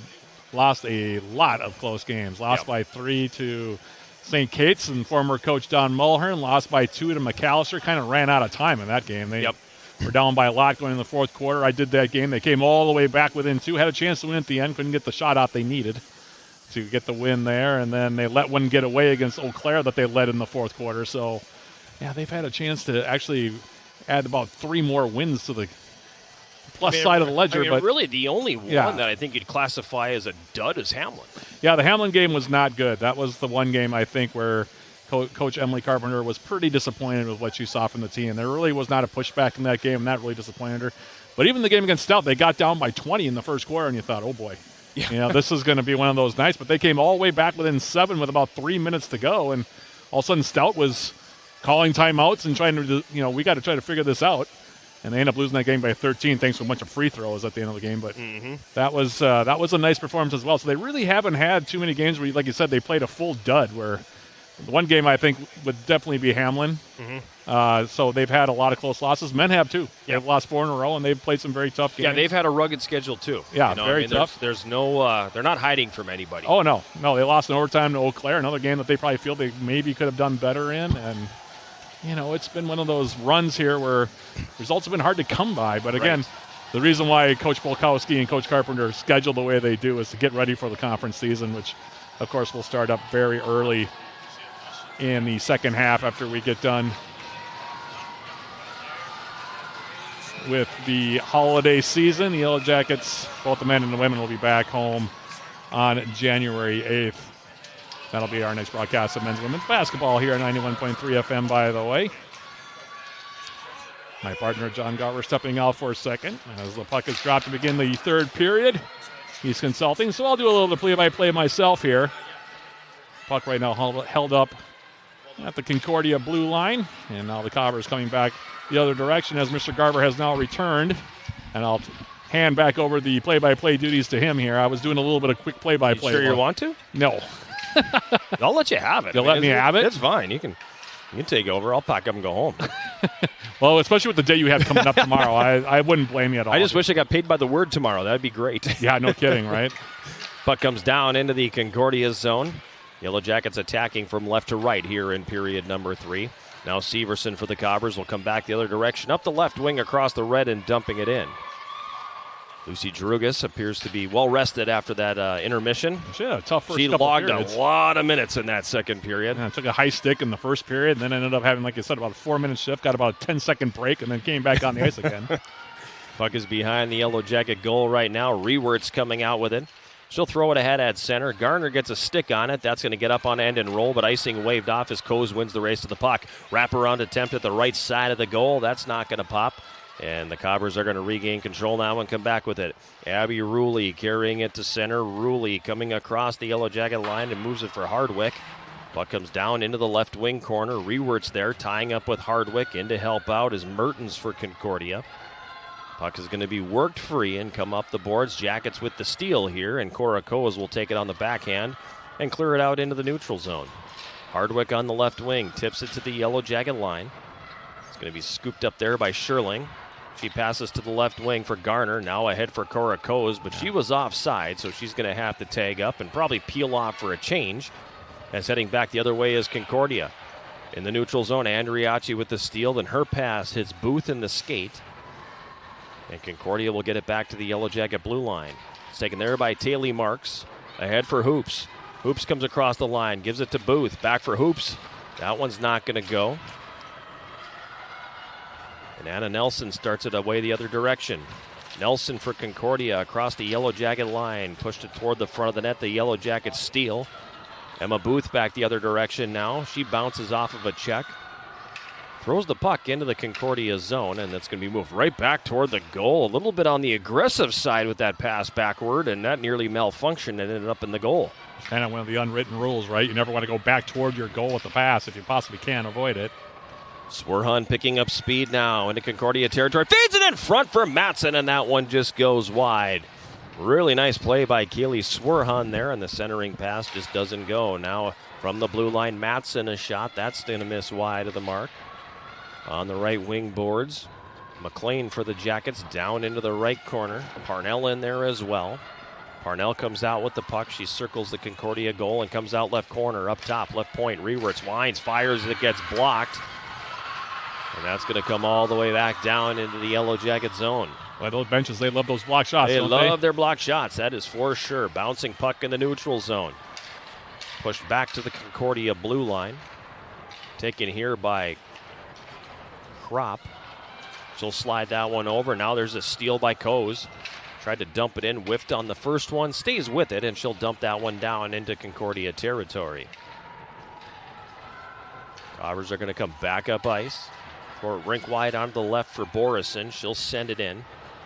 lost a lot of close games. Lost by 3 to St. Kate's and former coach Don Mulhern. Lost by 2 to McAllister. Kind of ran out of time in that game. They were down by a lot going in the fourth quarter. I did that game. They came all the way back within 2. Had a chance to win at the end. Couldn't get the shot out they needed to get the win there. And then they let one get away against Eau Claire that they led in the fourth quarter. So, yeah, they've had a chance to actually add about 3 more wins to the plus side of the ledger. But really the only one that I think you'd classify as a dud is Hamlin. Yeah, the Hamlin game was not good. That was the one game, I think, where Coach Emily Carpenter was pretty disappointed with what she saw from the team. There really was not a pushback in that game, and that really disappointed her. But even the game against Stout, they got down by 20 in the first quarter, and you thought, oh, boy. Yeah. This is going to be one of those nights. But they came all the way back within 7 with about 3 minutes to go, and all of a sudden Stout was calling timeouts and trying to, we got to try to figure this out. And they ended up losing that game by 13 thanks to a bunch of free throws at the end of the game. But that was a nice performance as well. So they really haven't had too many games where, like you said, they played a full dud, where the one game I think would definitely be Hamlin. So they've had a lot of close losses. Men have too. They've lost 4 in a row, and they've played some very tough games. Yeah, they've had a rugged schedule too. Yeah, very tough. There's no, they're not hiding from anybody. Oh, no. They lost in overtime to Eau Claire, another game that they probably feel they maybe could have done better in. And, it's been one of those runs here where results have been hard to come by. But again, the reason why Coach Polkowski and Coach Carpenter schedule the way they do is to get ready for the conference season, which, of course, will start up very early in the second half after we get done with the holiday season. The Yellow Jackets, both the men and the women, will be back home on January 8th. That'll be our next broadcast of men's and women's basketball here at 91.3 FM, by the way. My partner, John Garver, stepping out for a second as the puck is dropped to begin the third period. He's consulting, so I'll do a little bit of play-by-play myself here. Puck right now held up at the Concordia blue line, and now the Cobbers coming back the other direction as Mr. Garver has now returned. And I'll hand back over the play-by-play duties to him here. I was doing a little bit of quick play-by-play. You sure you want to? No. I'll let you have it. You'll let me have it? It's fine. You can take over. I'll pack up and go home. Well, especially with the day you have coming up tomorrow, I wouldn't blame you at all. I just wish I got paid by the word tomorrow. That'd be great. Yeah, no kidding, right? Puck comes down into the Concordia zone. Yellow Jackets attacking from left to right here in period number 3. Now Severson for the Cobbers will come back the other direction, up the left wing across the red and dumping it in. Lucy Drugas appears to be well rested after that intermission. She had a tough first She couple logged periods. a lot of minutes in that second period. Yeah, took a high stick in the first period, and then ended up having, like I said, about a 4-minute shift, got about a 10-second break, and then came back on the ice again. Puck is behind the Yellow Jacket goal right now. Rewert's coming out with it. She'll throw it ahead at center. Garner gets a stick on it. That's going to get up on end and roll, but icing waved off as Coase wins the race to the puck. Wraparound attempt at the right side of the goal. That's not going to pop. And the Cobbers are going to regain control now and come back with it. Abby Ruley carrying it to center. Ruley coming across the Yellow Jacket line and moves it for Hardwick. Puck comes down into the left wing corner. Rewert's there, tying up with Hardwick. In to help out is Mertens for Concordia. Puck is going to be worked free and come up the boards. Jackets with the steal here, and Cora Coes will take it on the backhand and clear it out into the neutral zone. Hardwick on the left wing, tips it to the Yellow Jacket line. It's going to be scooped up there by Sherling. She passes to the left wing for Garner. Now ahead for Cora Coes, but she was offside, so she's going to have to tag up and probably peel off for a change. As heading back the other way is Concordia. In the neutral zone, Andriachi with the steal. Then her pass hits Booth in the skate. And Concordia will get it back to the Yellow Jacket blue line. It's taken there by Taylor Marks. Ahead for Hoops. Hoops comes across the line, gives it to Booth. Back for Hoops. That one's not going to go. And Anna Nelson starts it away the other direction. Nelson for Concordia across the Yellow Jacket line. Pushed it toward the front of the net. The Yellow Jackets steal. Emma Booth back the other direction now. She bounces off of a check. Throws the puck into the Concordia zone, and that's going to be moved right back toward the goal. A little bit on the aggressive side with that pass backward, and that nearly malfunctioned and ended up in the goal. It's kind of one of the unwritten rules, right? You never want to go back toward your goal with the pass if you possibly can avoid it. Swerhan picking up speed now into Concordia territory. Feeds it in front for Matson, and that one just goes wide. Really nice play by Keely Swerhan there, and the centering pass just doesn't go. Now from the blue line, Matson a shot. That's going to miss wide of the mark. On the right wing boards, McLean for the Jackets down into the right corner. Parnell in there as well. Parnell comes out with the puck. She circles the Concordia goal and comes out left corner, up top, left point. Rewerts winds, fires, it gets blocked. And that's going to come all the way back down into the Yellow Jacket zone. Well, those benches, they love those block shots, They don't love their block shots, that is for sure. Bouncing puck in the neutral zone. Pushed back to the Concordia blue line. Taken here by Kropp. She'll slide that one over. Now there's a steal by Coes. Tried to dump it in, whiffed on the first one, stays with it, and she'll dump that one down into Concordia territory. Cobbers are going to come back up ice. For rink wide onto the left for Borison. She'll send it in.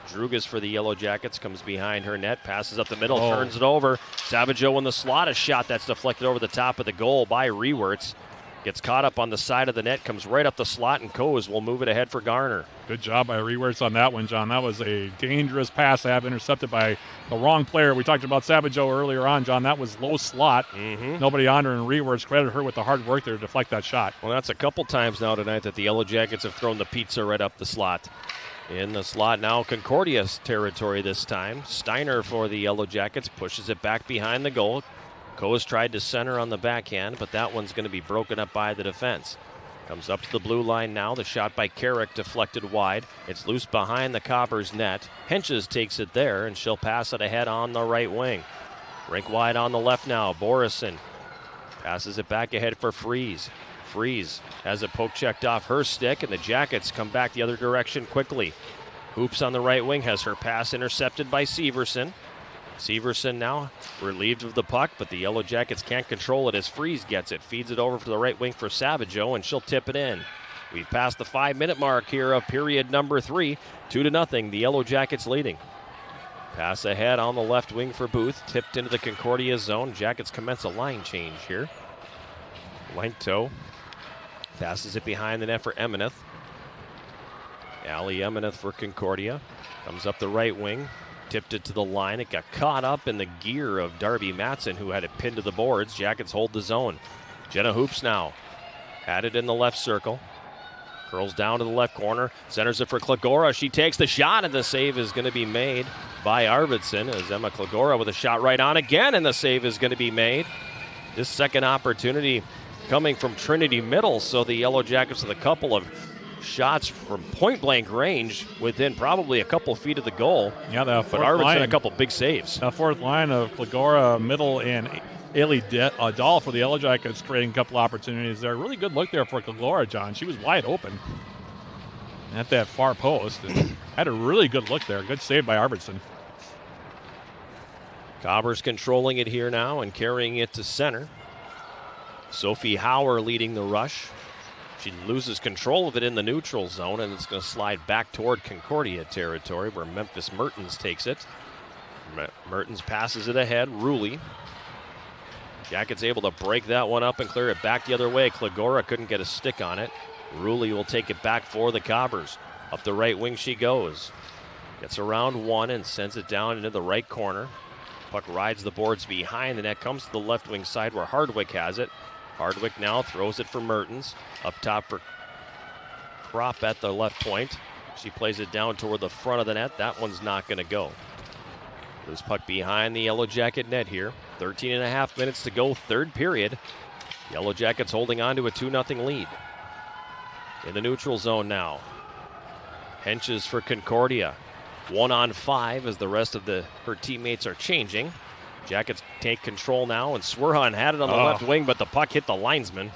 Drugas for the Yellow Jackets comes behind her net, passes up the middle, turns it over. Savageau in the slot, a shot that's deflected over the top of the goal by Rewerts. Gets caught up on the side of the net, comes right up the slot, and Coes will move it ahead for Garner. Good job by Rewerts on that one, John. That was a dangerous pass to have intercepted by the wrong player. We talked about Savageau earlier on, John. That was low slot. Nobody on her, and Rewerts credited her with the hard work there to deflect that shot. Well, that's a couple times now tonight that the Yellow Jackets have thrown the pizza right up the slot. In the slot now, Concordia's territory this time. Steiner for the Yellow Jackets pushes it back behind the goal. Coes tried to center on the backhand, but that one's going to be broken up by the defense. Comes up to the blue line now. The shot by Carrick deflected wide. It's loose behind the Cobbers' net. Henches takes it there, and she'll pass it ahead on the right wing. Rink wide on the left now. Borison passes it back ahead for Freeze. Freeze has a poke checked off her stick, and the Jackets come back the other direction quickly. Hoops on the right wing has her pass intercepted by Severson. Severson now relieved of the puck, but the Yellow Jackets can't control it as Freeze gets it. Feeds it over to the right wing for Savageau, and she'll tip it in. We've passed the 5-minute mark here of period number 3. 2-0, the Yellow Jackets leading. Pass ahead on the left wing for Booth. Tipped into the Concordia zone. Jackets commence a line change here. Lengto passes it behind the net for Emineth. Allie Emineth for Concordia. Comes up the right wing. Tipped it to the line. It got caught up in the gear of Darby Matson, who had it pinned to the boards. Jackets hold the zone. Jenna Hoops now. Had it in the left circle. Curls down to the left corner. Centers it for Klagora. She takes the shot, and the save is going to be made by Arvidsson as Emma Klagora with a shot right on again, and the save is going to be made. This second opportunity coming from Trinity Middle, so the Yellow Jackets with a couple of shots from point-blank range within probably a couple feet of the goal. Yeah, but Arvidsson a couple big saves. The fourth line of Klagora, Middle, and Ailey Dahl for the Yellow Jackets creating a couple opportunities there. Really good look there for Klagora, John. She was wide open at that far post. And had a really good look there. Good save by Arvidsson. Cobbers controlling it here now and carrying it to center. Sophie Hauer leading the rush. She loses control of it in the neutral zone, and it's going to slide back toward Concordia territory where Memphis Mertens takes it. Mertens passes it ahead. Ruley. Jackets able to break that one up and clear it back the other way. Klagora couldn't get a stick on it. Ruley will take it back for the Cobbers. Up the right wing she goes. Gets around one and sends it down into the right corner. Puck rides the boards behind the net, comes to the left wing side where Hardwick has it. Hardwick now throws it for Mertens. Up top for Kropp at the left point. She plays it down toward the front of the net. That one's not going to go. Loose puck behind the Yellow Jacket net here. 13.5 minutes to go, third period. Yellow Jackets holding on to a 2-0 lead. In the neutral zone now. Henches for Concordia. 1-on-5 as the rest of her teammates are changing. Jackets take control now, and Swerhan had it on the left wing, but the puck hit the linesman.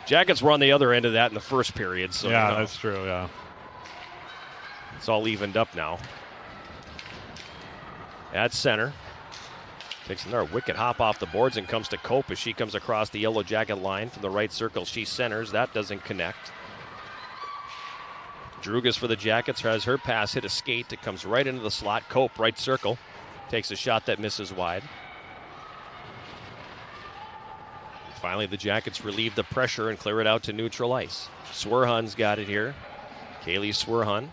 Jackets were on the other end of that in the first period. So yeah, that's true, yeah. It's all evened up now. At center. Takes another wicked hop off the boards and comes to Cope as she comes across the Yellow Jacket line from the right circle. She centers. That doesn't connect. Drugas for the Jackets has her pass hit a skate. It comes right into the slot. Cope, right circle. Takes a shot that misses wide. Finally, the Jackets relieve the pressure and clear it out to neutral ice. Swerhan's got it here. Kaylee Swerhan.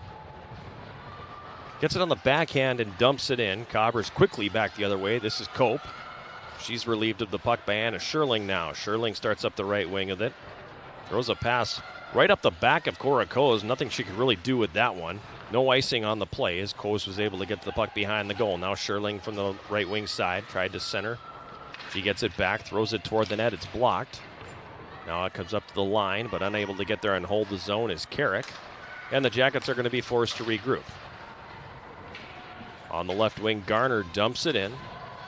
Gets it on the backhand and dumps it in. Cobbers quickly back the other way. This is Cope. She's relieved of the puck by Anna Scherling now. Scherling starts up the right wing of it. Throws a pass right up the back of Cora Coes. Nothing she could really do with that one. No icing on the play as Coes was able to get the puck behind the goal. Now Scherling from the right wing side tried to center. She gets it back, throws it toward the net. It's blocked. Now it comes up to the line, but unable to get there and hold the zone is Carrick. And the Jackets are going to be forced to regroup. On the left wing, Garner dumps it in.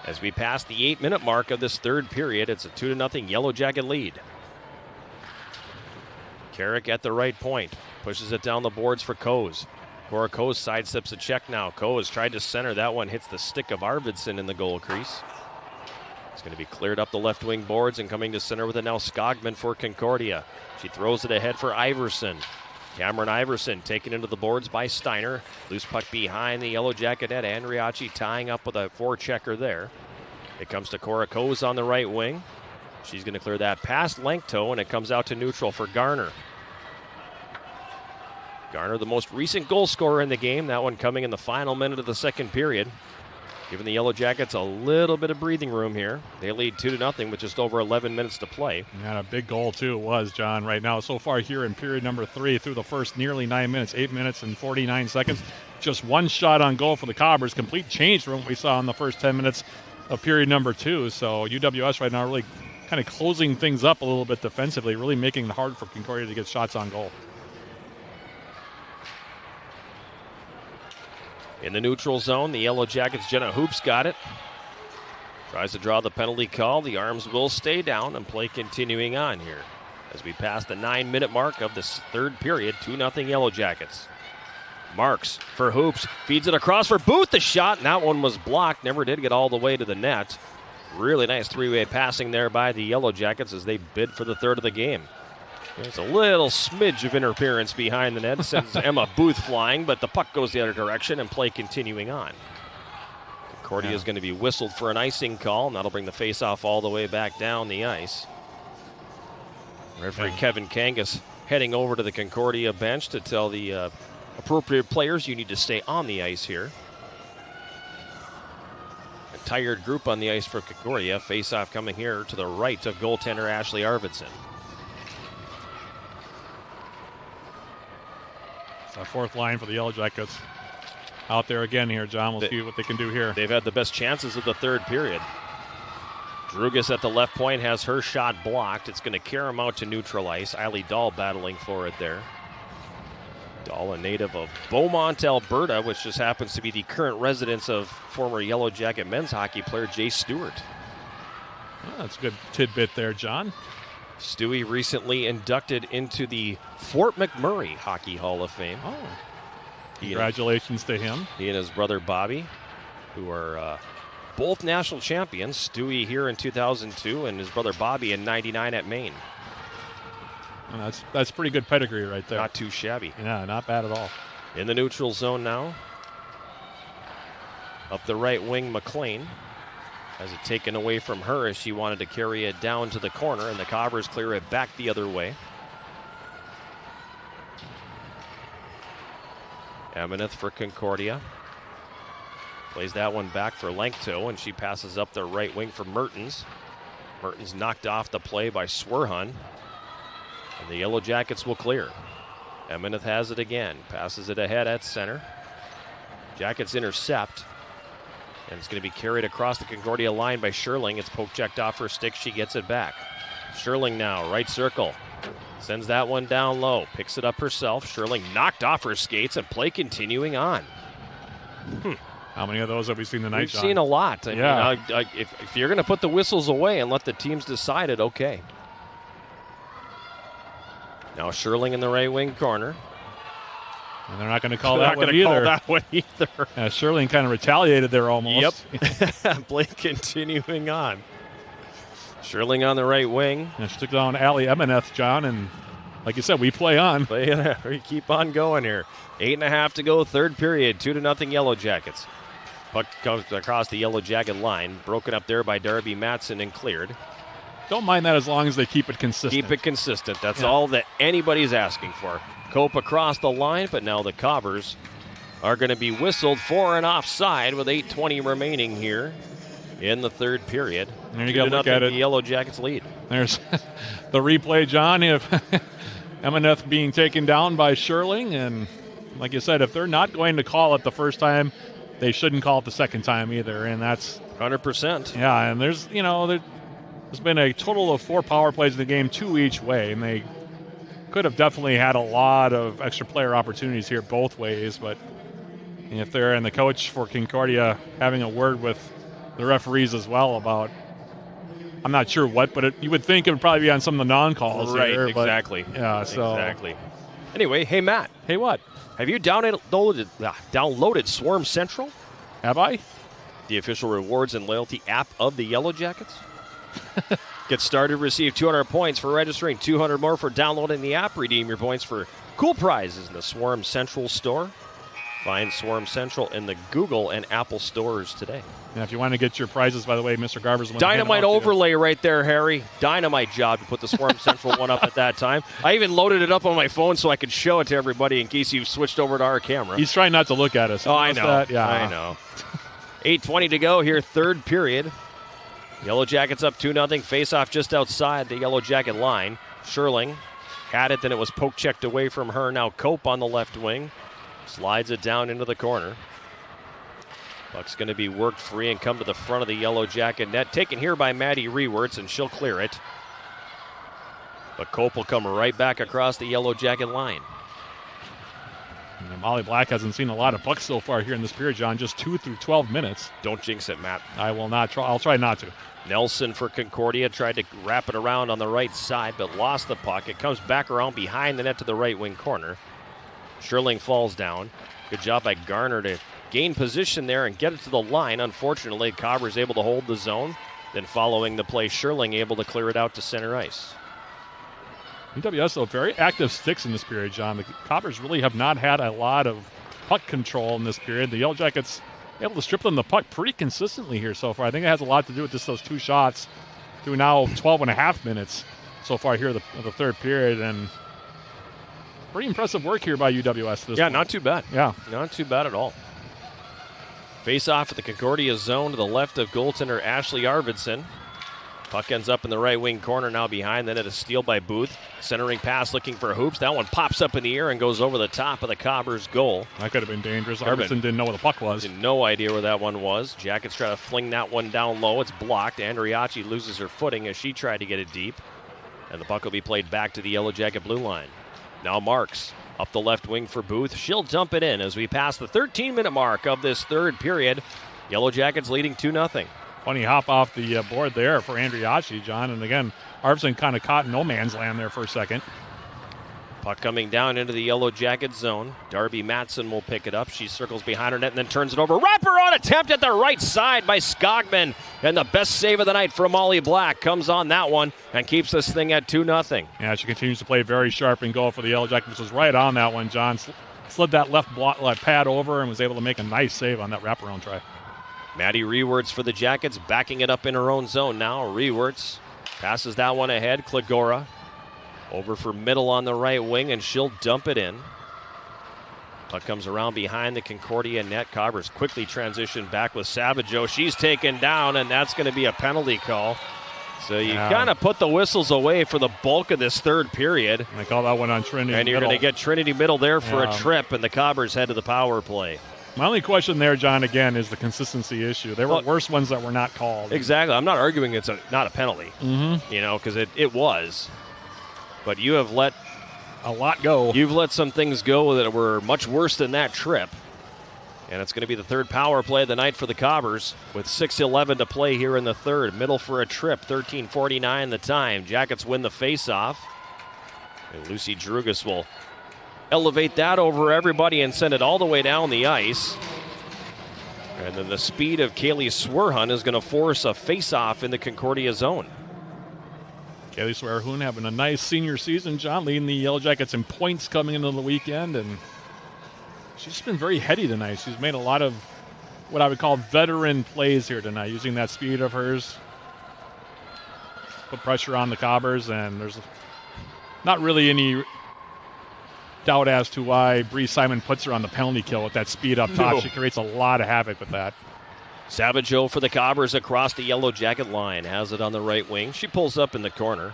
As we pass the 8-minute mark of this third period, it's a 2-0 Yellow Jacket lead. Carrick at the right point. Pushes it down the boards for Coes. Cora Coes sidesteps a check now. Coes tried to center. That one hits the stick of Arvidsson in the goal crease. It's going to be cleared up the left wing boards and coming to center with it now Skogman for Concordia. She throws it ahead for Iverson. Cameron Iverson taken into the boards by Steiner. Loose puck behind the Yellow Jacket net. Andriachi tying up with a forechecker there. It comes to Cora Coes on the right wing. She's going to clear that past Lankto, and it comes out to neutral for Garner. Garner, the most recent goal scorer in the game. That one coming in the final minute of the second period. Giving the Yellow Jackets a little bit of breathing room here. They lead 2-0 with just over 11 minutes to play. Yeah, a big goal, too, it was, John, right now. So far here in period number 3, through the first nearly 9 minutes, 8 minutes and 49 seconds. Just one shot on goal for the Cobbers. Complete change from what we saw in the first 10 minutes of period number 2. So UWS right now really kind of closing things up a little bit defensively, really making it hard for Concordia to get shots on goal. In the neutral zone, the Yellow Jackets' Jenna Hoops got it. Tries to draw the penalty call. The arms will stay down and play continuing on here. As we pass the 9-minute mark of this third period, 2-0 Yellow Jackets. Marks for Hoops, feeds it across for Booth. The shot, and that one was blocked. Never did get all the way to the net. Really nice three-way passing there by the Yellow Jackets as they bid for the third of the game. There's a little smidge of interference behind the net. Sends Emma Booth flying, but the puck goes the other direction and play continuing on. Concordia is going to be whistled for an icing call, and that'll bring the face-off all the way back down the ice. Referee Kevin Kangas heading over to the Concordia bench to tell the appropriate players you need to stay on the ice here. A tired group on the ice for Concordia. Face-off coming here to the right of goaltender Ashley Arvidsson. Our fourth line for the Yellow Jackets out there again here, John. We'll see what they can do here. They've had the best chances of the third period. Drugas at the left point has her shot blocked. It's going to carry him out to neutral ice. Eiley Dahl battling for it there. Dahl, a native of Beaumont, Alberta, which just happens to be the current residence of former Yellow Jacket men's hockey player Jay Stewart. Oh, that's a good tidbit there, John. Stewie recently inducted into the Fort McMurray Hockey Hall of Fame. Oh, congratulations to him. He and his brother Bobby, who are both national champions. Stewie here in 2002 and his brother Bobby in '99 at Maine. And that's pretty good pedigree right there. Not too shabby. Yeah, not bad at all. In the neutral zone now. Up the right wing, McLean has it taken away from her as she wanted to carry it down to the corner, and the Cobbers clear it back the other way. Emineth for Concordia. Plays that one back for Lenkto, and she passes up the right wing for Mertens. Mertens knocked off the play by Swerhan. And the Yellow Jackets will clear. Emineth has it again. Passes it ahead at center. Jackets intercept. And it's going to be carried across the Concordia line by Sherling. It's poke-checked off her stick. She gets it back. Sherling now, right circle. Sends that one down low. Picks it up herself. Sherling knocked off her skates, and play continuing on. How many of those have we seen tonight, We've John? seen a lot. I Yeah. mean, if you're going to put the whistles away and let the teams decide it, okay. Now Sherling in the right wing corner. And they're not going to call They're that not one gonna either. call that one either. Sherling kind of retaliated there almost. Yep. Play continuing on. Sherling on the right wing. And she took down Allie Emineth, John, and like you said, we play on. We keep on going here. 8.5 to go, third period. 2-0 Yellow Jackets. Puck comes across the Yellow Jacket line. Broken up there by Darby Matson and cleared. Don't mind that as long as they keep it consistent. Keep it consistent. That's all that anybody's asking for. Cope across the line, but now the Cobbers are going to be whistled for an offside with 8:20 remaining here in the third period. There you go, look at it. The Yellow Jackets lead. There's the replay, John, of Emineth being taken down by Sherling. And like you said, if they're not going to call it the first time, they shouldn't call it the second time either. And that's 100%. Yeah, and there's been a total of 4 power plays in the game, 2 each way, and they could have definitely had a lot of extra player opportunities here both ways. But if they're and the coach for Concordia having a word with the referees as well about, I'm not sure what, but you would think it would probably be on some of the non-calls. Right, here, exactly. But, yeah, so. Exactly. Anyway, hey, Matt. Hey, what? Have you downloaded Swarm Central? Have I? The official rewards and loyalty app of the Yellow Jackets? Get started, receive 200 points for registering, 200 more for downloading the app. Redeem your points for cool prizes in the Swarm Central store. Find Swarm Central in the Google and Apple stores today. And if you want to get your prizes, by the way, Mr. Garber's Dynamite overlay right there, Harry. Dynamite job to put the Swarm Central one up at that time. I even loaded it up on my phone so I could show it to everybody in case you switched over to our camera. He's trying not to look at us. Oh, I know. That? Yeah. I know. 8:20 to go here, third period. Yellow Jackets up 2-0. Face-off just outside the Yellow Jacket line. Sherling had it, then it was poke-checked away from her. Now Cope on the left wing. Slides it down into the corner. Puck's going to be worked free and come to the front of the Yellow Jacket net. Taken here by Maddie Rewerts, and she'll clear it. But Cope will come right back across the Yellow Jacket line. And Molly Black hasn't seen a lot of pucks so far here in this period, John. Just 2 through 12 minutes. Don't jinx it, Matt. I will not try. I'll try not to. Nelson for Concordia tried to wrap it around on the right side, but lost the puck. It comes back around behind the net to the right wing corner. Sherling falls down. Good job by Garner to gain position there and get it to the line. Unfortunately, Cobbers able to hold the zone. Then following the play, Sherling able to clear it out to center ice. UWS, though, very active sticks in this period, John. The Cobbers really have not had a lot of puck control in this period. The Yellow Jackets able to strip them the puck pretty consistently here so far. I think it has a lot to do with just those 2 shots through now 12.5 minutes so far here of the third period. And pretty impressive work here by UWS this point. Not too bad. Yeah. Not too bad at all. Face off at the Concordia zone to the left of goaltender Ashley Arvidsson. Puck ends up in the right wing corner now behind. Then it is steal by Booth. Centering pass looking for Hoops. That one pops up in the air and goes over the top of the Cobbers goal. That could have been dangerous. Arvidsson didn't know where the puck was. Had no idea where that one was. Jackets try to fling that one down low. It's blocked. Andriachi loses her footing as she tried to get it deep. And the puck will be played back to the Yellow Jacket blue line. Now Marks up the left wing for Booth. She'll dump it in as we pass the 13-minute mark of this third period. Yellow Jackets leading 2-0. Funny hop off the board there for Andriachi, John. And again, Arvidsson kind of caught no man's land there for a second. Puck coming down into the Yellow Jacket zone. Darby Matson will pick it up. She circles behind her net and then turns it over. Wraparound attempt at the right side by Skogman. And the best save of the night from Molly Black comes on that one and keeps this thing at 2-0. Yeah, she continues to play very sharp and go for the Yellow Jackets. Was right on that one, John. Slid that left pad over and was able to make a nice save on that wraparound try. Maddie Rewerts for the Jackets, backing it up in her own zone now. Rewerts passes that one ahead. Klagora over for Middle on the right wing, and she'll dump it in. Puck comes around behind the Concordia net. Cobbers quickly transition back with Savageau. She's taken down, and that's going to be a penalty call. So you kind of put the whistles away for the bulk of this third period. I call that one on Trinity And you're going to get Trinity Middle there for a trip, and the Cobbers head to the power play. My only question there, John, again, is the consistency issue. There were worse ones that were not called. Exactly. I'm not arguing it's not a penalty, because it was. But you have let a lot go. You've let some things go that were much worse than that trip. And it's going to be the third power play of the night for the Cobbers with 6:11 to play here in the third. Middle for a trip, 13:49 the time. Jackets win the faceoff. And Lucy Drugas will elevate that over everybody and send it all the way down the ice. And then the speed of Kaylee Swerhun is going to force a faceoff in the Concordia zone. Kaylee Swerhun having a nice senior season, John, leading the Yellow Jackets in points coming into the weekend, and she's been very heady tonight. She's made a lot of what I would call veteran plays here tonight, using that speed of hers. Put pressure on the Cobbers, and there's not really any doubt as to why Bree Simon puts her on the penalty kill with that speed up top. She creates a lot of havoc with that. Savageau for the Cobbers across the Yellow Jacket line. Has it on the right wing. She pulls up in the corner.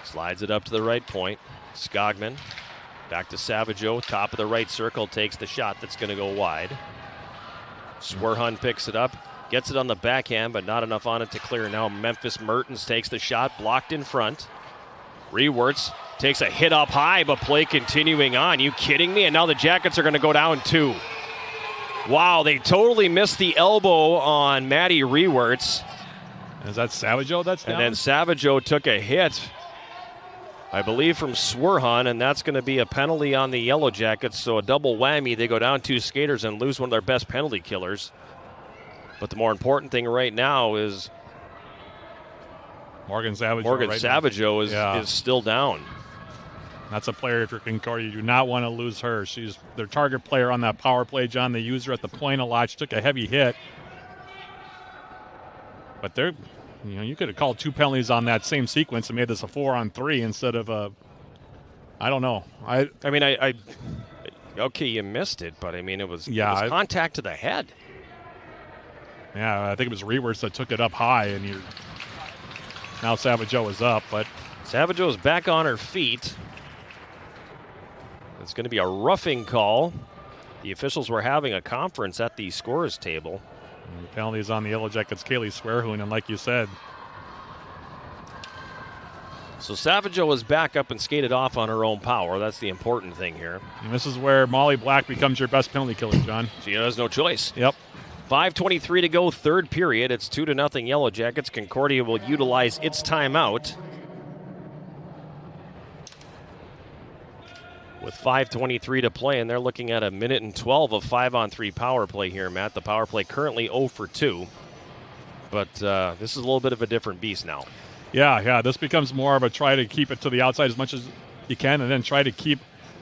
Slides it up to the right point. Skogman back to Savageau. Top of the right circle. Takes the shot that's going to go wide. Swerhun picks it up. Gets it on the backhand, but not enough on it to clear. Now Memphis Mertens takes the shot. Blocked in front. Rewerts takes a hit up high, but play continuing on. You kidding me? And now the Jackets are going to go down 2. Wow, they totally missed the elbow on Maddie Rewerts. Is that Savageau that's down? And then Savageau took a hit, I believe, from Swerhun, and that's going to be a penalty on the Yellow Jackets. So a double whammy. They go down 2 skaters and lose one of their best penalty killers. But the more important thing right now is Morgan Savageau is still down. That's a player, if you're Concordia, you do not want to lose her. She's their target player on that power play, John. They use her at the point a lot. She took a heavy hit. But you could have called 2 penalties on that same sequence and made this a 4-on-3 instead of a, I don't know. Okay, you missed it, but it was contact to the head. Yeah, I think it was Rewerts that took it up high, and now Savageau is up, but Savageau is back on her feet. It's going to be a roughing call. The officials were having a conference at the scorers table. And the penalty is on the Yellow Jackets, Kaylee Swerhun, and like you said. So Savageau is back up and skated off on her own power. That's the important thing here. And this is where Molly Black becomes your best penalty killer, John. She has no choice. Yep. 5:23 to go, third period. It's 2-0 Yellow Jackets. Concordia will utilize its timeout. With 5:23 to play, and they're looking at 1:12 of 5-on-3 power play here, Matt. The power play currently 0 for 2. But this is a little bit of a different beast now. Yeah. This becomes more of a try to keep it to the outside as much as you can, and then try to keep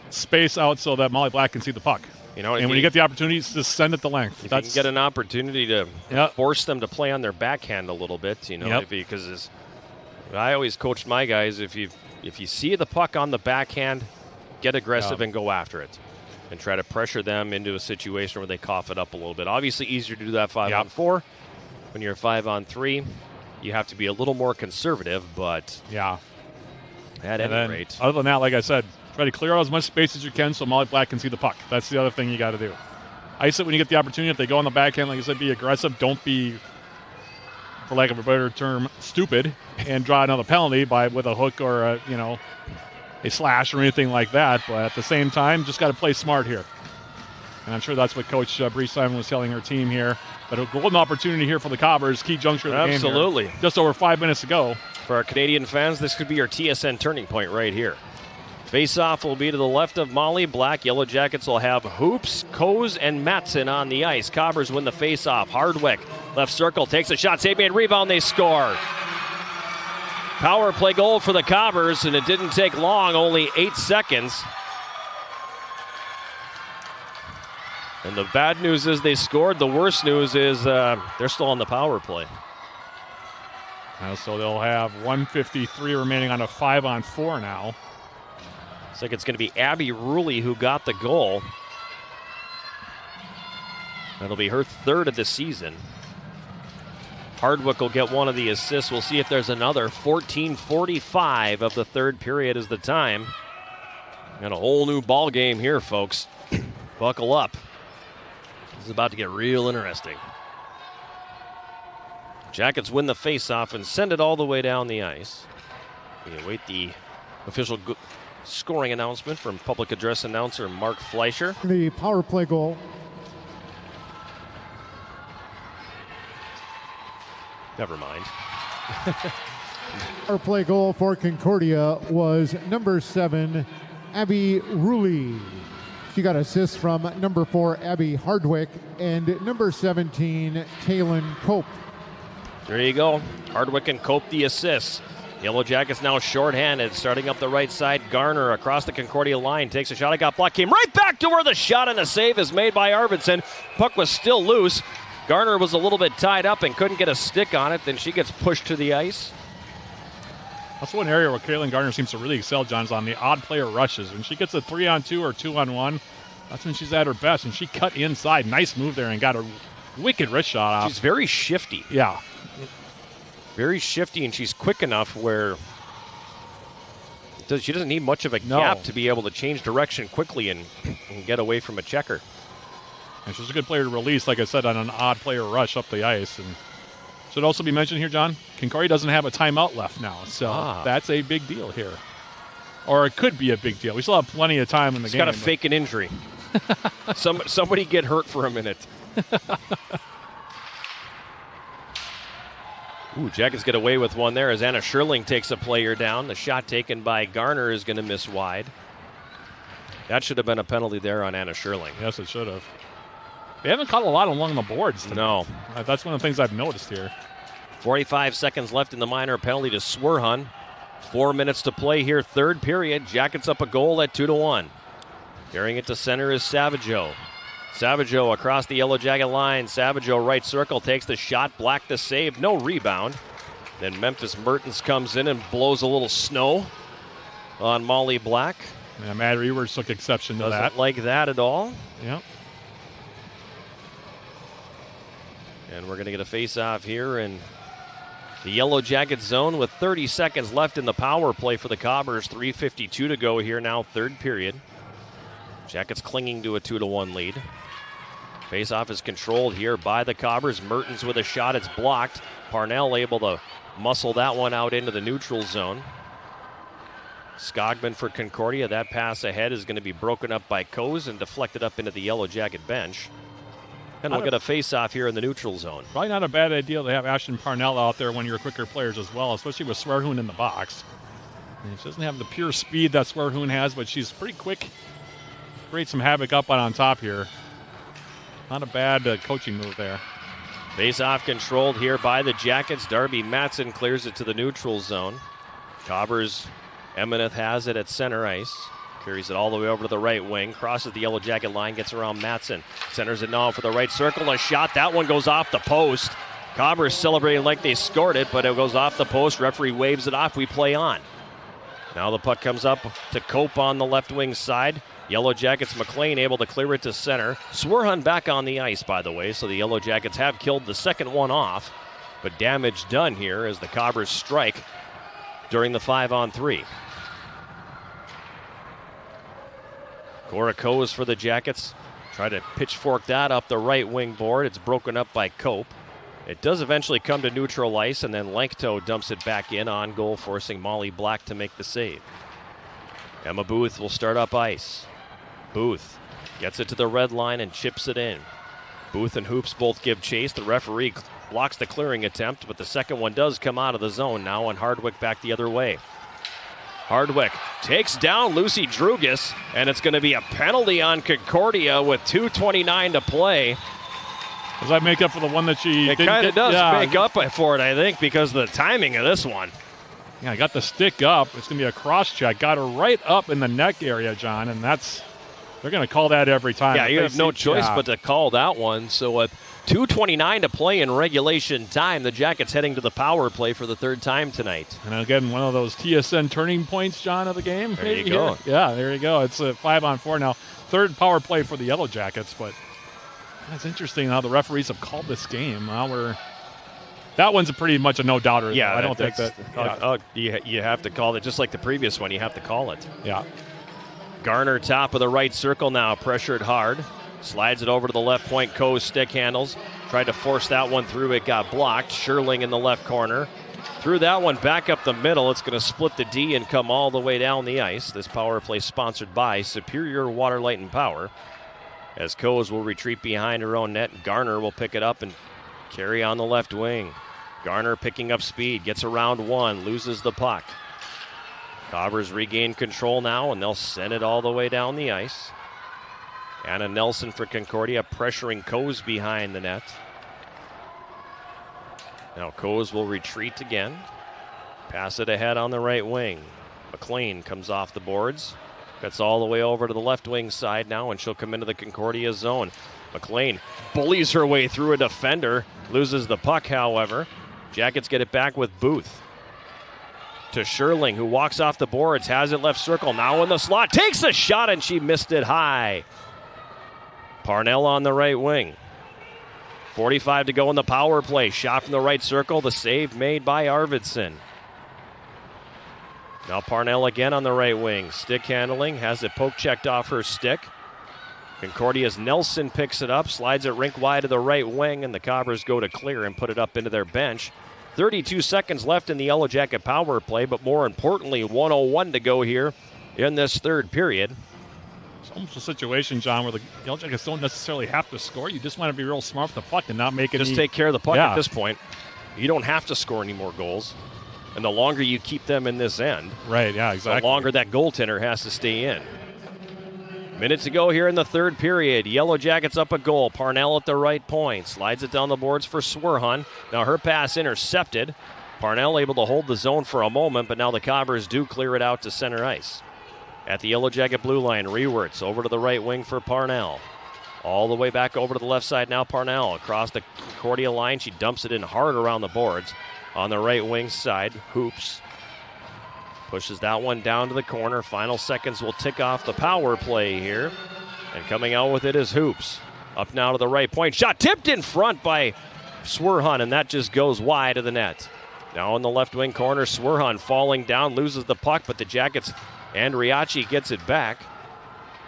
space out so that Molly Black can see the puck. And when you get the opportunity, just send it the length. If you can get an opportunity to force them to play on their backhand a little bit, because I always coached my guys, if you see the puck on the backhand, get aggressive and go after it and try to pressure them into a situation where they cough it up a little bit. Obviously easier to do that 5-on-4. When you're 5-on-3, you have to be a little more conservative, but at any rate. Other than that, like I said, try to clear out as much space as you can so Molly Black can see the puck. That's the other thing you got to do. Ice it when you get the opportunity. If they go on the backhand, like I said, be aggressive. Don't be, for lack of a better term, stupid and draw another penalty with a hook or a slash or anything like that. But at the same time, just got to play smart here. And I'm sure that's what Coach Bree Simon was telling her team here. But a golden opportunity here for the Cobbers, key juncture of the game. Absolutely. Just over 5 minutes to go. For our Canadian fans, this could be your TSN turning point right here. Face-off will be to the left of Molly Black. Yellow Jackets will have Hoops, Coase, and Matson on the ice. Cobbers win the face-off. Hardwick, left circle, takes a shot. Save and rebound, they score. Power play goal for the Cobbers, and it didn't take long, only 8 seconds. And the bad news is they scored. The worst news is they're still on the power play. So they'll have 1:53 remaining on a 5-on-4 now. Looks like it's going to be Abby Ruley who got the goal. That'll be her third of the season. Hardwick will get one of the assists. We'll see if there's another. 14:45 of the third period is the time. Got a whole new ball game here, folks. Buckle up. This is about to get real interesting. Jackets win the face-off and send it all the way down the ice. We await the official scoring announcement from public address announcer Mark Fleischer. The power play goal. Never mind. Power play goal for Concordia was number 7, Abby Ruley. She got assists from number 4, Abby Hardwick, and number 17, Kaylin Cope. There you go. Hardwick and Cope the assists. Yellow Jackets now shorthanded, starting up the right side. Garner across the Concordia line takes a shot. It got blocked. Came right back to where the shot and the save is made by Arvidsson. Puck was still loose. Garner was a little bit tied up and couldn't get a stick on it. Then she gets pushed to the ice. That's one area where Kaylin Garner seems to really excel, John, is on the odd player rushes. When she gets a 3-on-2 or 2-on-1, that's when she's at her best. And she cut inside. Nice move there and got a wicked wrist shot off. She's very shifty. Yeah. Very shifty, and she's quick enough where she doesn't need much of a gap to be able to change direction quickly and get away from a checker. And she's a good player to release, like I said, on an odd player rush up the ice. And should also be mentioned here, John, Concordia doesn't have a timeout left now, so that's a big deal here. Or it could be a big deal. We still have plenty of time in the game. Got to fake an injury. Somebody get hurt for a minute. Ooh, Jackets get away with one there as Anna Scherling takes a player down. The shot taken by Garner is going to miss wide. That should have been a penalty there on Anna Scherling. Yes, it should have. They haven't caught a lot along the boards tonight. No. That's one of the things I've noticed here. 45 seconds left in the minor penalty to Swerhun. 4 minutes to play here, third period. Jackets up a goal at 2-1. Carrying it to center is Savageau. Savageau across the Yellow Jacket line. Savageau right circle takes the shot. Black the save. No rebound. Then Memphis Mertens comes in and blows a little snow on Molly Black. Yeah, Matt Reavers took exception to that. Doesn't like that at all. Yep. And we're going to get a face-off here in the Yellow Jacket zone with 30 seconds left in the power play for the Cobbers. 3:52 to go here now, third period. Jackets clinging to a 2-1 lead. Face-off is controlled here by the Cobbers. Mertens with a shot. It's blocked. Parnell able to muscle that one out into the neutral zone. Skogman for Concordia. That pass ahead is going to be broken up by Coase and deflected up into the Yellow Jacket bench. And we'll get a face-off here in the neutral zone. Probably not a bad idea to have Ashton Parnell out there, one of your quicker players as well, especially with Swerhoon in the box. And she doesn't have the pure speed that Swerhoon has, but she's pretty quick. Create some havoc up on top here. Not a bad coaching move there. Face-off controlled here by the Jackets. Darby Matson clears it to the neutral zone. Cobbers, Emineth has it at center ice. Carries it all the way over to the right wing. Crosses the Yellow Jacket line, gets around Matson. Centers it now for the right circle. A shot, that one goes off the post. Cobbers celebrating like they scored it, but it goes off the post. Referee waves it off. We play on. Now the puck comes up to Cope on the left wing side. Yellow Jackets, McLean able to clear it to center. Swerhun back on the ice, by the way, so the Yellow Jackets have killed the second one off. But damage done here as the Cobbers strike during the 5-on-3. Cora Coase for the Jackets. Try to pitchfork that up the right wing board. It's broken up by Cope. It does eventually come to neutral ice, and then Lankto dumps it back in on goal, forcing Molly Black to make the save. Emma Booth will start up ice. Booth gets it to the red line and chips it in. Booth and Hoops both give chase. The referee blocks the clearing attempt, but the second one does come out of the zone now, and Hardwick back the other way. Hardwick takes down Lucy Drugas, and it's going to be a penalty on Concordia with 2:29 to play. Does that make up for the one that she It didn't kind of get? does make up for it, I think, because of the timing of this one. Yeah, I got the stick up. It's going to be a cross check. Got her right up in the neck area, John, and they're going to call that every time. Yeah, you have no choice but to call that one. So with 2:29 to play in regulation time, the Jackets heading to the power play for the third time tonight. And again, one of those TSN turning points, John, of the game. There you go. Yeah, there you go. It's a 5-on-4 now. Third power play for the Yellow Jackets, but that's interesting how the referees have called this game. That one's pretty much a no-doubter. Yeah, I don't think that. You have to call it just like the previous one. You have to call it. Yeah. Garner, top of the right circle now, pressured hard. Slides it over to the left point. Coe's stick handles. Tried to force that one through. It got blocked. Sherling in the left corner. Threw that one back up the middle. It's going to split the D and come all the way down the ice. This power play sponsored by Superior Water, Light, and Power. As Coes will retreat behind her own net. Garner will pick it up and carry on the left wing. Garner picking up speed. Gets around one. Loses the puck. Cobbers regain control now, and they'll send it all the way down the ice. Anna Nelson for Concordia pressuring Coes behind the net. Now Coes will retreat again. Pass it ahead on the right wing. McLean comes off the boards. Gets all the way over to the left wing side now, and she'll come into the Concordia zone. McLean bullies her way through a defender. Loses the puck, however. Jackets get it back with Booth. To Sherling, who walks off the boards, has it left circle, now in the slot, takes a shot, and she missed it high. Parnell on the right wing. 45 to go in the power play. Shot from the right circle, the save made by Arvidsson. Now Parnell again on the right wing. Stick handling, has it poke checked off her stick. Concordia's Nelson picks it up, slides it rink wide to the right wing, and the Cobbers go to clear and put it up into their bench. 32 seconds left in the Yellow Jacket power play, but more importantly, 1:01 to go here in this third period. It's almost a situation, John, where the Yellow Jackets don't necessarily have to score. You just want to be real smart with the puck and not make it. Just take care of the puck at this point. You don't have to score any more goals. And the longer you keep them in this end, right? Yeah, exactly. The longer that goaltender has to stay in. Minute to go here in the third period. Yellow Jackets up a goal. Parnell at the right point. Slides it down the boards for Swerhan. Now her pass intercepted. Parnell able to hold the zone for a moment, but now the Cobbers do clear it out to center ice. At the Yellow Jacket blue line, Rewerts over to the right wing for Parnell. All the way back over to the left side now, Parnell. Across the Concordia line, she dumps it in hard around the boards. On the right wing side, Hoops pushes that one down to the corner. Final seconds will tick off the power play here. And coming out with it is Hoops. Up now to the right point. Shot tipped in front by Swerhan, and that just goes wide of the net. Now in the left wing corner, Swerhan falling down, loses the puck, but the Jackets and Riachi gets it back.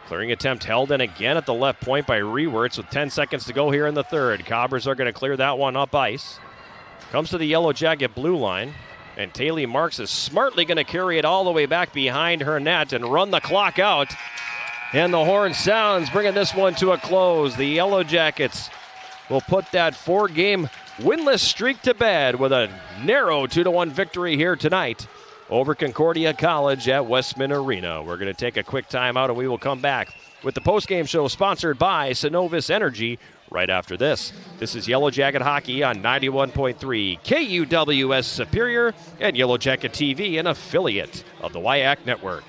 Clearing attempt held in again at the left point by Rewerts with 10 seconds to go here in the third. Cobbers are going to clear that one up ice. Comes to the Yellow Jacket blue line. And Taylor Marks is smartly going to carry it all the way back behind her net and run the clock out. And the horn sounds, bringing this one to a close. The Yellow Jackets will put that 4-game winless streak to bed with a narrow 2-1 victory here tonight over Concordia College at Westman Arena. We're going to take a quick timeout, and we will come back with the postgame show sponsored by Synovus Energy right after this. This is Yellow Jacket Hockey on 91.3 KUWS Superior and Yellow Jacket TV, an affiliate of the WIAC Network.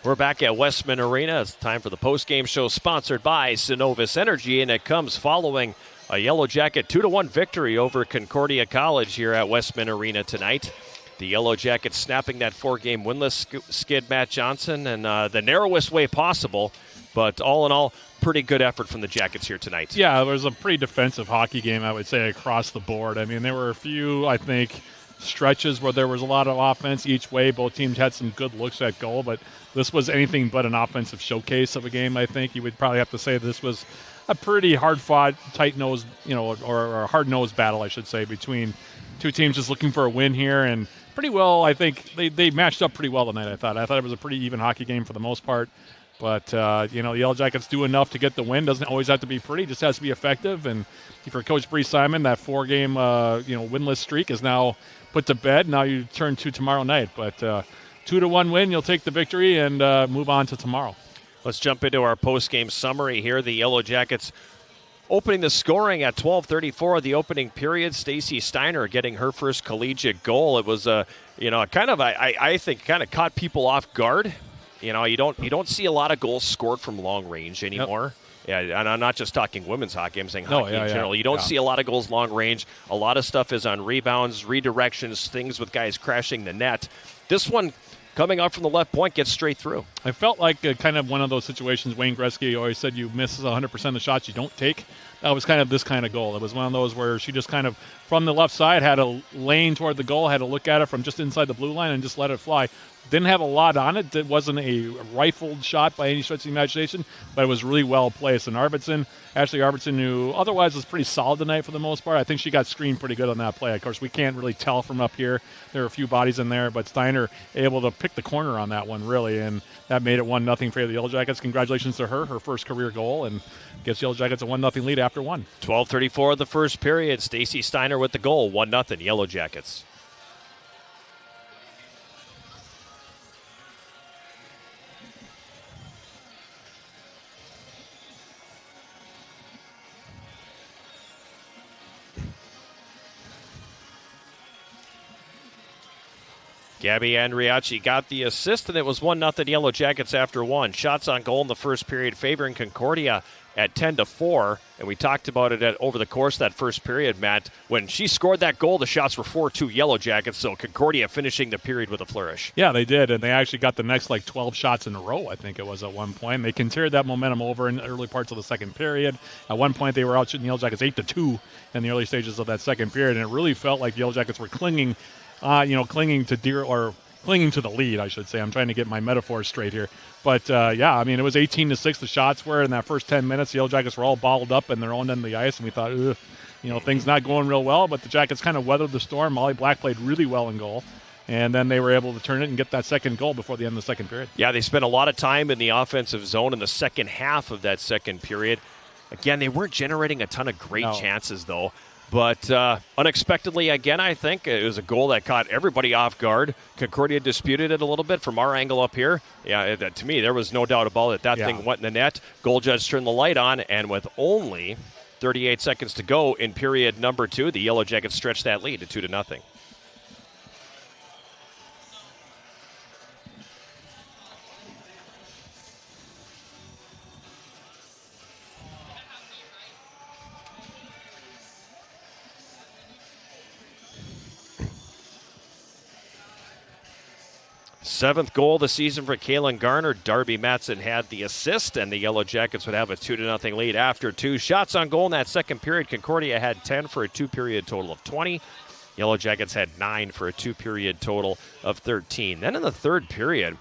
We're back at Westman Arena. It's time for the postgame show sponsored by Synovus Energy, and it comes following a Yellow Jacket 2-1 victory over Concordia College here at Westman Arena tonight. The Yellow Jackets snapping that 4-game winless skid, Matt Johnson, and the narrowest way possible. But all in all, pretty good effort from the Jackets here tonight. Yeah, it was a pretty defensive hockey game, I would say, across the board. I mean, there were a few, I think, stretches where there was a lot of offense each way. Both teams had some good looks at goal, but this was anything but an offensive showcase of a game, I think. You would probably have to say this was a pretty hard-fought, tight-nosed, or a hard-nosed battle, I should say, between two teams just looking for a win here. And pretty well, I think, they matched up pretty well tonight, I thought. I thought it was a pretty even hockey game for the most part. But, the Yellow Jackets do enough to get the win. Doesn't always have to be pretty, just has to be effective. And for Coach Bree Simon, that 4-game, winless streak is now put to bed. Now you turn to tomorrow night. But 2-1 win, you'll take the victory and move on to tomorrow. Let's jump into our post-game summary here. The Yellow Jackets opening the scoring at 12:34 of the opening period. Stacy Steiner getting her first collegiate goal. It was I think kind of caught people off guard. You don't see a lot of goals scored from long range anymore. Yep. Yeah, and I'm not just talking women's hockey. I'm saying hockey in general. You don't see a lot of goals long range. A lot of stuff is on rebounds, redirections, things with guys crashing the net. This one, coming out from the left point, gets straight through. I felt like kind of one of those situations. Wayne Gretzky always said you miss 100% of the shots you don't take. That was kind of this kind of goal. It was one of those where she just kind of, from the left side, had a lane toward the goal, had to look at it from just inside the blue line and just let it fly. Didn't have a lot on it. It wasn't a rifled shot by any stretch of the imagination, but it was really well placed. And Ashley Arvidsson, who otherwise was pretty solid tonight for the most part, I think she got screened pretty good on that play. Of course, we can't really tell from up here. There are a few bodies in there, but Steiner able to pick the corner on that one, really, and that made it 1-0 for the Yellow Jackets. Congratulations to her first career goal, and gives Yellow Jackets a 1-0 lead after one. 12:34 of the first period. Stacy Steiner with the goal, 1-0 Yellow Jackets. Gabby Andriacci got the assist, and it was 1-0 Yellow Jackets after one. Shots on goal in the first period favoring Concordia at 10-4, and we talked about it over the course of that first period, Matt. When she scored that goal, the shots were 4-2 Yellow Jackets, so Concordia finishing the period with a flourish. Yeah, they did, and they actually got the next 12 shots in a row, I think it was at one point. They continued that momentum over in the early parts of the second period. At one point, they were out shooting Yellow Jackets 8-2 in the early stages of that second period, and it really felt like the Yellow Jackets were clinging to the lead, I should say. I'm trying to get my metaphors straight here. But, it was 18-6 the shots were in that first 10 minutes. The Yellow Jackets were all bottled up in their own end of the ice, and we thought, things not going real well. But the Jackets kind of weathered the storm. Molly Black played really well in goal. And then they were able to turn it and get that second goal before the end of the second period. Yeah, they spent a lot of time in the offensive zone in the second half of that second period. Again, they weren't generating a ton of great chances, though. But unexpectedly, again, I think it was a goal that caught everybody off guard. Concordia disputed it a little bit from our angle up here. Yeah, to me, there was no doubt about it. That thing went in the net. Goal judge turned the light on, and with only 38 seconds to go in period number 2, the Yellow Jackets stretched that lead to 2-0. Seventh goal of the season for Kaylin Garner. Darby Matson had the assist, and the Yellow Jackets would have a 2-0 lead after 2 shots on goal in that second period. Concordia had 10 for a 2-period total of 20. Yellow Jackets had 9 for a 2-period total of 13. Then in the third period,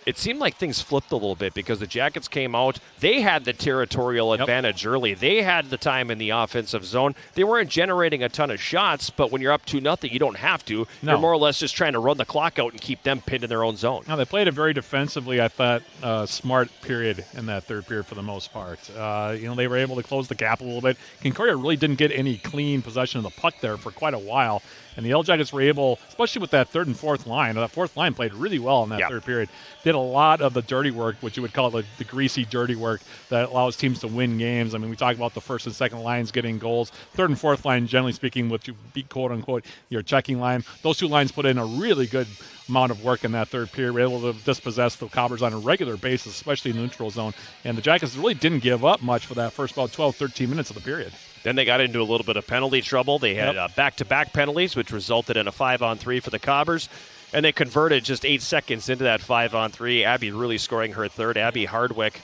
it seemed like things flipped a little bit because the Jackets came out. They had the territorial advantage early. They had the time in the offensive zone. They weren't generating a ton of shots, but when you're up 2-0, you don't have to. No. You're more or less just trying to run the clock out and keep them pinned in their own zone. Now, they played a very defensively, I thought, smart period in that third period for the most part. They were able to close the gap a little bit. Concordia really didn't get any clean possession of the puck there for quite a while. And the Yellow Jackets were able, especially with that third and fourth line, that fourth line played really well in that third period, did did a lot of the dirty work, what you would call the greasy dirty work that allows teams to win games. I mean, we talk about the first and second lines getting goals. Third and fourth line, generally speaking, what you beat, quote unquote, your checking line. Those two lines put in a really good amount of work in that third period. We're able to dispossess the Cobbers on a regular basis, especially in the neutral zone. And the Jackets really didn't give up much for that first about 12, 13 minutes of the period. Then they got into a little bit of penalty trouble. They had back-to-back penalties, which resulted in a 5-on-3 for the Cobbers. And they converted just 8 seconds into that 5-on-3. Abby really scoring her third. Abby Hardwick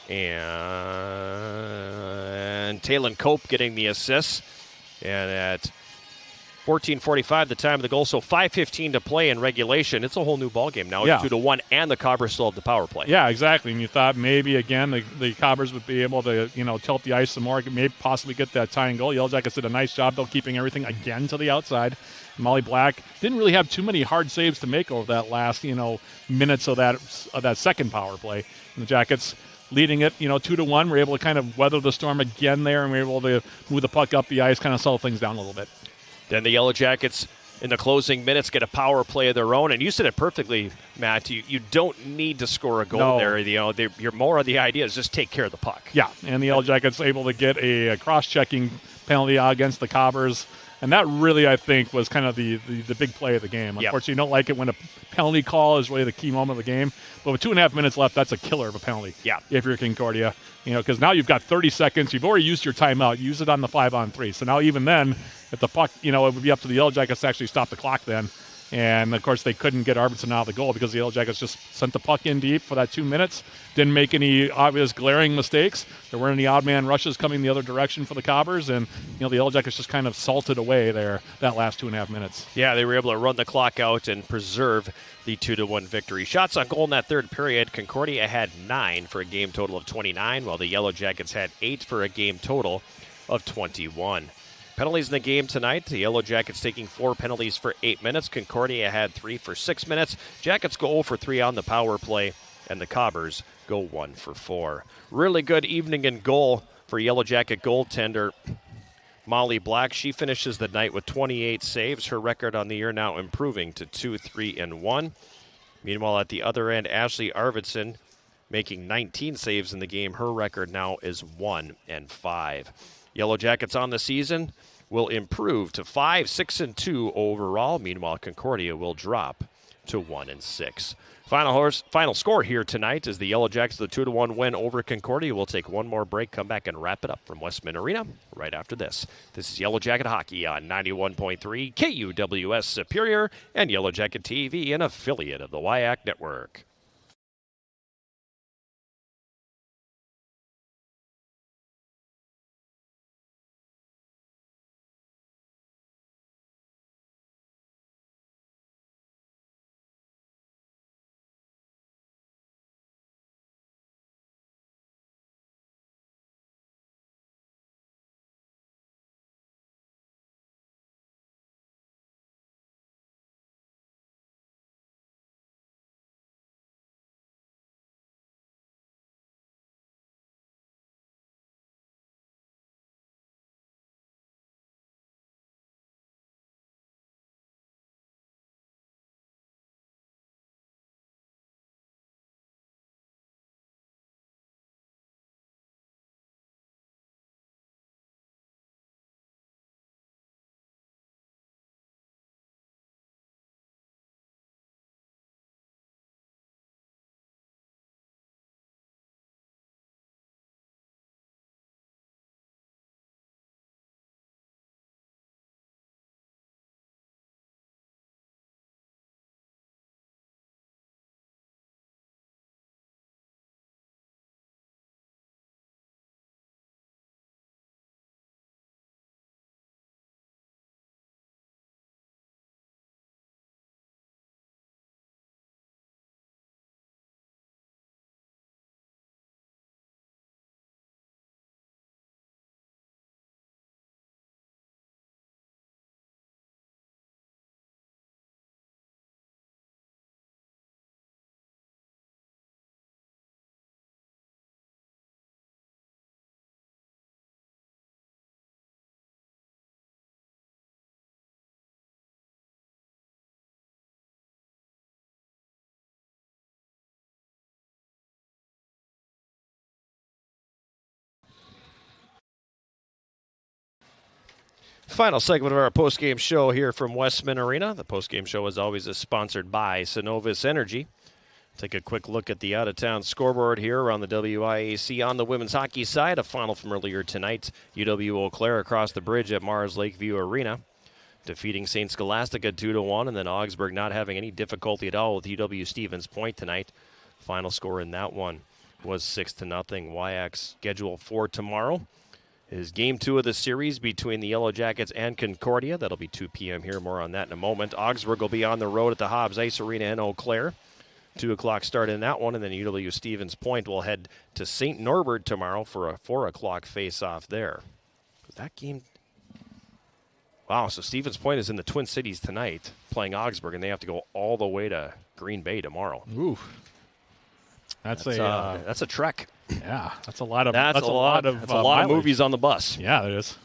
and Taylon Cope getting the assists. And at 14:45, the time of the goal, so 5:15 to play in regulation. It's a whole new ballgame now. It's 2-1, and the Cobbers still have the power play. Yeah, exactly. And you thought maybe, again, the Cobbers would be able to, tilt the ice some more, maybe possibly get that tying goal. Yellow Jackets did a nice job, though, keeping everything again to the outside. Molly Black didn't really have too many hard saves to make over that last, minutes of that second power play. And the Jackets leading it, 2-1. We're able to kind of weather the storm again there, and we're able to move the puck up the ice, kind of settle things down a little bit. Then the Yellow Jackets, in the closing minutes, get a power play of their own. And you said it perfectly, Matt. You don't need to score a goal there. You're more of the idea is just take care of the puck. Yeah, and the Yellow Jackets able to get a cross-checking penalty against the Cobbers. And that really, I think, was kind of the big play of the game. Unfortunately, you don't like it when a penalty call is really the key moment of the game. But with 2.5 minutes left, that's a killer of a penalty. Yeah. If you're Concordia. Because now you've got 30 seconds. You've already used your timeout. Use it on the 5-on-3. So now even then, if the puck, it would be up to the Yellow Jackets to actually stop the clock then. And, of course, they couldn't get Arvidsson out of the goal because the Yellow Jackets just sent the puck in deep for that 2 minutes. Didn't make any obvious glaring mistakes. There weren't any odd man rushes coming the other direction for the Cobbers. And, the Yellow Jackets just kind of salted away there that last 2.5 minutes. Yeah, they were able to run the clock out and preserve the 2-1 victory. Shots on goal in that third period, Concordia had 9 for a game total of 29, while the Yellow Jackets had 8 for a game total of 21. Penalties in the game tonight. The Yellow Jackets taking 4 penalties for 8 minutes. Concordia had 3 for 6 minutes. Jackets go 0 for 3 on the power play, and the Cobbers go 1 for 4. Really good evening in goal for Yellow Jacket goaltender Molly Black. She finishes the night with 28 saves. Her record on the year now improving to 2-3-1. Meanwhile, at the other end, Ashley Arvidsson making 19 saves in the game. Her record now is 1-5. Yellow Jackets on the season will improve to 5-6-2 overall. Meanwhile, Concordia will drop to 1-6. Final score here tonight is the Yellow Jackets, the 2-1 win over Concordia. We'll take one more break, come back and wrap it up from Westman Arena right after this. This is Yellow Jacket Hockey on 91.3 KUWS Superior and Yellow Jacket TV, an affiliate of the WIAC Network. Final segment of our postgame show here from Westman Arena. The postgame show, as always, is sponsored by Synovus Energy. Take a quick look at the out-of-town scoreboard here around the WIAC on the women's hockey side. A final from earlier tonight. UW-Eau Claire across the bridge at Mars Lakeview Arena, defeating St. Scholastica 2-1, and then Augsburg not having any difficulty at all with UW Stevens Point tonight. Final score in that one was 6-0. WIAC's schedule for tomorrow is Game 2 of the series between the Yellow Jackets and Concordia. That'll be 2 p.m. here. More on that in a moment. Augsburg will be on the road at the Hobbs Ice Arena in Eau Claire. 2 o'clock start in that one, and then UW Stevens Point will head to St. Norbert tomorrow for a 4 o'clock face-off there. That game... Wow, so Stevens Point is in the Twin Cities tonight playing Augsburg, and they have to go all the way to Green Bay tomorrow. Ooh. That's a trek. Yeah, that's a lot of that's a lot of movies on the bus. Yeah, it is.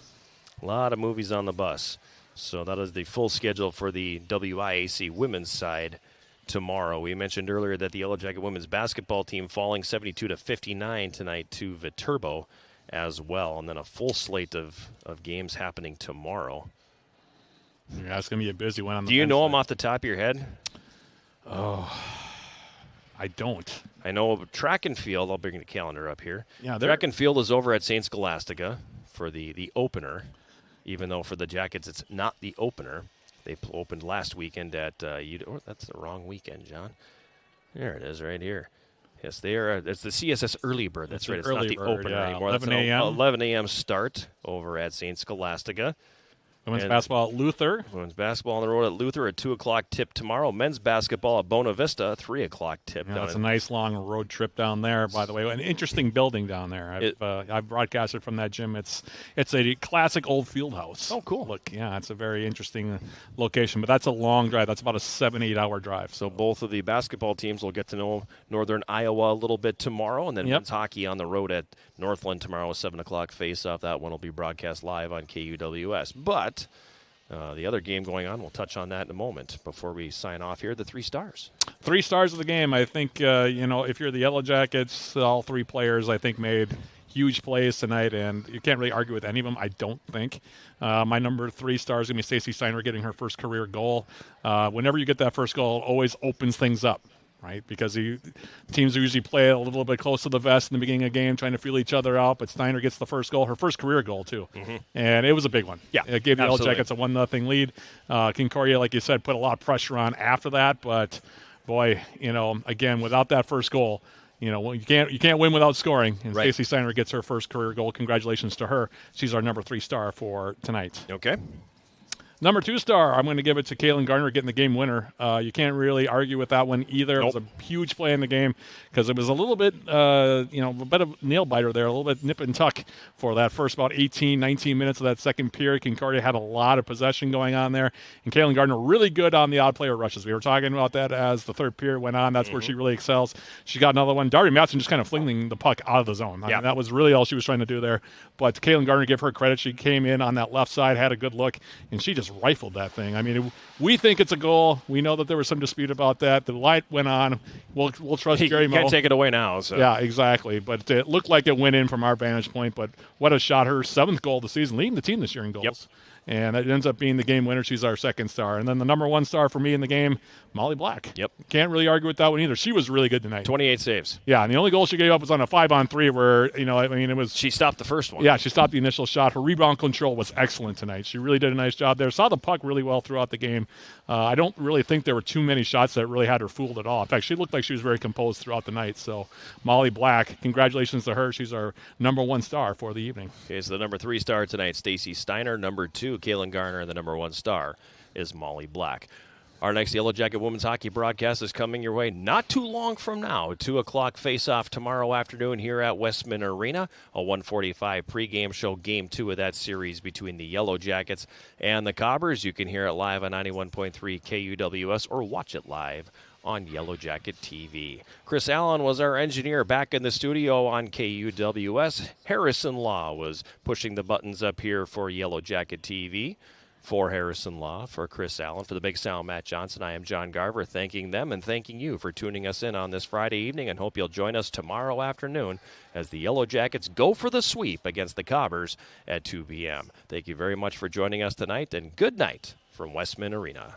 A lot of movies on the bus. So that is the full schedule for the WIAC women's side tomorrow. We mentioned earlier that the Yellow Jacket women's basketball team falling 72-59 tonight to Viterbo as well, and then a full slate of games happening tomorrow. Yeah, it's going to be a busy one. Do you know them off the top of your head? Oh, I don't. I know track and field. I'll bring the calendar up here. Yeah, track and field is over at St. Scholastica for the opener, even though for the Jackets it's not the opener. They opened last weekend at that's the wrong weekend, John. There it is right here. Yes, they are. It's the CSS Early Bird. That's right. It's not the opener anymore. 11 a.m. 11 a.m. start over at St. Scholastica. Women's basketball at Luther. Women's basketball on the road at Luther, a 2 o'clock tip tomorrow. Men's basketball at Bona Vista, 3 o'clock tip. Yeah, it's a nice long road trip down there, by the way. An interesting building down there. I've broadcasted from that gym. It's a classic old field house. Oh, cool. Look, yeah, it's a very interesting location, but that's a long drive. That's about a 7-8 hour drive. So both of the basketball teams will get to know Northern Iowa a little bit tomorrow, and then men's hockey on the road at Northland tomorrow, a 7 o'clock face-off. That one will be broadcast live on KUWS. But the other game going on, we'll touch on that in a moment. Before we sign off here, the 3 stars. 3 stars of the game. I think, if you're the Yellow Jackets, all 3 players, I think, made huge plays tonight, and you can't really argue with any of them, I don't think. My number 3 star is going to be Stacey Steiner getting her first career goal. Whenever you get that first goal, it always opens things up, right? Because teams usually play a little bit close to the vest in the beginning of the game, trying to feel each other out, but Steiner gets the first goal, her first career goal, too. Mm-hmm. And it was a big one. Yeah, it gave the Yellow Jackets a 1-0 lead. Concordia, like you said, put a lot of pressure on after that, but, boy, again, without that first goal, you can't win without scoring. And right. Stacey Steiner gets her first career goal. Congratulations to her. She's our number 3 star for tonight. Okay. Number 2 star, I'm going to give it to Kaylin Garner getting the game winner. You can't really argue with that one either. Nope. It was a huge play in the game because it was a little bit, a bit of nail biter there, a little bit nip and tuck for that first about 18, 19 minutes of that second period. Concordia had a lot of possession going on there, and Kaylin Gardner really good on the odd player rushes. We were talking about that as the third period went on. That's where she really excels. She got another one. Darby Matson just kind of flinging the puck out of the zone. I mean, that was really all she was trying to do there. But Kaylin Gardner, give her credit. She came in on that left side, had a good look, and she just rifled that thing. I mean, we think it's a goal. We know that there was some dispute about that. The light went on. We'll trust Jerry Moe. You can't take it away now. So. Yeah, exactly. But it looked like it went in from our vantage point. But what a shot. Her 7th goal of the season, leading the team this year in goals. Yep. And it ends up being the game winner. She's our 2nd star. And then the number 1 star for me in the game, Molly Black. Yep. Can't really argue with that one either. She was really good tonight. 28 saves. Yeah, and the only goal she gave up was on a 5-on-3 where, it was... She stopped the first one. Yeah, she stopped the initial shot. Her rebound control was excellent tonight. She really did a nice job there. Saw the puck really well throughout the game. I don't really think there were too many shots that really had her fooled at all. In fact, she looked like she was very composed throughout the night. So, Molly Black, congratulations to her. She's our number 1 star for the evening. Okay, so the number 3 star tonight, Stacey Steiner. Number 2, Kaylin Garner. And the number 1 star is Molly Black. Our next Yellow Jacket women's hockey broadcast is coming your way not too long from now. 2 o'clock face-off tomorrow afternoon here at Westman Arena. A 1:45 pregame show, Game 2 of that series between the Yellow Jackets and the Cobbers. You can hear it live on 91.3 KUWS or watch it live on Yellow Jacket TV. Chris Allen was our engineer back in the studio on KUWS. Harrison Law was pushing the buttons up here for Yellow Jacket TV. For Harrison Law, for Chris Allen, for the Big Sound Matt Johnson, I am John Garver, thanking them and thanking you for tuning us in on this Friday evening, and hope you'll join us tomorrow afternoon as the Yellow Jackets go for the sweep against the Cobbers at 2 p.m. Thank you very much for joining us tonight, and good night from Westman Arena.